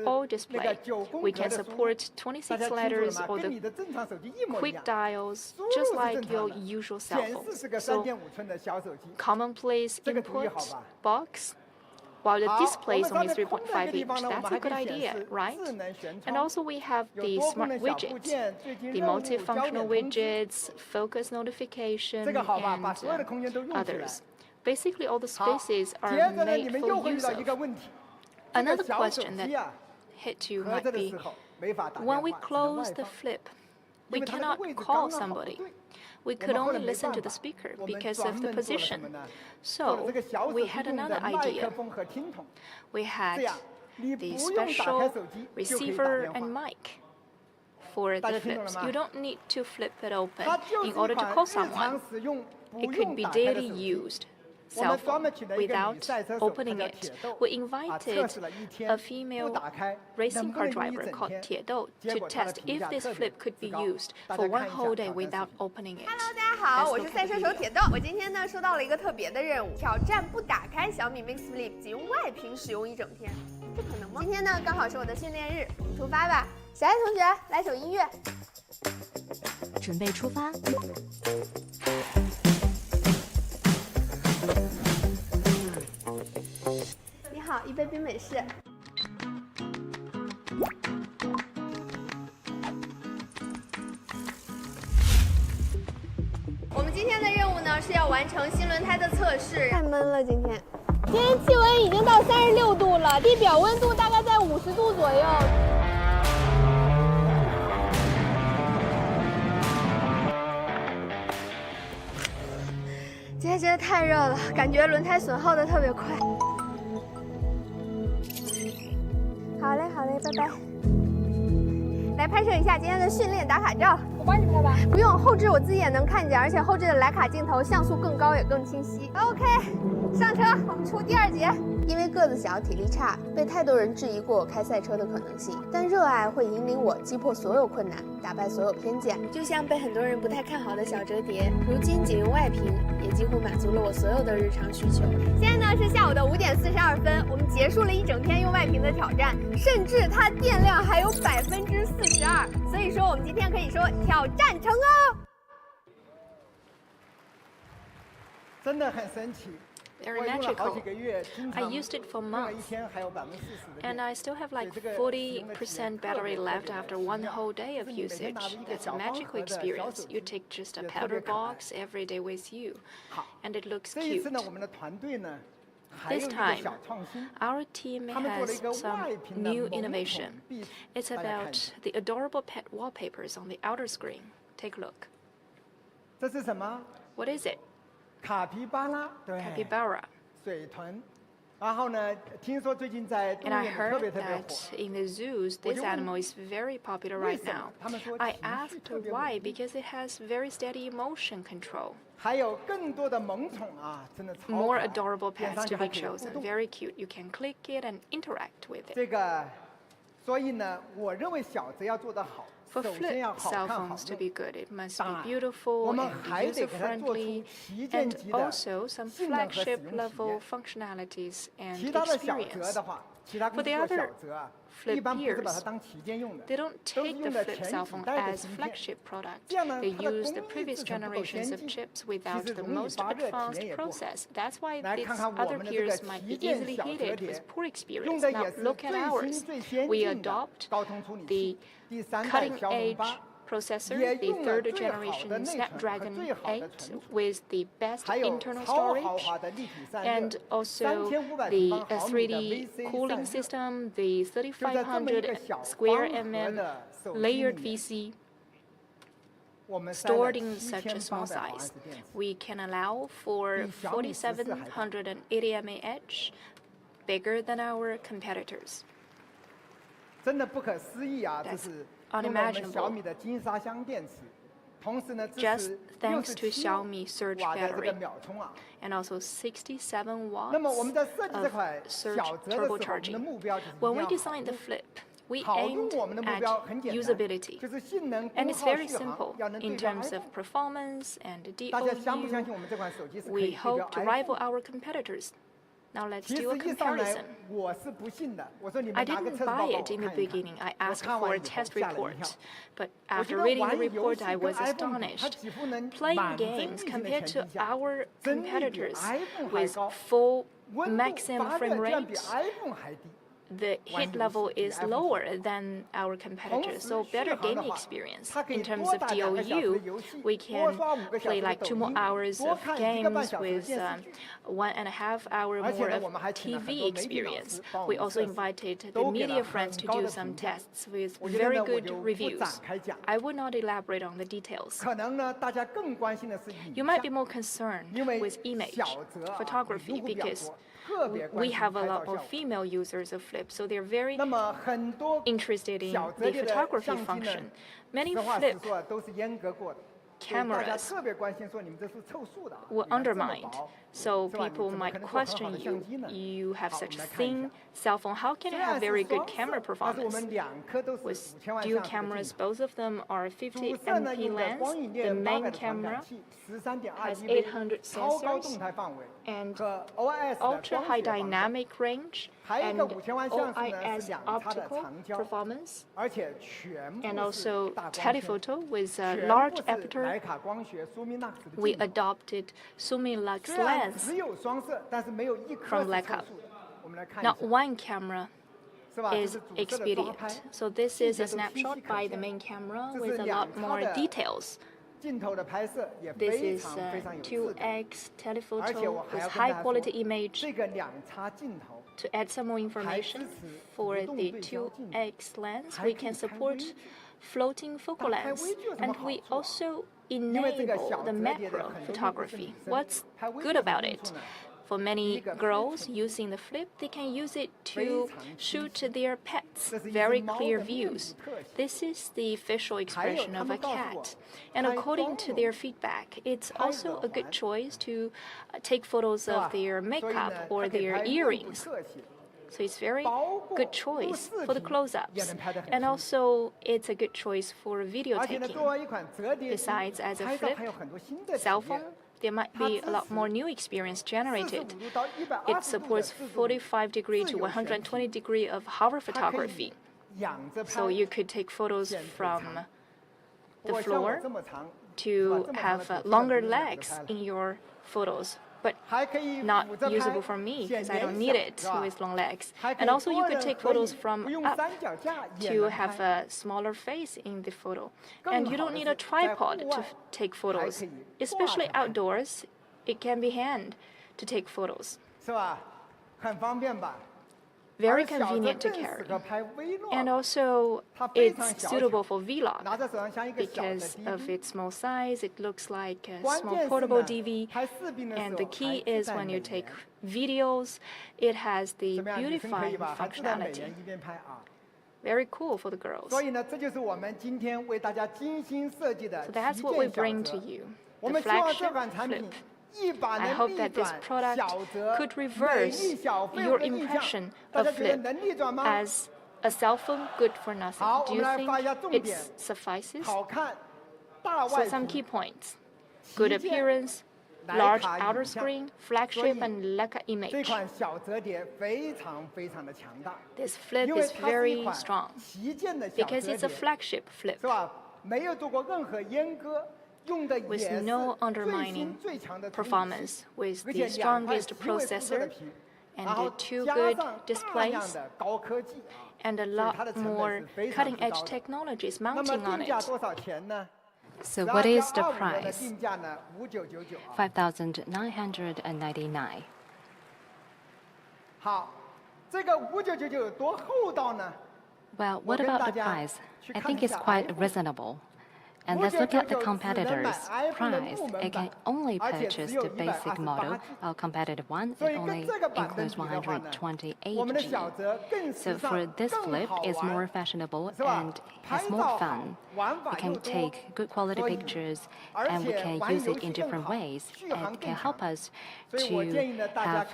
all displayed. We can support 26 letters or the quick dials, just like your usual cell phones. So, commonplace input box, while the display is only 3.5-inch. That's a good idea, right? And also we have the smart widgets, the multifunctional widgets, focus notification, and others. Basically, all the spaces are made for use of. Another question that hit you might be, when we close the Flip, we cannot call somebody. We could only listen to the speaker because of the position. So we had another idea. We had the special receiver and mic for the Flips. You don't need to flip it open in order to call someone. It could be daily used cell phone without opening it. We invited a female racing car driver called Tiedou to test if this Flip could be used for one whole day without opening it. Hello， 大家好，我是赛车手铁豆。我今天呢收到了一个特别的任务，挑战不打开小米 Mix Flip 仅用外屏使用1整天，这可能吗？今天呢刚好是我的训练日，我们出发吧。小爱同学，来首音乐。准备出发。你好，一杯冰美式。我们今天的任务呢是要完成新轮胎的测试。太闷了，今天气温已经到36度了，地表温度大概在50度左右。今天真的太热了，感觉轮胎损耗的特别快。好嘞，好嘞，拜拜。来拍摄一下今天的训练打卡照，我帮你拍吧。不用，后置我自己也能看见，而且后置的徕卡镜头像素更高也更清晰。OK， 上车，我们出第2节。因为个子小、体力差，被太多人质疑过我开赛车的可能性。但热爱会引领我击破所有困难，打败所有偏见。就像被很多人不太看好的小折叠，如今仅用外屏，也几乎满足了我所有的日常需求。现在呢是下午的5点42分，我们结束了一整天用外屏的挑战，甚至它电量还有42%，所以说我们今天可以说挑战成功。真的很神奇。 Very magical. I used it for months, and I still have like 40% battery left after one whole day of usage. That's a magical experience. You take just a powder box every day with you, and it looks cute. This time, our team has some new innovation. It's about the adorable pet wallpapers on the outer screen. Take a look. What is it? Capybara. And I heard that in the zoos, this animal is very popular right now. I asked why, because it has very steady motion control. More adorable pets to be chosen. Very cute. You can click it and interact with it. For flip cell phones to be good, it must be beautiful and user-friendly, and also some flagship-level functionalities and experience. For the other flip peers, they don't take the flip cell phone as flagship product. They use the previous generations of chips without the most advanced process. That's why these other peers might be easily hated with poor experience. Now look at ours. We adopt the cutting-edge processor, the third generation Snapdragon 8 with the best internal storage, and also the 3D cooling system, the 3500 square mm layered VC stored in such a small size. We can allow for 4780 mAh, bigger than our competitors. That's unimaginable. Just thanks to Xiaomi surge battery and also 67 watts of surge turbocharging. When we designed the Flip, we aimed at usability, and it's very simple in terms of performance and DOU. We hope to rival our competitors. Now let's do a comparison. I didn't buy it in the beginning. I asked for a test report. But after reading the report, I was astonished. Playing games compared to our competitors with full maximum frame rate, the hit level is lower than our competitors, so better gaming experience. In terms of DOU, we can play like 2 more hours of games with 1.5 hour more of TV experience. We also invited the media friends to do some tests with very good reviews. I will not elaborate on the details. You might be more concerned with image photography because we have a lot of female users of Flip, so they're very interested in the photography function. Many Flip cameras were undermined, so people might question you. You have such a thin cell phone. How can you have very good camera performance? With dual cameras, both of them are 50 MP lens. The main camera has 800 sensors and ultra-high dynamic range and OIS optical performance, and also telephoto with a large aperture. We adopted Sumi-Lux lens from Leica. Not one camera is expedient. So this is a snapshot by the main camera with a lot more details. This is 2x telephoto with high-quality image. To add some more information, for the 2x lens, we can support floating focal length, and we also enable the macro photography. What's good about it? For many girls using the flip, they can use it to shoot their pets, very clear views. This is the facial expression of a cat. And according to their feedback, it's also a good choice to take photos of their makeup or their earrings. So it's very good choice for the close-ups. And also, it's a good choice for video taking. Besides, as a flip cell phone, there might be a lot more new experience generated. It supports 45-degree to 120-degree of hover photography. So you could take photos from the floor to have longer legs in your photos, but not usable for me because I don't need it with long legs. And also you could take photos from up to have a smaller face in the photo. And you don't need a tripod to take photos. Especially outdoors, it can be hand to take photos. Very convenient to carry. And also, it's suitable for vlog because of its small size. It looks like a small portable DV. And the key is when you take videos, it has the beautifying functionality. Very cool for the girls. So that's what we bring to you, the flagship flip. I hope that this product could reverse your impression of flip as a cell phone good for nothing. Do you think it suffices? So some key points: good appearance, large outer screen, flagship and Leica image. This flip is very strong because it's a flagship flip with no undermining performance, with the strongest processor and the 2 good displays and a lot more cutting-edge technologies mounting on it. So what is the price? 5,999. Well, what about the price? I think it's quite reasonable. And let's look at the competitor's price. It can only purchase the basic model. Our competitive one, it only includes 128G. So for this flip, it's more fashionable and has more fun. We can take good quality pictures and we can use it in different ways. It can help us to have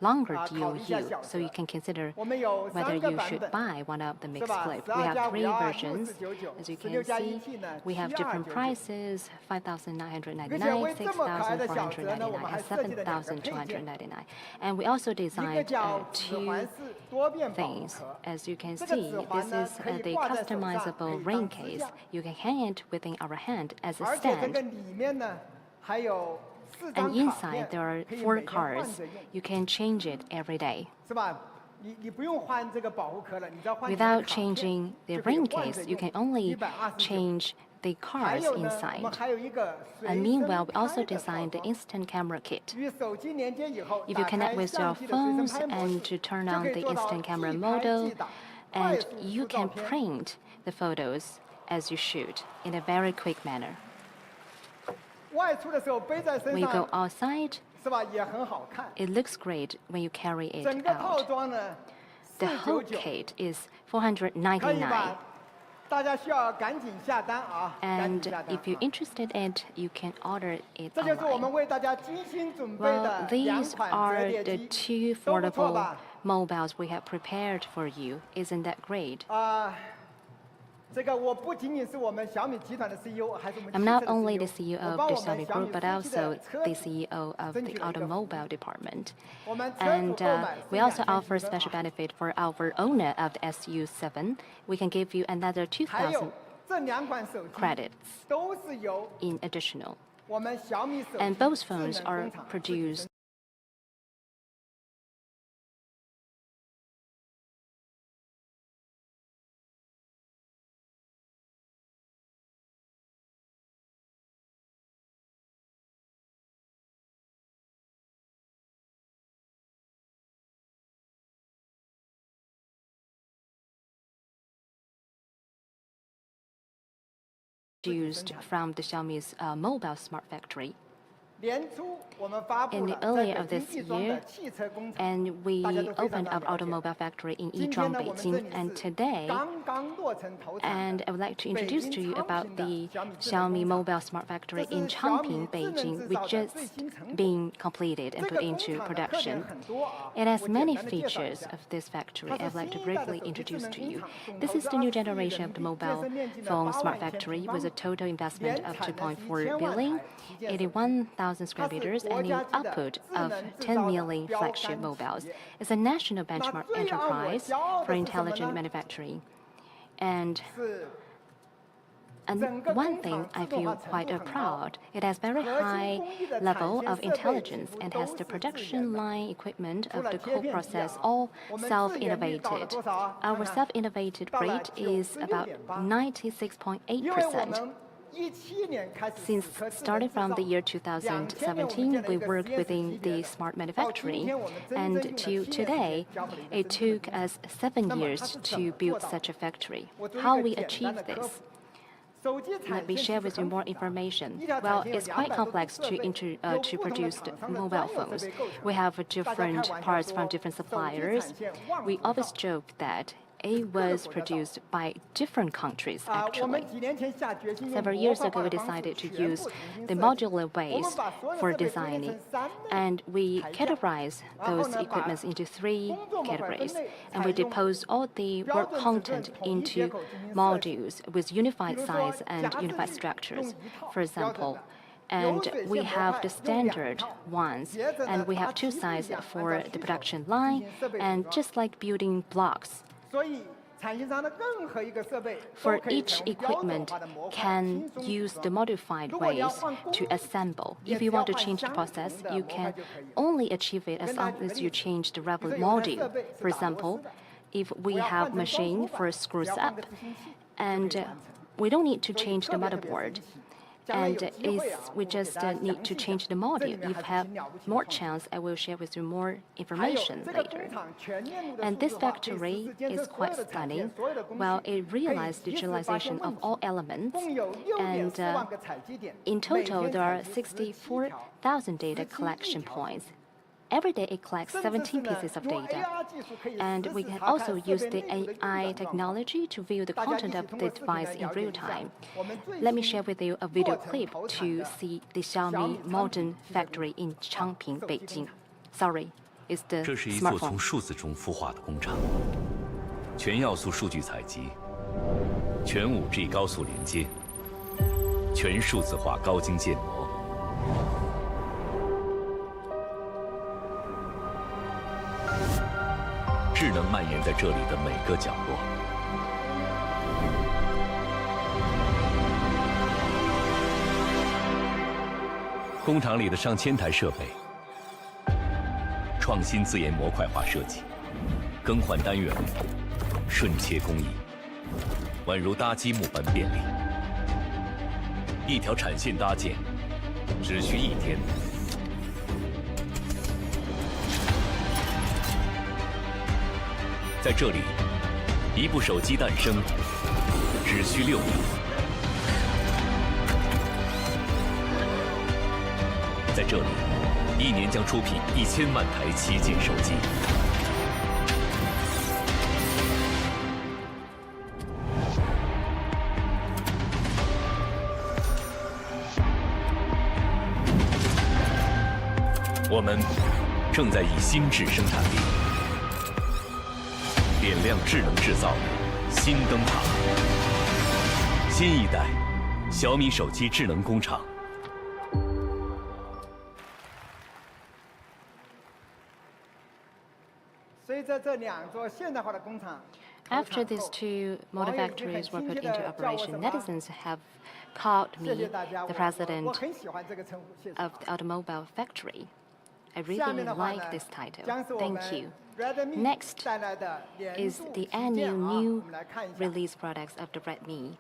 longer DOU, so you can consider whether you should buy one of the mixed flip. We have 3 versions. As you can see, we have different prices: 5,999, 6,499, and 7,299. And we also designed 2 things. As you can see, this is the customizable ring case. You can hang it within our hand as a stand. And inside there are 4 cards. You can change it every day. Without changing the ring case, you can only change the cards inside. And meanwhile, we also designed the instant camera kit. If you connect with your phones and to turn on the instant camera mode, and you can print the photos as you shoot in a very quick manner. When you go outside, it looks great when you carry it out. The whole kit is 499. And if you're interested in it, you can order it online. Well, these are the 2 affordable mobiles we have prepared for you. Isn't that great? I'm not only the CEO of the Xiaomi Group, but also the CEO of the automobile department. And we also offer special benefit for our owner of the SU7. We can give you another 2,000 credits in additional. And both phones are produced from the Xiaomi's mobile smart factory. in the earlier of this year, and we opened our automobile factory in Yizhuang, Beijing. And today, and I would like to introduce to you about the Xiaomi Mobile Smart Factory in Changping, Beijing, which just being completed and put into production. It has many features of this factory I would like to briefly introduce to you. This is the new generation of the mobile phone smart factory with a total investment of 2.4 billion, 81,000 square meters, and an output of 10 million flagship mobiles. It's a national benchmark enterprise for intelligent manufacturing. And one thing I feel quite proud, it has very high level of intelligence and has the production line equipment of the core process all self-innovated. Our self-innovated rate is about 96.8%. Since starting from the year 2017, we worked within the smart manufacturing, and to today, it took us 7 years to build such a factory. How we achieved this? Let me share with you more information. Well, it's quite complex to produce the mobile phones. We have different parts from different suppliers. We always joke that it was produced by different countries, actually. Several years ago, we decided to use the modular ways for designing, and we categorize those equipments into 3 categories, and we deposed all the work content into modules with unified size and unified structures. For example, and we have the standard ones, and we have 2 sizes for the production line, and just like building blocks. For each equipment can use the modified ways to assemble. If you want to change the process, you can only achieve it as long as you change the relevant module. For example, if we have machine for screws up, and we don't need to change the motherboard. And we just need to change the module. If you have more chance, I will share with you more information later. And this factory is quite stunning. Well, it realized digitalization of all elements. And in total, there are 64,000 data collection points. Every day, it collects 17 pieces of data. And we can also use the AI technology to view the content of the device in real time. Let me share with you a video clip to see the Xiaomi modern factory in Changping, Beijing. Sorry, it's the smartphone. 这是一座从数字中孵化的工厂，全要素数据采集，全 5G 高速连接，全数字化高精建模。 智能蔓延在这里的每个角落。工厂里的上千台设备，创新自研模块化设计，更换单元，瞬切工艺，宛如搭积木般便利。一条产线搭建只需1天。 在这里，一部手机诞生只需6秒。在这里，1年将出品1000万台旗舰手机。我们正在以心智生产力。 点亮智能制造的新灯塔，新一代小米手机智能工厂。随着这2座现代化的工厂 After these 2 motor factories were put into operation, netizens have called me the president of the automobile factory. I really like this title. Thank you. Next is the annual new release products of the Redmi.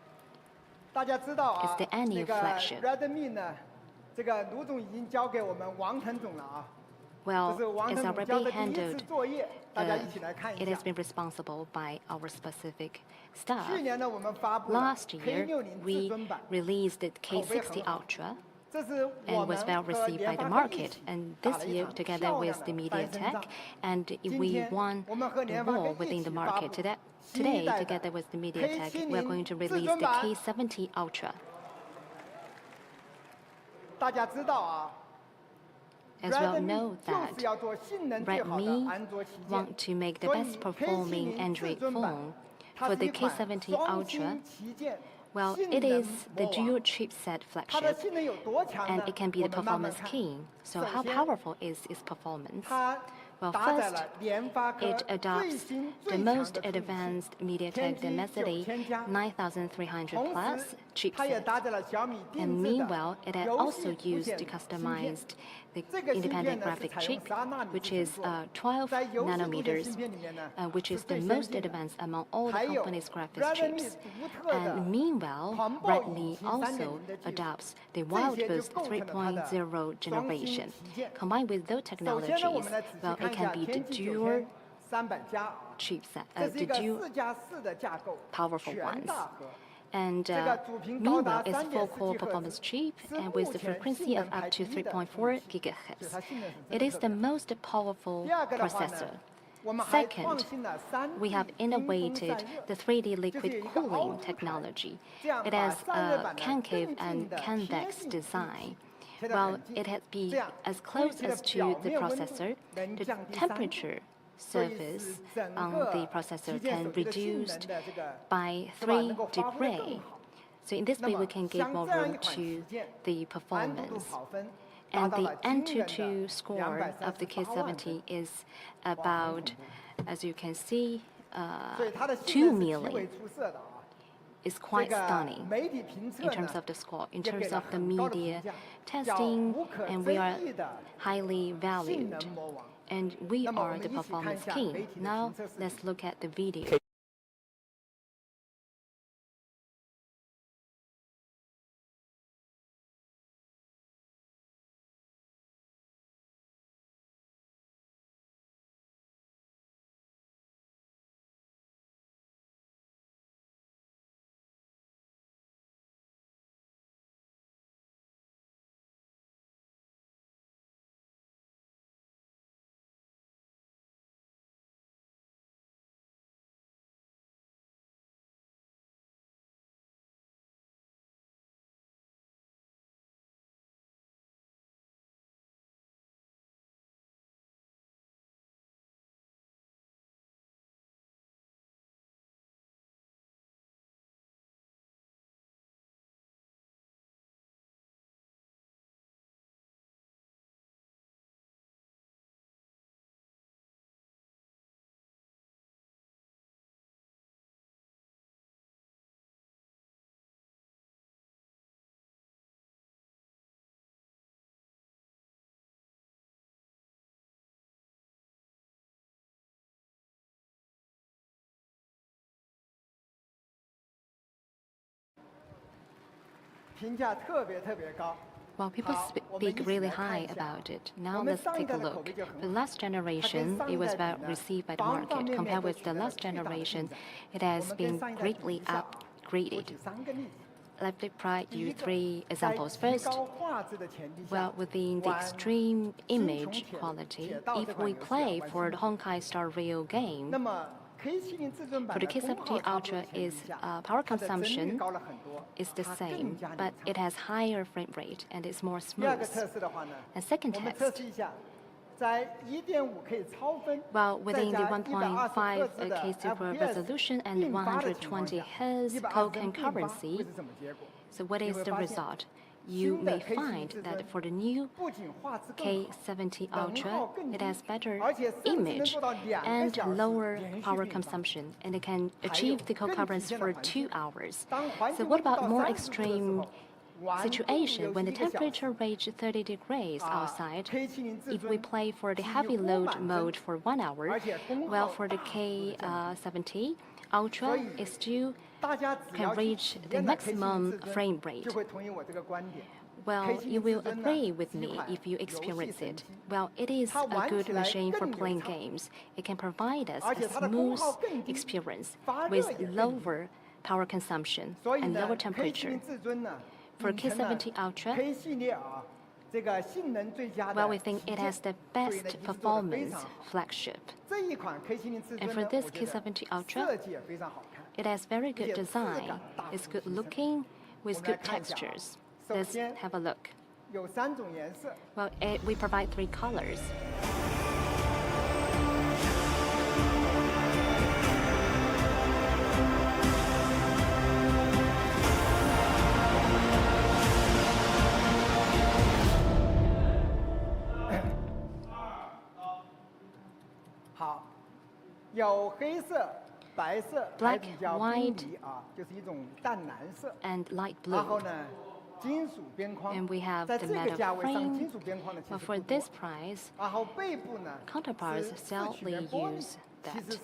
It's the annual flagship. Well, it's already handled. It has been responsible by our specific staff. Last year, we released the K60 Ultra. and was well received by the market. And this year, together with the MediaTek, and we won the war within the market. Today, together with the MediaTek, we're going to release the K70 Ultra. As well know that Redmi want to make the best performing Android phone. For the K70 Ultra, well, it is the dual chipset flagship, and it can be the performance king. So how powerful is its performance? Well, first, it adopts the most advanced MediaTek Dimensity 9300 Plus chipset. And meanwhile, it had also used the customized the independent graphic chip, which is 12 nanometers, which is the most advanced among all the company's graphics chips. And meanwhile, Redmi also adopts the Wild Boost 3.0 generation. Combined with those technologies, well, it can be the dual chipset, the dual powerful ones. And meanwhile, it's full-core performance chip and with the frequency of up to 3.4 gigahertz. It is the most powerful processor. Second, we have innovated the 3D liquid cooling technology. It has a concave and convex design. While it has been as close as to the processor, the temperature surface on the processor can be reduced by 3 degrees. So in this way, we can give more room to the performance. And the Antutu score of the K70 is about, as you can see, 2 million. It's quite stunning in terms of the score, in terms of the media testing, and we are highly valued. And we are the performance king. Now, let's look at the video. Well, people speak really high about it. Now let's take a look. The last generation, it was well received by the market. Compared with the last generation, it has been greatly upgraded. Let me provide you 3 examples. First, well, within the extreme image quality, if we play for the Honkai Star Rail game, for the K70 Ultra, is power consumption is the same, but it has higher frame rate and it's more smooth. And second test, well, within the 1.5K super resolution and 120 Hz co-concurrency, so what is the result? You may find that for the new K70 Ultra, it has better image and lower power consumption, and it can achieve the concurrence for 2 hours. So what about more extreme situation when the temperature reaches 30 degrees outside? If we play for the heavy load mode for 1 hour, well, for the K70 Ultra, it still can reach the maximum frame rate. Well, you will agree with me if you experience it. Well, it is a good machine for playing games. It can provide us a smooth experience with lower power consumption and lower temperature. For K70 Ultra, well, we think it has the best performance flagship. And for this K70 Ultra, it has very good design. It's good looking with good textures. Let's have a look. Well, we provide 3 colors. Black, white, and light blue. And we have the metal frame. But for this price, counterparts seldom use that.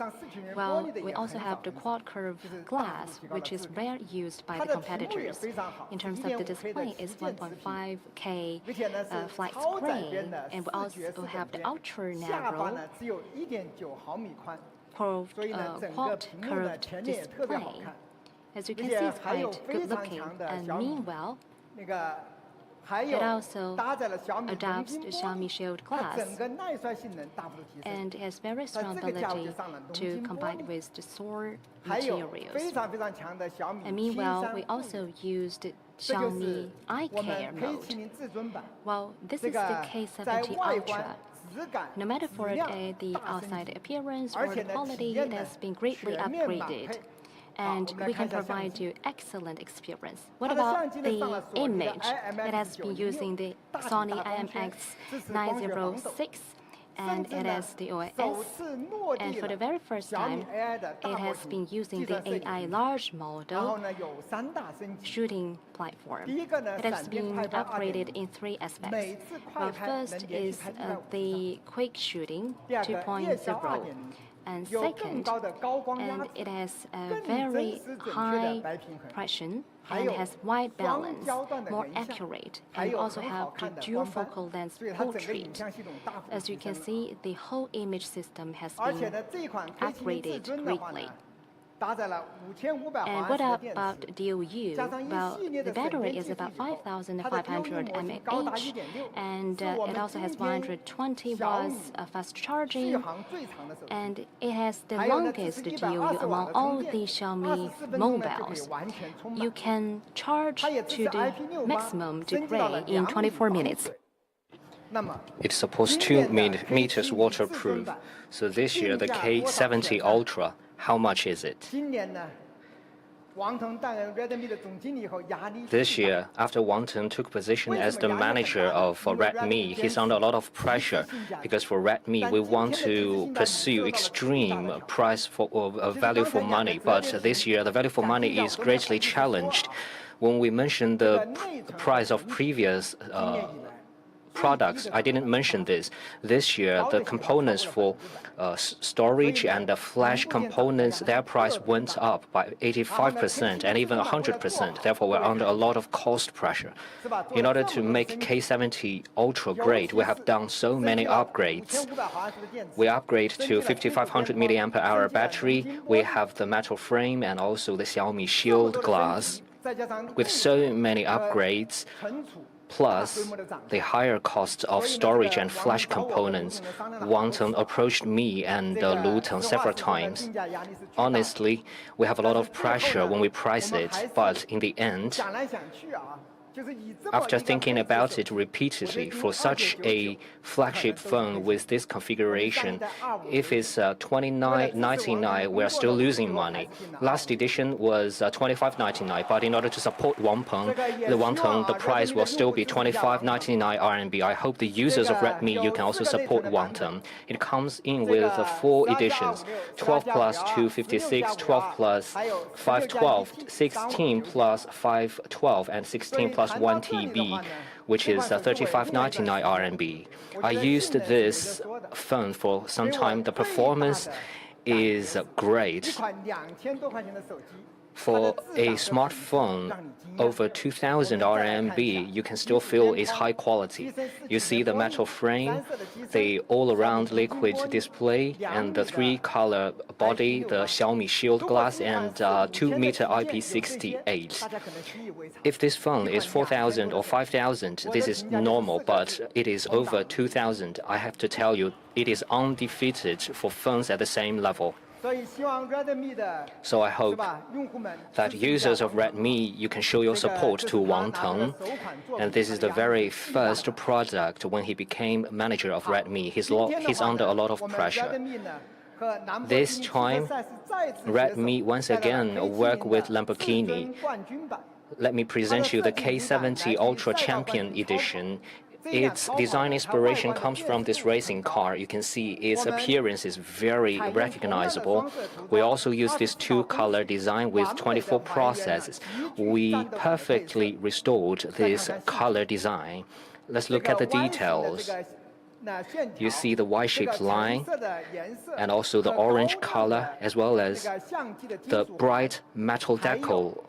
Well, we also have the quad curve glass, which is rare used by the competitors. In terms of the display, it's 1.5K flat screen, and we also have the ultra narrow quad curved display. As you can see, it's quite good looking. And meanwhile, it also adopts the Xiaomi Shield glass and has very strong ability to combine with the solar materials. And meanwhile, we also used Xiaomi Eye Care mode. Well, this is the K70 Ultra. No matter for the outside appearance or the quality, it has been greatly upgraded. And we can provide you excellent experience. What about the image? It has been using the Sony IMX906, and it has the OIS. And for the very first time, it has been using the AI large model shooting platform. It has been upgraded in 3 aspects. Well, first is the quick shooting 2.0. And second, and it has a very high precision and has wide balance, more accurate, and also have the dual focal lens portrait. As you can see, the whole image system has been upgraded greatly. And what about DOU? Well, the battery is about 5,500 mAh, and it also has 120 watts fast charging, and it has the longest DOU among all the Xiaomi mobiles. You can charge to the maximum degree in 24 minutes. It's supposed to meters waterproof. So this year, the K70 Ultra, how much is it? This year, after Wang Teng took position as the manager of Redmi, he's under a lot of pressure because for Redmi, we want to pursue extreme price for value for money. But this year, the value for money is greatly challenged. When we mentioned the price of previous products, I didn't mention this. This year, the components for storage and the flash components, their price went up by 85% and even 100%. Therefore, we're under a lot of cost pressure. In order to make K70 Ultra great, we have done so many upgrades. We upgrade to 5500 mAh battery. We have the metal frame and also the Xiaomi Shield glass. With so many upgrades, plus the higher cost of storage and flash components, Wang Teng approached me and Lu Teng several times. Honestly, we have a lot of pressure when we price it, but in the end, after thinking about it repeatedly, for such a flagship phone with this configuration, if it's $29.99, we're still losing money. Last edition was $25.99, but in order to support Wang Teng, the price will still be 25.99 RMB. I hope the users of Redmi, you can also support Wang Teng. It comes in with 4 editions: 12 plus 256, 12 plus 512, 16 plus 512, and 16 plus 1 TB, which is 35.99 RMB. I used this phone for some time. The performance is great. For a smartphone over 2000 RMB, you can still feel its high quality. You see the metal frame, the all-around liquid display, and the 3-color body, the Xiaomi Shield glass, and 2-meter IP68. If this phone is 4000 or 5000, this is normal, but it is over 2000. I have to tell you, it is undefeated for phones at the same level. So I hope that users of Redmi, you can show your support to Wang Teng. And this is the very first product when he became manager of Redmi. He's under a lot of pressure. This time, Redmi once again work with Lamborghini. Let me present you the K70 Ultra Champion Edition. Its design inspiration comes from this racing car. You can see its appearance is very recognizable. We also use this 2-color design with 24 processes. We perfectly restored this color design. Let's look at the details. You see the Y-shaped line and also the orange color as well as the bright metal decal,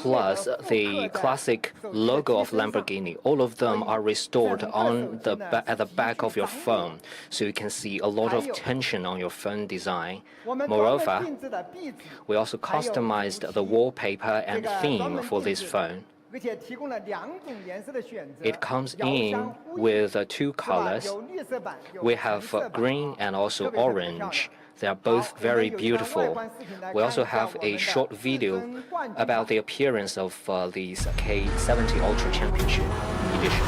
plus the classic logo of Lamborghini. All of them are restored at the back of your phone, so you can see a lot of tension on your phone design. Moreover, we also customized the wallpaper and theme for this phone. It comes in with 2 colors. We have green and also orange. They are both very beautiful. We also have a short video about the appearance of these K70 Ultra Championship Edition.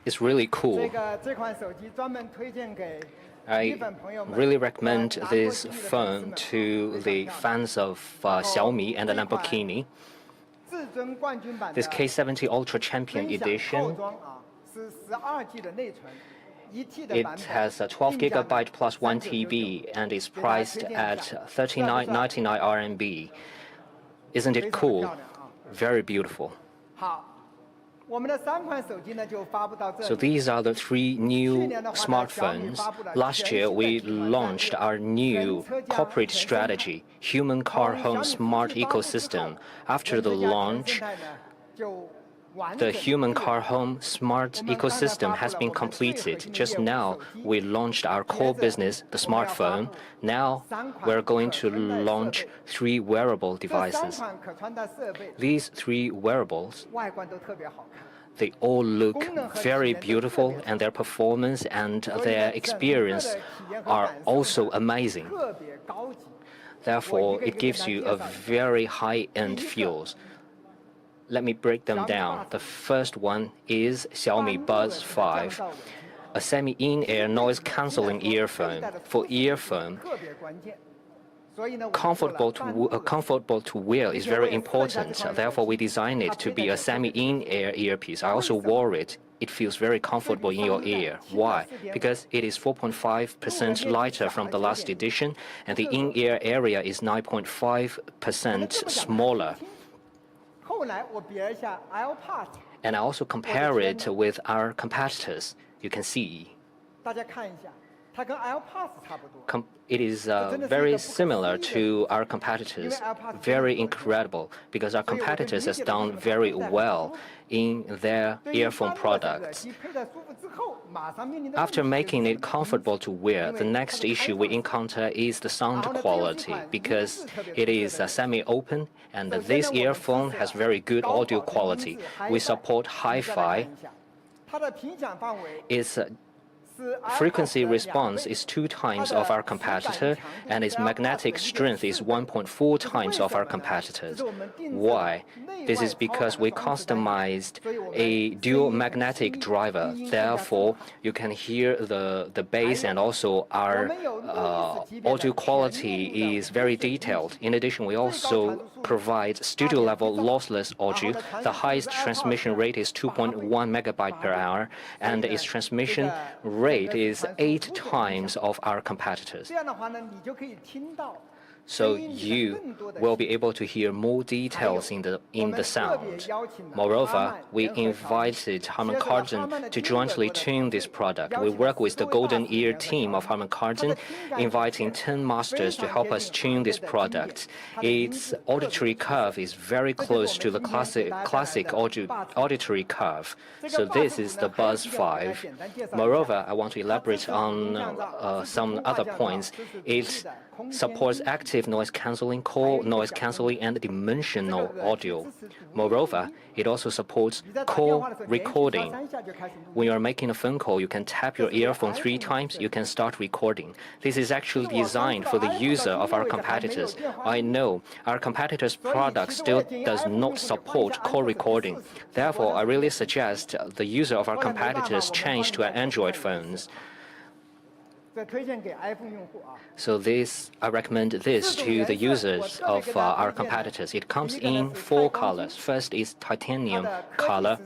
It's really cool. I really recommend this phone to the fans of Xiaomi and Lamborghini. This K70 Ultra Champion Edition, it has a 12 GB plus 1 TB and is priced at 39.99 RMB. Isn't it cool? Very beautiful. So these are the 3 new smartphones. Last year, we launched our new corporate strategy, Human Car Home Smart Ecosystem. After the launch, the Human Car Home Smart Ecosystem has been completed. Just now, we launched our core business, the smartphone. Now, we're going to launch 3 wearable devices. These 3 wearables, they all look very beautiful, and their performance and their experience are also amazing. Therefore, it gives you a very high-end feel. Let me break them down. The first one is Xiaomi Buds 5, a semi-in-ear noise-canceling earphone. For earphone, comfortable to wear is very important. Therefore, we designed it to be a semi-in-ear earpiece. I also wore it. It feels very comfortable in your ear. Why? Because it is 4.5% lighter from the last edition, and the in-ear area is 9.5% smaller. And I also compare it with our competitors. You can see it is very similar to our competitors. Very incredible, because our competitors have done very well in their earphone products. After making it comfortable to wear, the next issue we encounter is the sound quality, because it is semi-open, and this earphone has very good audio quality. We support hi-fi. Its frequency response is 2 times of our competitor, and its magnetic strength is 1.4 times of our competitors. Why? This is because we customized a dual magnetic driver. Therefore, you can hear the bass, and also our audio quality is very detailed. In addition, we also provide studio-level lossless audio. The highest transmission rate is 2.1 megabyte per hour, and its transmission rate is 8 times of our competitors. So you will be able to hear more details in the sound. Moreover, we invited Harman Kardon to jointly tune this product. We work with the Golden Ear team of Harman Kardon, inviting 10 masters to help us tune this product. Its auditory curve is very close to the classic auditory curve. So this is the Buzz 5. Moreover, I want to elaborate on some other points. It supports active noise cancelling, core noise cancelling, and dimensional audio. Moreover, it also supports call recording. When you are making a phone call, you can tap your earphone 3 times, you can start recording. This is actually designed for the user of our competitors. I know our competitors' product still does not support call recording. Therefore, I really suggest the user of our competitors change to Android phones. So I recommend this to the users of our competitors. It comes in 4 colors. First is titanium color.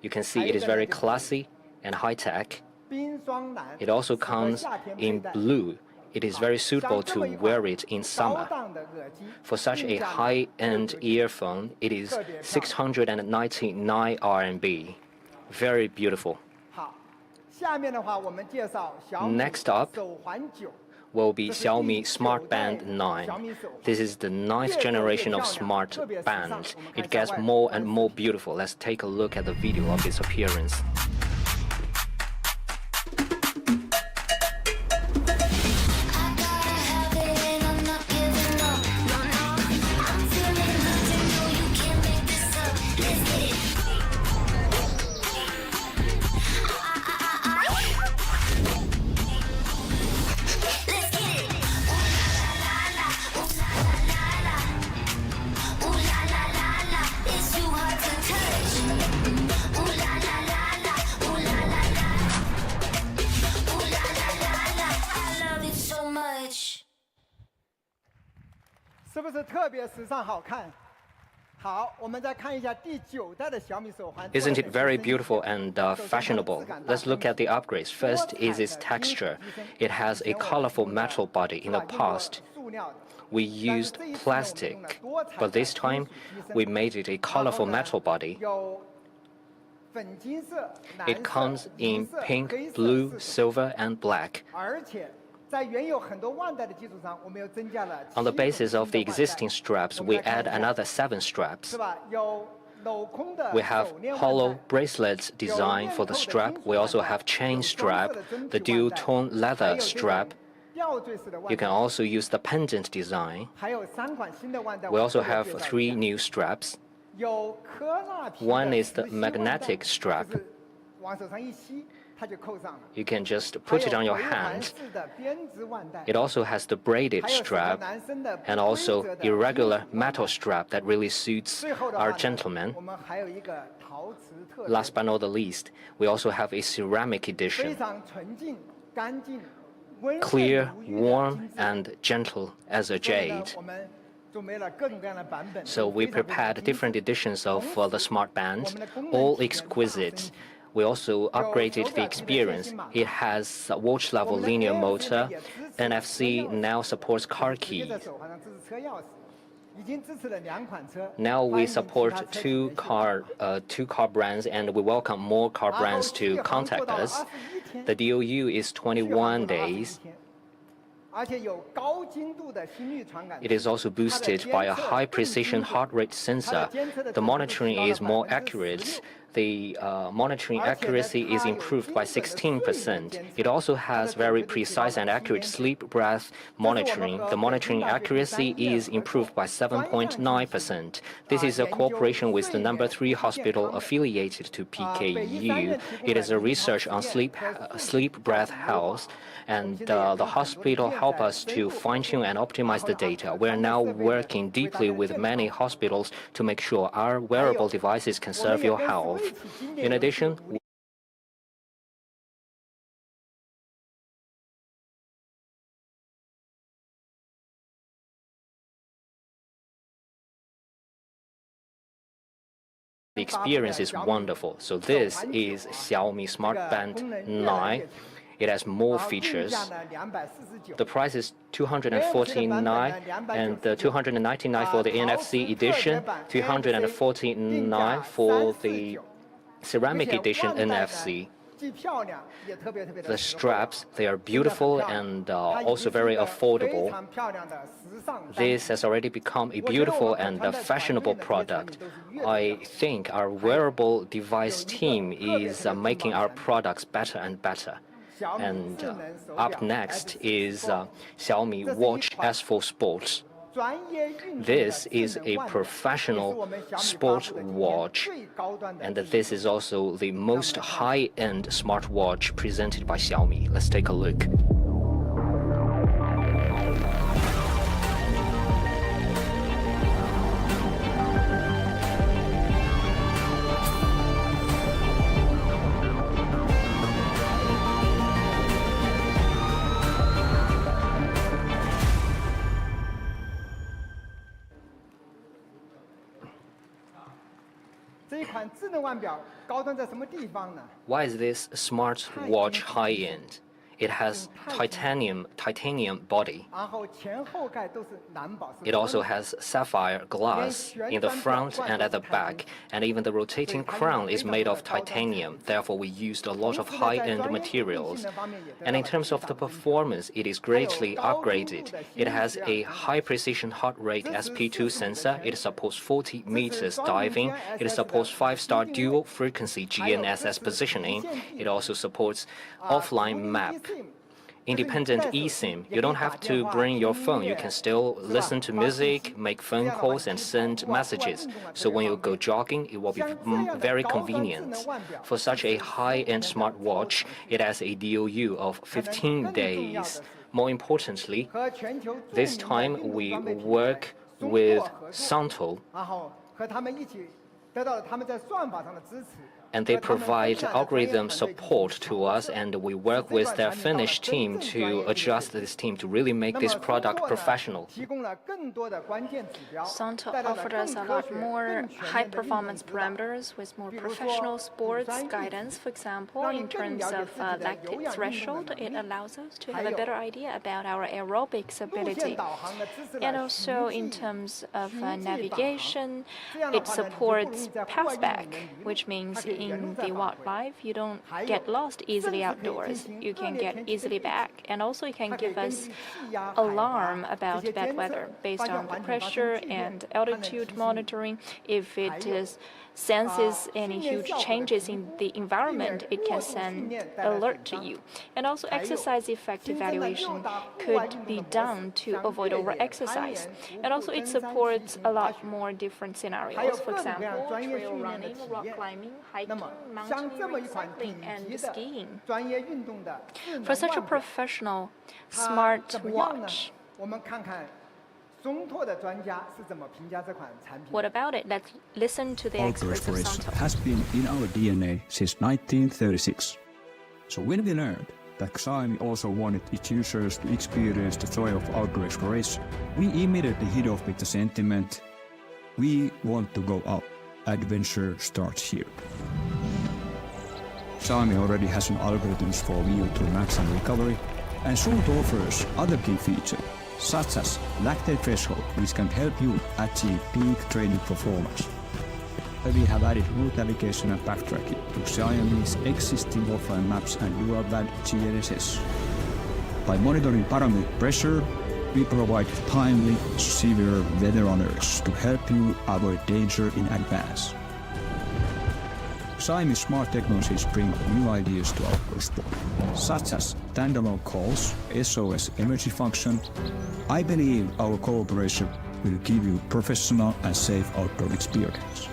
You can see it is very classy and high-tech. It also comes in blue. It is very suitable to wear it in summer. For such a high-end earphone, it is 699 RMB. Very beautiful. Next up will be Xiaomi Smart Band 9. This is the 9th generation of Smart Band. It gets more and more beautiful. Let's take a look at the video of its appearance. Isn't it very beautiful and fashionable? Let's look at the upgrades. First is its texture. It has a colorful metal body. In the past, we used plastic, but this time we made it a colorful metal body. It comes in pink, blue, silver, and black. On the basis of the existing straps, we add another 7 straps. We have hollow bracelets design for the strap. We also have chain strap, the dual-tone leather strap. You can also use the pendant design. We also have 3 new straps. One is the magnetic strap. You can just put it on your hand. It also has the braided strap and also irregular metal strap that really suits our gentlemen. Last but not the least, we also have a ceramic edition. Clear, warm, and gentle as a jade. So we prepared different editions of the Smart Band, all exquisite. We also upgraded the experience. It has a watch-level linear motor. NFC now supports car keys. Now we support two car brands, and we welcome more car brands to contact us. The DOU is 21 days. It is also boosted by a high-precision heart rate sensor. The monitoring is more accurate. the monitoring accuracy is improved by 16%. It also has very precise and accurate sleep breath monitoring. The monitoring accuracy is improved by 7.9%. This is a cooperation with the number 3 hospital affiliated to PKU. It is a research on sleep breath health, and the hospital help us to fine-tune and optimize the data. We are now working deeply with many hospitals to make sure our wearable devices can serve your health. In addition, the experience is wonderful. So this is Xiaomi Smart Band 9. It has more features. The price is $249 and the $299 for the NFC edition, $349 for the ceramic edition NFC. The straps, they are beautiful and also very affordable. This has already become a beautiful and fashionable product. I think our wearable device team is making our products better and better. And up next is Xiaomi Watch S4 Sports. This is a professional sport watch, and this is also the most high-end smartwatch presented by Xiaomi. Let's take a look. Why is this smartwatch high-end? It has titanium body. It also has sapphire glass in the front and at the back, and even the rotating crown is made of titanium. Therefore, we used a lot of high-end materials. And in terms of the performance, it is greatly upgraded. It has a high-precision heart rate SP2 sensor. It supports 40 meters diving. It supports 5-star dual-frequency GNSS positioning. It also supports offline map. Independent eSIM. You don't have to bring your phone. You can still listen to music, make phone calls, and send messages. So when you go jogging, it will be very convenient. For such a high-end smartwatch, it has a DOU of 15 days. More importantly, this time we work with Santo, and they provide algorithm support to us, and we work with their Finnish team to adjust this team to really make this product professional. Santo offered us a lot more high-performance parameters with more professional sports guidance. For example, in terms of lactate threshold, it allows us to have a better idea about our aerobics ability. And also in terms of navigation, it supports pass-back, which means in the wildlife, you don't get lost easily outdoors. You can get easily back. And also it can give us alarm about bad weather based on the pressure and altitude monitoring. If it senses any huge changes in the environment, it can send alert to you. And also exercise effect evaluation could be done to avoid over-exercise. And also it supports a lot more different scenarios. For example, trail running, rock climbing, hiking, mountaineering, cycling, and skiing. For such a professional smart watch, what about it? Let's listen to the experts of Santo. Has been in our DNA since 1936. So when we learned that Xiaomi also wanted its users to experience the joy of outdoor exploration, we immediately hit off with the sentiment, we want to go out. Adventure starts here. Xiaomi already has an algorithms for VO2 max and recovery, and soon offers other key features, such as lactate threshold, which can help you achieve peak training performance. We have added route navigation and backtracking to Xiaomi's existing offline maps and dual-band GNSS. By monitoring parametric pressure, we provide timely, severe weather alerts to help you avoid danger in advance. Xiaomi smart technologies bring new ideas to outdoor sport, such as standalone calls, SOS emergency function. I believe our cooperation will give you professional and safe outdoor experience.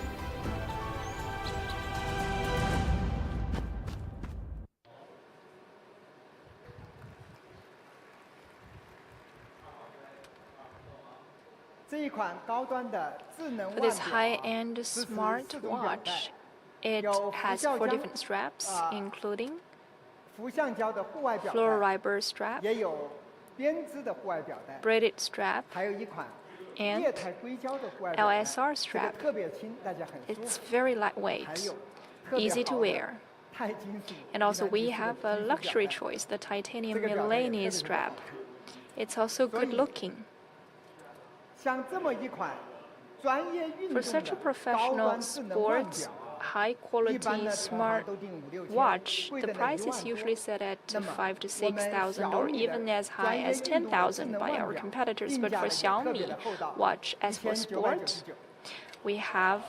For this high-end smartwatch, it has 4 different straps, including fluoride strap, braided strap, and LSR strap. It's very lightweight, easy to wear. And also we have a luxury choice, the titanium Millennium strap. It's also good looking. For such a professional sports, high-quality smart watch, the price is usually set at 5,000 to 6,000 or even as high as 10,000 by our competitors. But for Xiaomi watch, as for sport, we have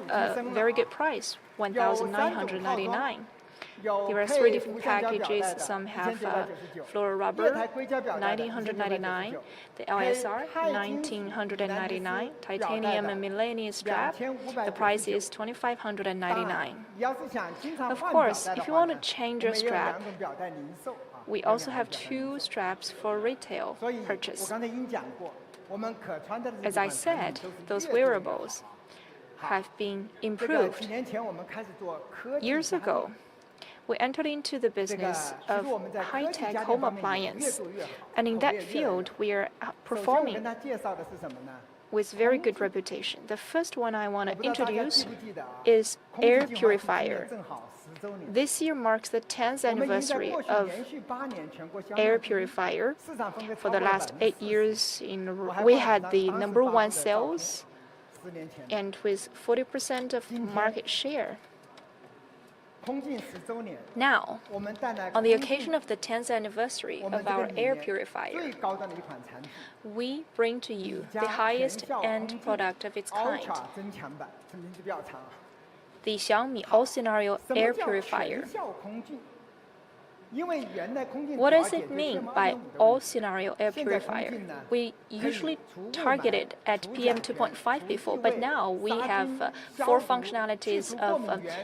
a very good price, 1,999. There are 3 different packages. Some have fluoro rubber, 1,999, the LSR, 1,999, titanium and Millennium strap. The price is 2,599. Of course, if you want to change your strap, we also have 2 straps for retail purchase. As I said, those wearables have been improved. Years ago, we entered into the business of high-tech home appliance, and in that field, we are performing with very good reputation. The first one I want to introduce is air purifier. This year marks the 10th anniversary of air purifier. For the last 8 years, we had the #1 sales, and with 40% of market share. Now, on the occasion of the 10th anniversary of our air purifier, we bring to you the highest end product of its kind, the Xiaomi all-scenario air purifier. What does it mean by all-scenario air purifier? We usually targeted at PM 2.5 before, but now we have 4 functionalities of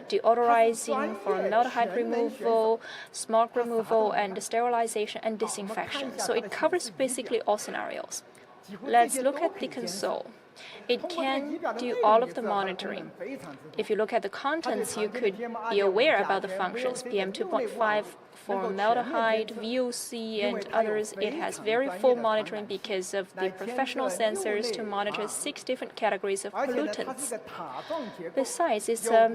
deodorizing, formaldehyde removal, smoke removal, and sterilization and disinfection. So it covers basically all scenarios. Let's look at the console. It can do all of the monitoring. If you look at the contents, you could be aware about the functions, PM 2.5, formaldehyde, VOC, and others. It has very full monitoring because of the professional sensors to monitor 6 different categories of pollutants. Besides, it's a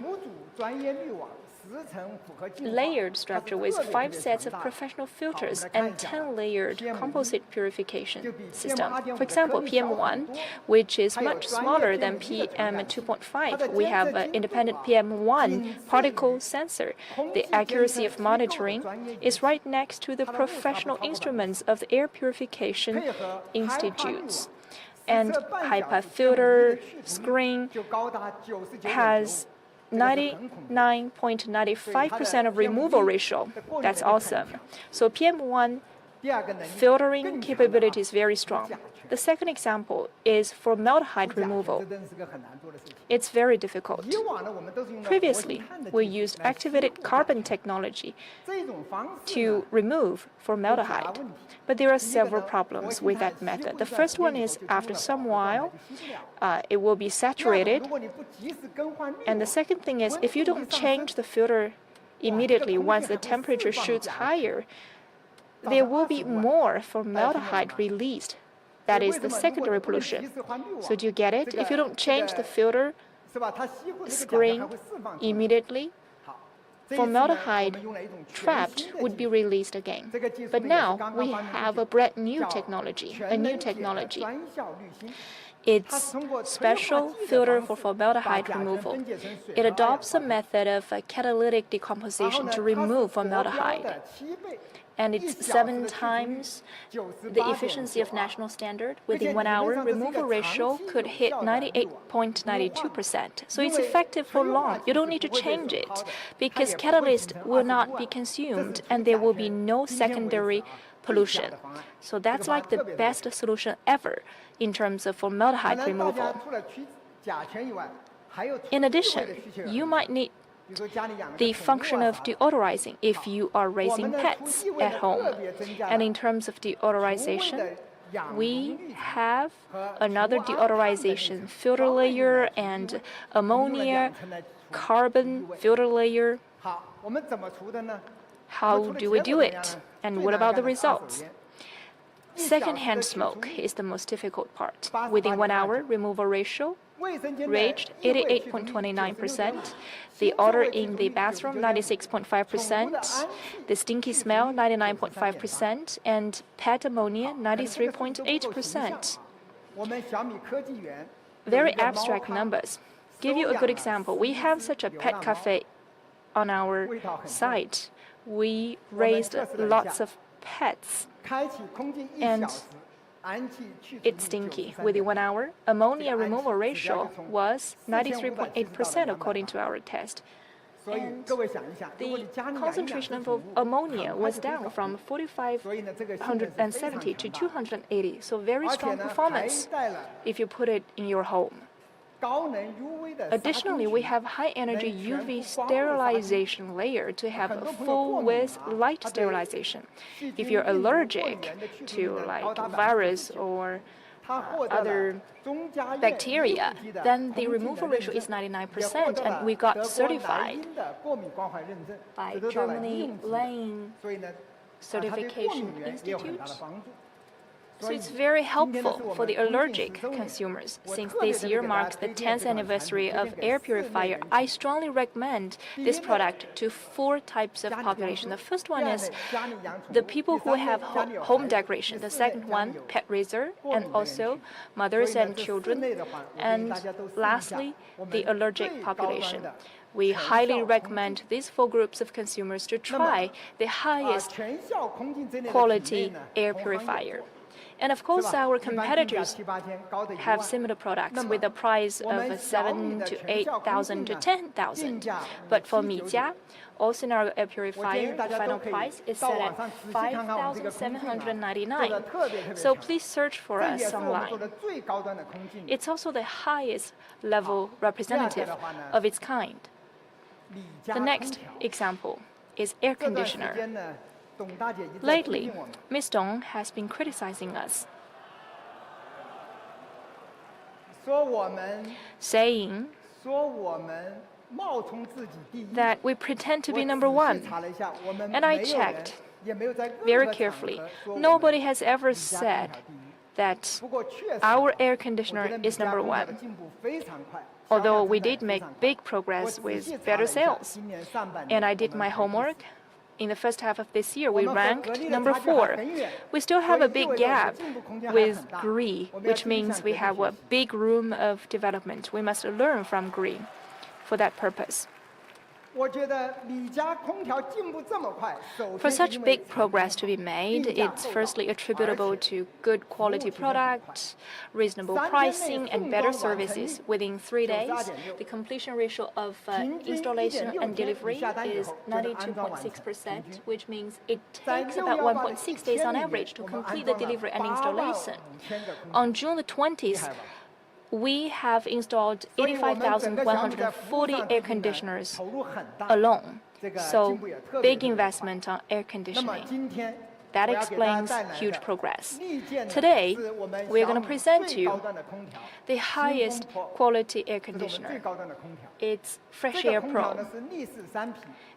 layered structure with 5 sets of professional filters and 10-layered composite purification system. For example, PM1, which is much smaller than PM 2.5, we have an independent PM1 particle sensor. The accuracy of monitoring is right next to the professional instruments of the air purification institutes. And HEPA filter screen has 99.95% of removal ratio. That's awesome. So PM1 filtering capability is very strong. The second example is formaldehyde removal. It's very difficult. Previously, we used activated carbon technology to remove formaldehyde, but there are several problems with that method. The first one is after some while, it will be saturated. And the second thing is if you don't change the filter immediately once the temperature shoots higher, there will be more formaldehyde released. That is the secondary pollution. So do you get it? If you don't change the filter screen immediately, formaldehyde trapped would be released again. But now we have a brand new technology, It's special filter for formaldehyde removal. It adopts a method of catalytic decomposition to remove formaldehyde. and it's 7 times the efficiency of national standard. Within 1 hour, removal ratio could hit 98.92%. So it's effective for long. You don't need to change it because catalyst will not be consumed and there will be no secondary pollution. So that's like the best solution ever in terms of formaldehyde removal. In addition, you might need the function of deodorizing if you are raising pets at home. And in terms of deodorization, we have another deodorization filter layer and ammonia, carbon filter layer. How do we do it? And what about the results? Secondhand smoke is the most difficult part. Within 1 hour, removal ratio reached 88.29%, the odor in the bathroom 96.5%, the stinky smell 99.5%, and pet ammonia 93.8%. Very abstract numbers. Give you a good example. We have such a pet cafe on our site. We raised lots of pets, and it's stinky. Within 1 hour, ammonia removal ratio was 93.8% according to our test. And the concentration of ammonia was down from 4,570 to 280. So very strong performance if you put it in your home. Additionally, we have high-energy UV sterilization layer to have a full-width light sterilization. If you're allergic to like virus or other bacteria, then the removal ratio is 99%, and we got certified by Germany Lane Certification Institute. So it's very helpful for the allergic consumers. Since this year marks the 10th anniversary of air purifier, I strongly recommend this product to 4 types of population. The first one is the people who have home decoration. The second one, pet raiser, and also mothers and children. And lastly, the allergic population. We highly recommend these 4 groups of consumers to try the highest quality air purifier. And of course, our competitors have similar products with a price of 7,000 to 8,000 to 10,000. But for Mijia, all-scenario air purifier, the final price is set at 5,799. So please search for us online. It's also the highest level representative of its kind. The next example is air conditioner. Lately, Ms. Dong has been criticizing us, saying that we pretend to be number 1. And I checked very carefully. Nobody has ever said that our air conditioner is number 1. Although we did make big progress with better sales. And I did my homework. In the first half of this year, we ranked number 4. We still have a big gap with Gree, which means we have a big room of development. We must learn from Gree for that purpose. For such big progress to be made, it's firstly attributable to good quality product, reasonable pricing, and better services. Within 3 days, the completion ratio of installation and delivery is 92.6%, which means it takes about 1.6 days on average to complete the delivery and installation. On June the 20th, we have installed 85,140 air conditioners alone. So, big investment on air conditioning. That explains huge progress. Today, we're going to present to you the highest quality air conditioner. It's Fresh Air Pro.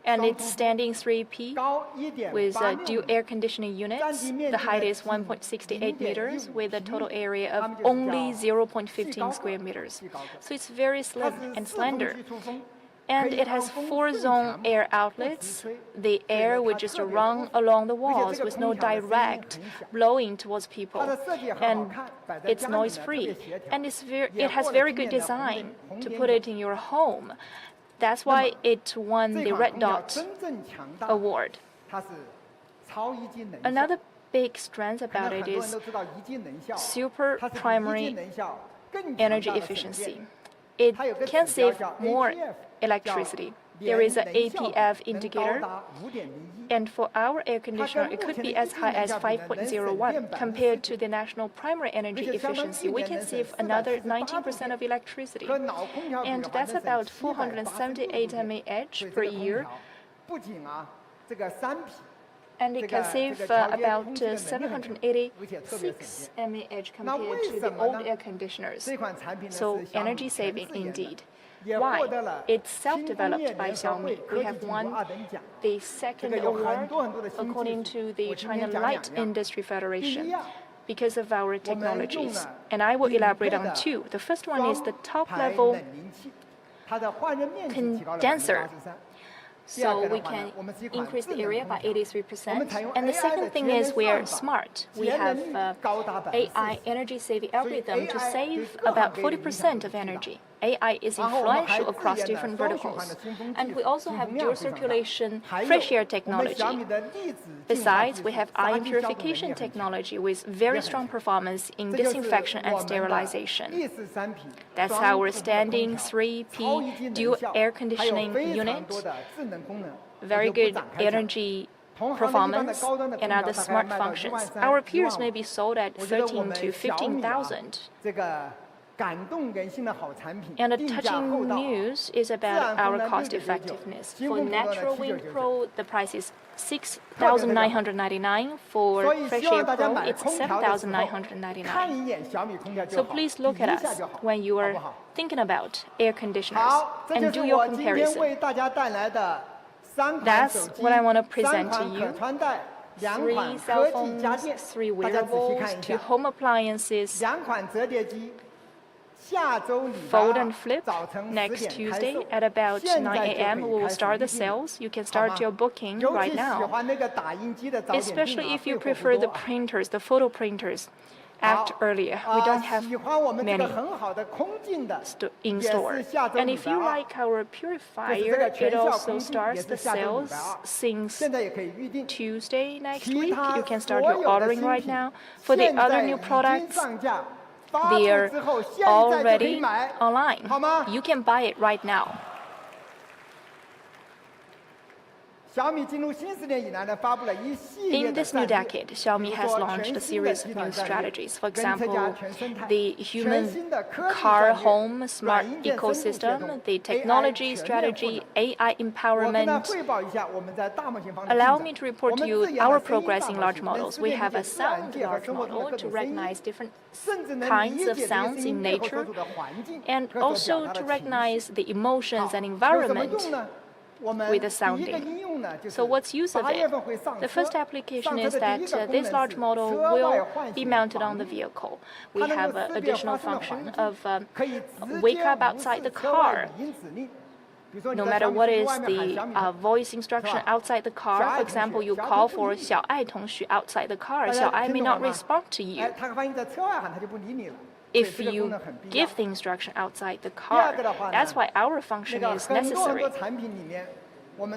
And it's standing 3P with dual air conditioning units. The height is 1.68 meters with a total area of only 0.15 square meters. So it's very slim and slender. And it has 4-zone air outlets. The air would just run along the walls with no direct blowing towards people. And it's noise-free. And it has very good design to put it in your home. That's why it won the Red Dot Award. Another big strength about it is super primary energy efficiency. It can save more electricity. There is an APF indicator, and for our air conditioner, it could be as high as 5.01. Compared to the national primary energy efficiency, we can save another 19% of electricity, and that's about 478 mAh per year. And it can save about 786 mAh compared to the old air conditioners. So energy saving indeed. Why? It's self-developed by Xiaomi. We have won the second award according to the China Light Industry Federation because of our technologies. And I will elaborate on two. The first one is the top-level condenser. So we can increase the area by 83%. And the second thing is we are smart. We have AI energy-saving algorithm to save about 40% of energy. AI is influential across different verticals. And we also have dual circulation fresh air technology. Besides, we have ion purification technology with very strong performance in disinfection and sterilization. That's our standing 3P dual air conditioning unit. Very good energy performance and other smart functions. Our peers may be sold at 13 to 15,000. And the touching news is about our cost effectiveness. For Natural Wind Pro, the price is 6,999. For Fresh Air Pro, it's 7,999. So please look at us when you are thinking about air conditioners and do your comparison. That's what I want to present to you. 3 cell phones, 3 wearables, 2 home appliances, fold and flip. Next Tuesday at about 9 a.m. we will start the sales. You can start your booking right now. Especially if you prefer the printers, the photo printers. Act earlier. We don't have many in store. And if you like our purifier, it also starts the sales since Tuesday next week. You can start your ordering right now. For the other new products, they are already online. You can buy it right now. In this new decade, Xiaomi has launched a series of new strategies. For example, the human car home smart ecosystem, the technology strategy, AI empowerment. Allow me to report to you our progress in large models. We have a sound large model to recognize different kinds of sounds in nature and also to recognize the emotions and environment with the sounding. So what's use of it? The first application is that this large model will be mounted on the vehicle. We have an additional function of wake up outside the car. No matter what is the voice instruction outside the car, for example, you call for 小爱同学 outside the car, 小爱 may not respond to you. If you give the instruction outside the car, that's why our function is necessary. Well,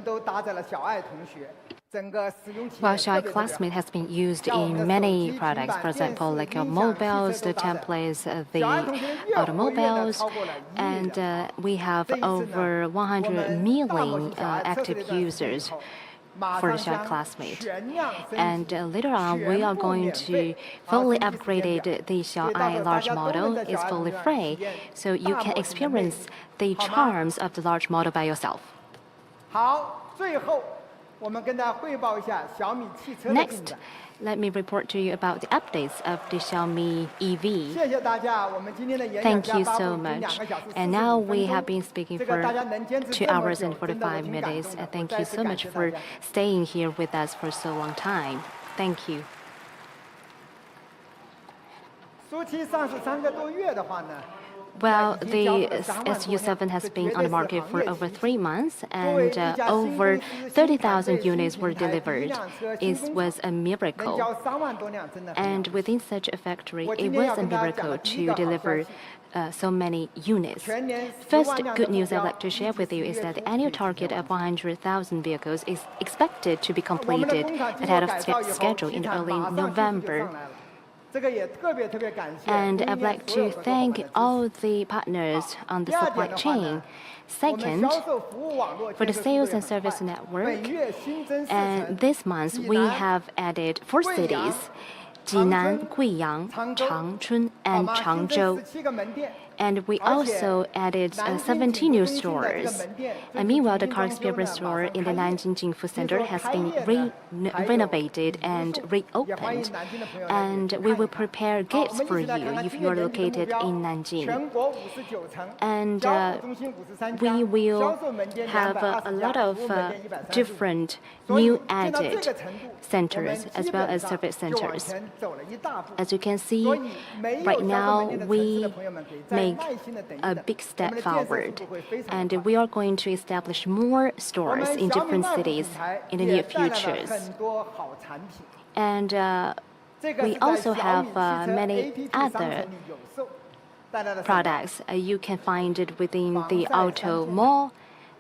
Xiaomi Classmate has been used in many products, for example, like mobiles, the templates, the automobiles, and we have over 100 million active users for the Xiaomi Classmate. And later on, we are going to fully upgrade the Xiaomi large model. It's fully free, so you can experience the charms of the large model by yourself. Next, let me report to you about the updates of the Xiaomi EV. Thank you so much. And now we have been speaking for 2 hours and 45 minutes. And thank you so much for staying here with us for so long time. Thank you. Well, the SU7 has been on the market for over 3 months, and over 30,000 units were delivered. It was a miracle. And within such a factory, it was a miracle to deliver so many units. First good news I'd like to share with you is that the annual target of 100,000 vehicles is expected to be completed ahead of schedule in early November. And I'd like to thank all the partners on the supply chain. Second, for the sales and service network, and this month we have added 4 cities: Jinan, Guiyang, Changchun, and Changzhou. And we also added 17 new stores. And meanwhile, the car experience store in the Nanjing Jingfu Center has been renovated and reopened. And we will prepare gifts for you if you are located in Nanjing. And we will have a lot of different new added centers as well as service centers. As you can see, right now we make a big step forward, and we are going to establish more stores in different cities in the near future. And we also have many other products. You can find it within the auto mall.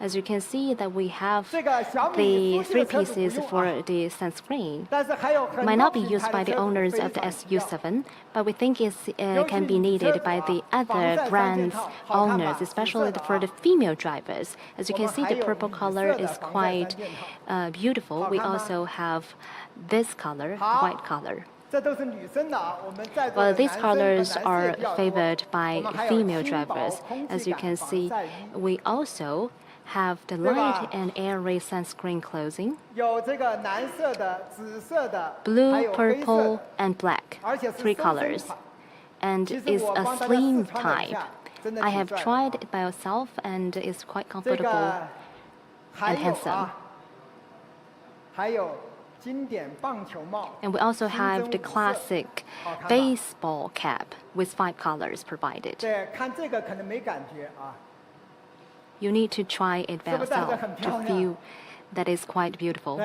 As you can see that we have the 3 pieces for the sunscreen. Might not be used by the owners of the SU7, but we think it can be needed by the other brands' owners, especially for the female drivers. As you can see, the purple color is quite beautiful. We also have this color, white color. Well, these colors are favored by female drivers. As you can see, we also have the light and airy sunscreen clothing, blue, purple, and black, 3 colors, and is a slim type. I have tried it by myself, and it's quite comfortable and handsome. And we also have the classic baseball cap with 5 colors provided. You need to try it by yourself to feel that it's quite beautiful.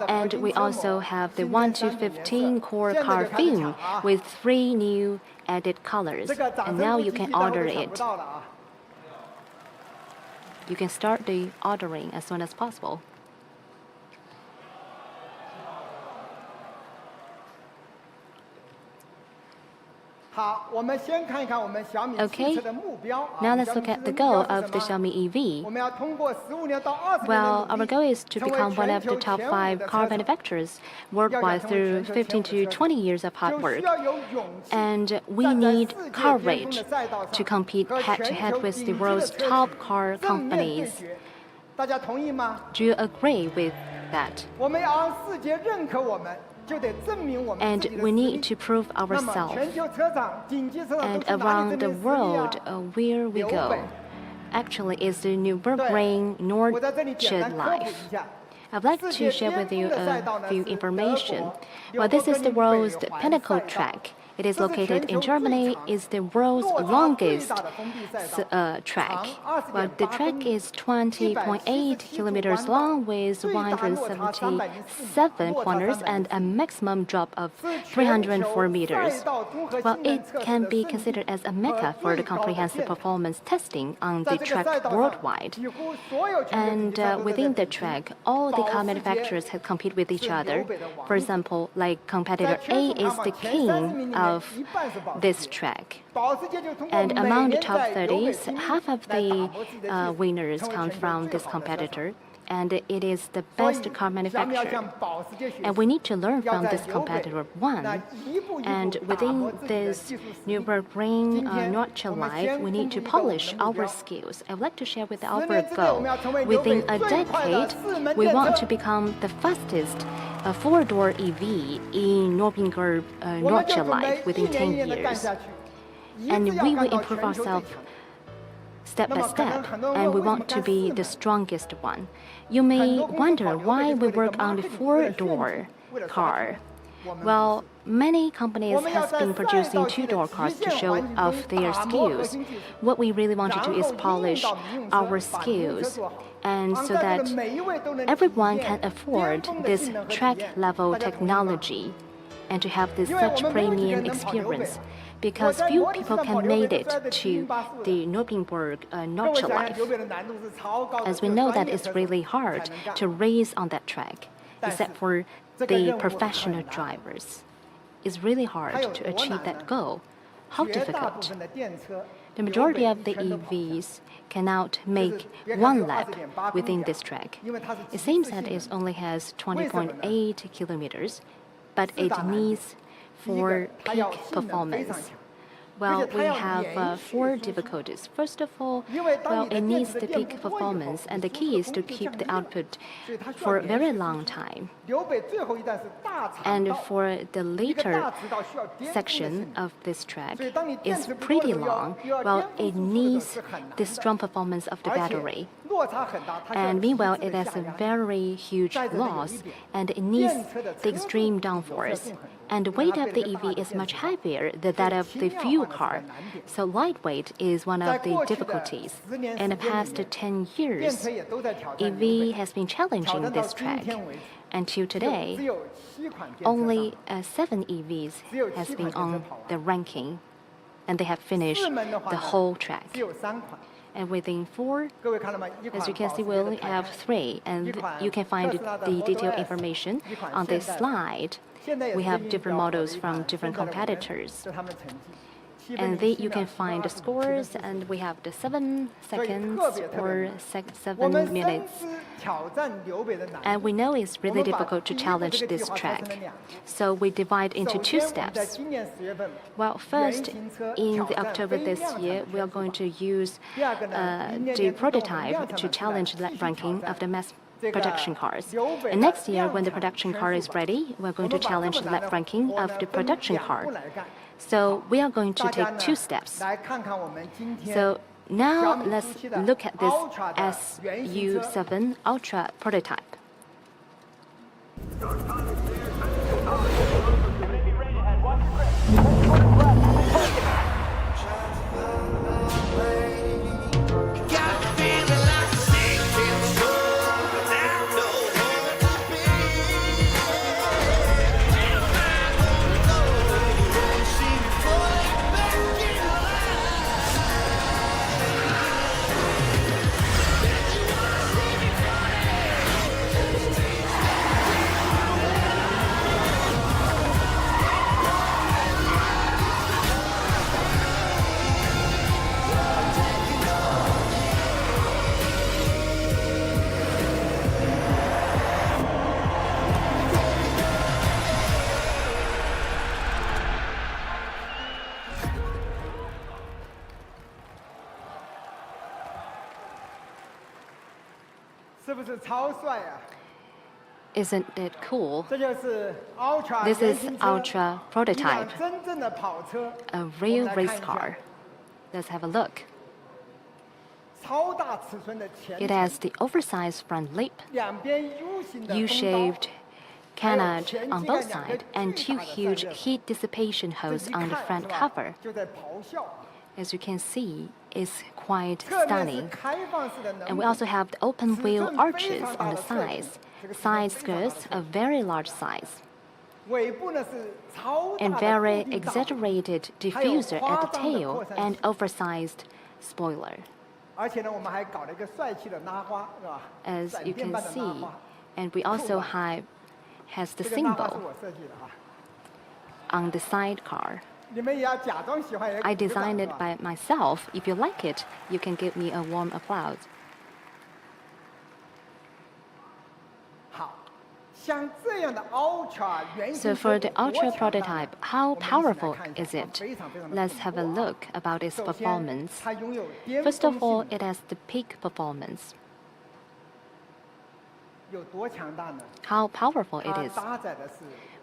And we also have the 1-15 core car film with 3 new added colors. And now you can order it. You can start the ordering as soon as possible. Okay, now let's look at the goal of the Xiaomi EV. Well, our goal is to become one of the top 5 car manufacturers worldwide through 15 to 20 years of hard work. And we need courage to compete head-to-head with the world's top car companies. Do you agree with that? And we need to prove ourselves. And around the world, where we go, actually is the Nürburgring Nordschleife. I'd like to share with you a few information. Well, this is the world's pinnacle track. It is located in Germany. It's the world's longest track. Well, the track is 20.8 kilometers long with 177 corners and a maximum drop of 304 meters. Well, it can be considered as a mecca for the comprehensive performance testing on the track worldwide. And within the track, all the car manufacturers have compete with each other. For example, like competitor A is the king of this track. And among the top 30s, half of the winners come from this competitor. And it is the best car manufacturer. And we need to learn from this competitor one. And within this Nürburgring Nordschleife, we need to polish our skills. I would like to share with our goal. Within a decade, we want to become the fastest 4-door EV in Nürburgring Nordschleife within 10 years. And we will improve ourselves step by step, and we want to be the strongest one. You may wonder why we work on the 4-door car. Well, many companies have been producing 2-door cars to show off their skills. What we really want to do is polish our skills, and so that everyone can afford this track-level technology. and to have this such premium experience, because few people can make it to the Nürburgring Nordschleife. As we know that it's really hard to race on that track, except for the professional drivers. It's really hard to achieve that goal. How difficult? The majority of the EVs cannot make one lap within this track. It seems that it only has 20.8 kilometers, but it needs for peak performance. Well, we have 4 difficulties. First of all, well, it needs the peak performance, and the key is to keep the output for a very long time. And for the later section of this track, it's pretty long. Well, it needs the strong performance of the battery. And meanwhile, it has a very huge loss, and it needs the extreme downforce. And the weight of the EV is much heavier than that of the fuel car. So lightweight is one of the difficulties. In the past 10 years, EV has been challenging this track. Until today, only 7 EVs has been on the ranking, and they have finished the whole track. And within 4, as you can see, we only have 3, and you can find the detailed information on this slide. We have different models from different competitors. And you can find the scores, and we have the 7 seconds or 7 minutes. And we know it's really difficult to challenge this track. So we divide into 2 steps. Well, first, in October this year, we are going to use the prototype to challenge that ranking of the mass production cars. And next year, when the production car is ready, we're going to challenge the lap ranking of the production car. So we are going to take 2 steps. So now let's look at this SU7 Ultra prototype. Isn't it cool? This is Ultra prototype, a real race car. Let's have a look. It has the oversized front lip, U-shaped canard on both sides, and 2 huge heat dissipation holes on the front cover. As you can see, it's quite stunning. And we also have the open wheel arches on the sides, side skirts of very large size, and very exaggerated diffuser at the tail and oversized spoiler. As you can see, and we also has the symbol on the sidecar. I designed it by myself. If you like it, you can give me a warm applause. So for the Ultra prototype, how powerful is it? Let's have a look about its performance. First of all, it has the peak performance. How powerful it is?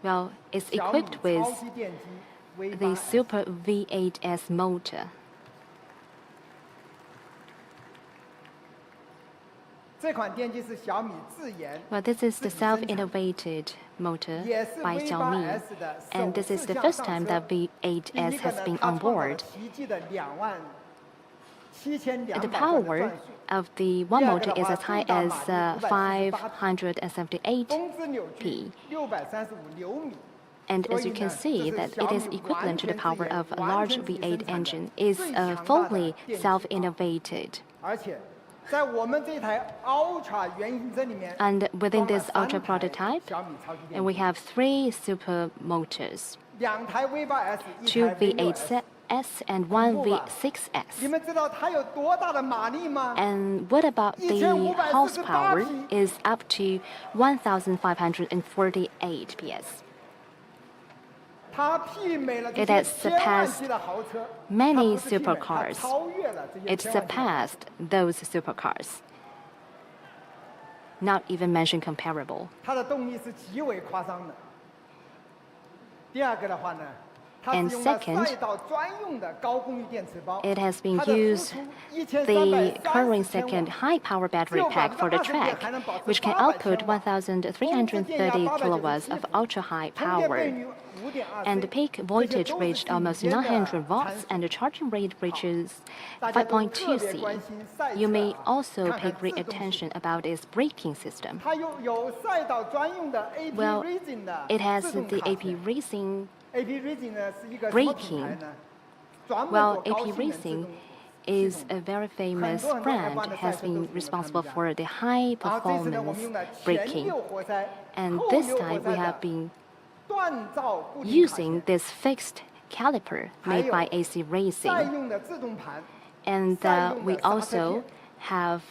Well, it's equipped with the Super V8S motor. Well, this is the self-innovated motor by Xiaomi, and this is the first time that V8S has been on board. The power of the one motor is as high as 578 P. And as you can see, that it is equivalent to the power of a large V8 engine, is fully self-innovated. And within this Ultra prototype, and we have 3 super motors, 2 V8s and 1 V6s. And what about the horsepower? Is up to 1,548 PS. It has surpassed many supercars. It surpassed those supercars. Not even mention comparable. And second, it has been used the current second high-power battery pack for the track, which can output 1,330 kilowatts of ultra-high power. And the peak voltage reached almost 900 watts, and the charging rate reaches 5.2 C. You may also pay great attention about its braking system. Well, it has the AP Racing braking. Well, AP Racing is a very famous brand, has been responsible for the high performance braking. And this time we have been using this fixed caliper made by AC Racing. And we also have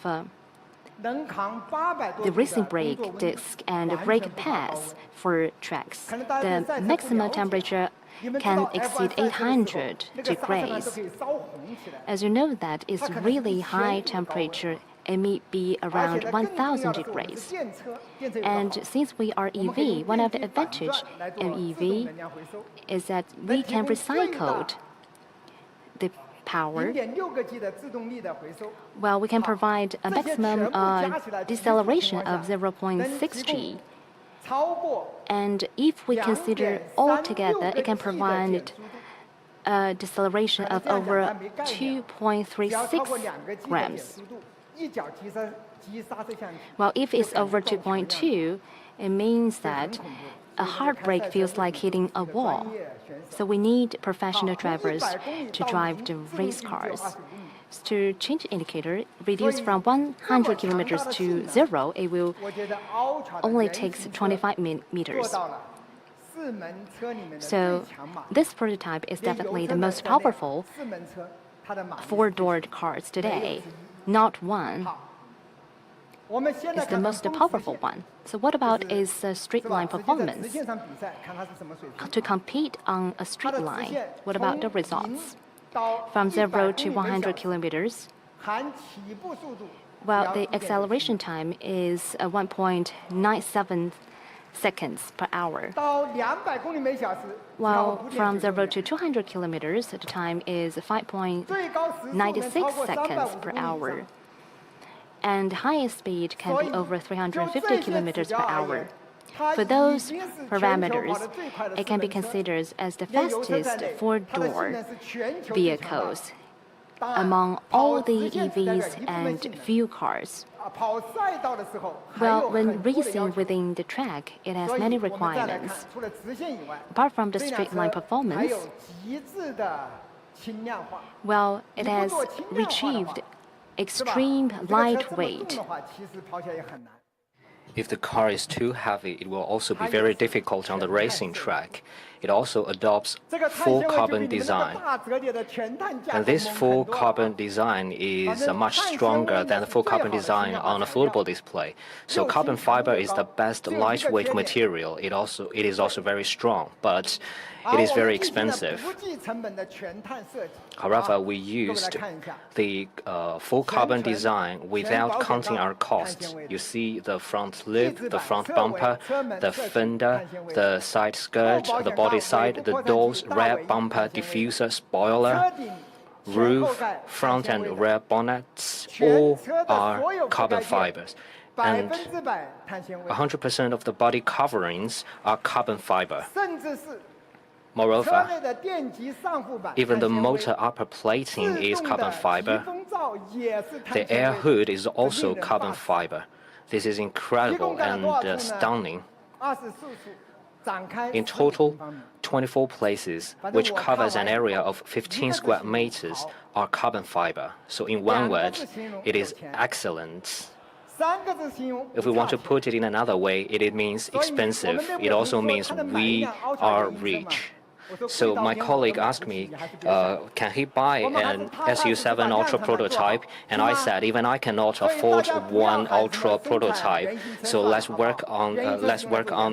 the racing brake disc and brake pads for tracks. The maximum temperature can exceed 800 degrees. As you know, that is really high temperature. It may be around 1,000 degrees. And since we are EV, one of the advantages of EV is that we can recycle the power. Well, we can provide a maximum deceleration of 0.6 G. And if we consider all together, it can provide a deceleration of over 2.36 grams. Well, if it's over 2.2, it means that a hard brake feels like hitting a wall. So we need professional drivers to drive the race cars. To change the indicator, reduce from 100 kilometers to 0, it will only take 25 meters. So this prototype is definitely the most powerful 4-doored cars today. Not one. It's the most powerful one. So what about its straight line performance? To compete on a straight line, what about the results? From 0 to 100 kilometers, well, the acceleration time is 1.97 seconds per hour. While from 0 to 200 kilometers, the time is 5.96 seconds per hour. And highest speed can be over 350 kilometers per hour. For those parameters, it can be considered as the fastest 4-door vehicles among all the EVs and fuel cars. Well, when racing within the track, it has many requirements. Apart from the straight line performance, well, it has retrieved extreme lightweight. If the car is too heavy, it will also be very difficult on the racing track. It also adopts full carbon design. And this full carbon design is much stronger than the full carbon design on a floatable display. So carbon fiber is the best lightweight material. It is also very strong, but it is very expensive. However, we used the full carbon design without counting our costs. You see the front lip, the front bumper, the fender, the side skirt, the body side, the doors, rear bumper, diffuser, spoiler, roof, front and rear bonnets, all are carbon fibers. And 100% of the body coverings are carbon fiber. Moreover, even the motor upper plating is carbon fiber. The air hood is also carbon fiber. This is incredible and stunning. In total, 24 places, which covers an area of 15 square meters, are carbon fiber. So in one word, it is excellent. If we want to put it in another way, it means expensive. It also means we are rich. So my colleague asked me, can he buy an SU7 Ultra prototype? And I said, even I cannot afford one Ultra prototype. So let's work on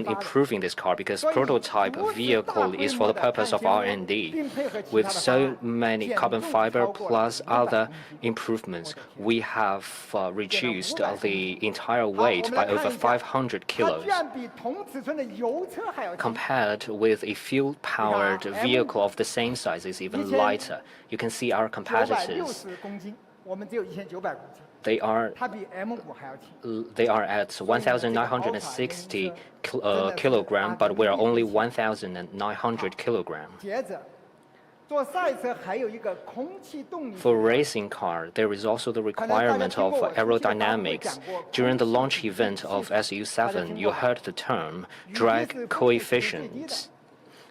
improving this car, because prototype vehicle is for the purpose of R&D. With so many carbon fiber plus other improvements, we have reduced the entire weight by over 500 kilos. Compared with a fuel-powered vehicle of the same size is even lighter. You can see our competitors. They are at 1,960 kilogram, but we are only 1,900 kilogram. For racing car, there is also the requirement of aerodynamics. During the launch event of SU7, you heard the term drag coefficient.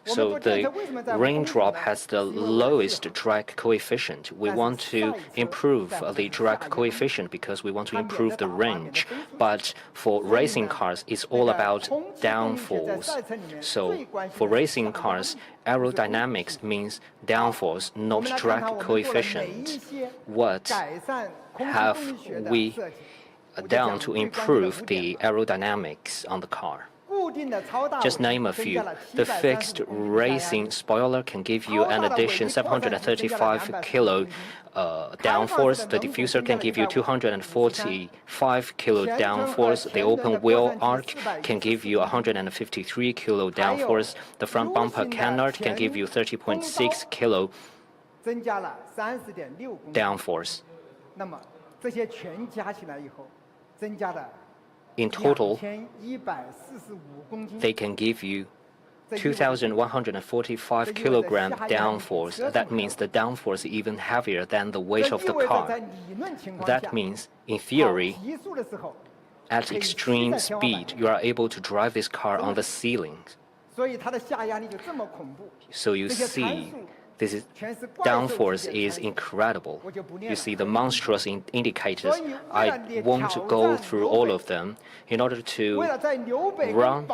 So the raindrop has the lowest drag coefficient. We want to improve the drag coefficient because we want to improve the range. But for racing cars, it's all about downforce. So for racing cars, aerodynamics means downforce, not drag coefficient. What have we done to improve the aerodynamics on the car? Just name a few. The fixed racing spoiler can give you an addition 735 kilo downforce. The diffuser can give you 245 kilo downforce. The open wheel arc can give you 153 kilo downforce. The front bumper canard can give you 30.6 kilo downforce. In total, they can give you 2,145 kilogram downforce. That means the downforce is even heavier than the weight of the car. That means, in theory, at extreme speed, you are able to drive this car on the ceiling. So you see, this downforce is incredible. You see the monstrous indicators. I won't go through all of them. In order to run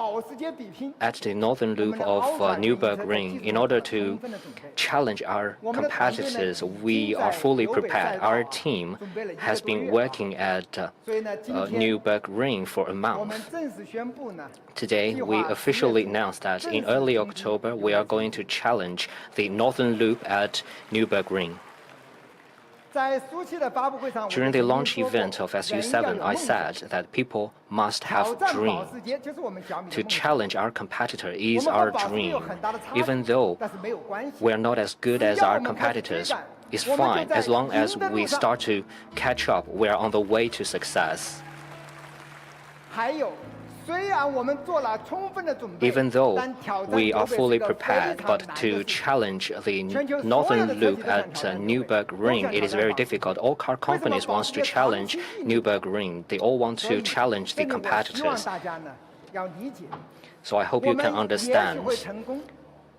at the northern loop of Nürburgring, in order to challenge our competitors, we are fully prepared. Our team has been working at Nürburgring for a month. Today, we officially announced that in early October, we are going to challenge the northern loop at Nürburgring. During the launch event of SU7, I said that people must have dreams. To challenge our competitor is our dream. Even though we're not as good as our competitors, it's fine. As long as we start to catch up, we're on the way to success. Even though we are fully prepared, but to challenge the northern loop at Nürburgring, it is very difficult. All car companies want to challenge Nürburgring. They all want to challenge the competitors. So I hope you can understand.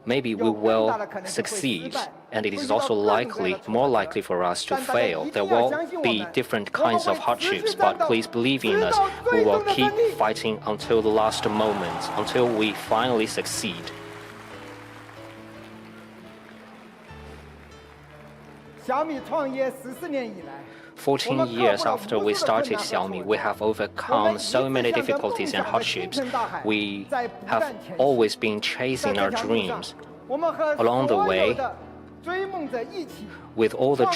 Maybe we will succeed, and it is also more likely for us to fail. There will be different kinds of hardships, but please believe in us. We will keep fighting until the last moment, until we finally succeed. Xiaomi 创业14年以来 14 years after we started Xiaomi, we have overcome so many difficulties and hardships. We have always been chasing our dreams. Along the way, with all the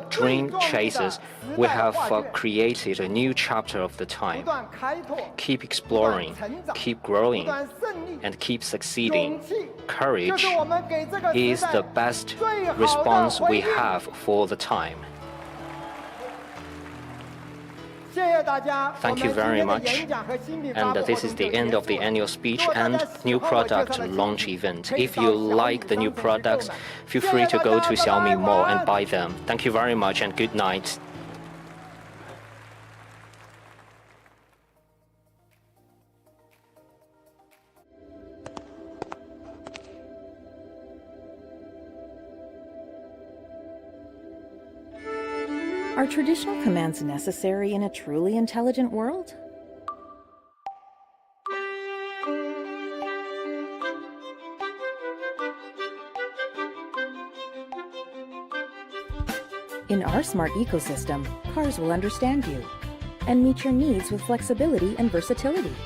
dream chasers, we have created a new chapter of the time. Keep exploring, keep growing, and keep succeeding. Courage is the best response we have for the time. Thank you very much. And this is the end of the annual speech and new product launch event. If you like the new products, feel free to go to Xiaomi Mall and buy them. Thank you very much and good night. Are traditional commands necessary in a truly intelligent world? In our smart ecosystem, cars will understand you and meet your needs with flexibility and versatility.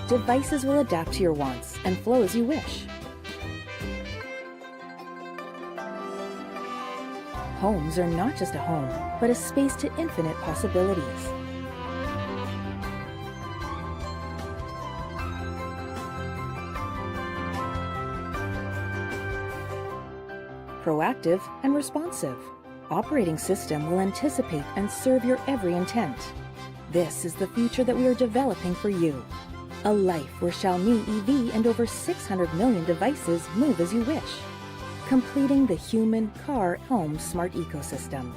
Devices will adapt to your wants and flow as you wish. Homes are not just a home, but a space to infinite possibilities. Proactive and responsive. Operating system will anticipate and serve your every intent. This is the future that we are developing for you. A life where Xiaomi EV and over 600 million devices move as you wish. Completing the human, car, home smart ecosystem.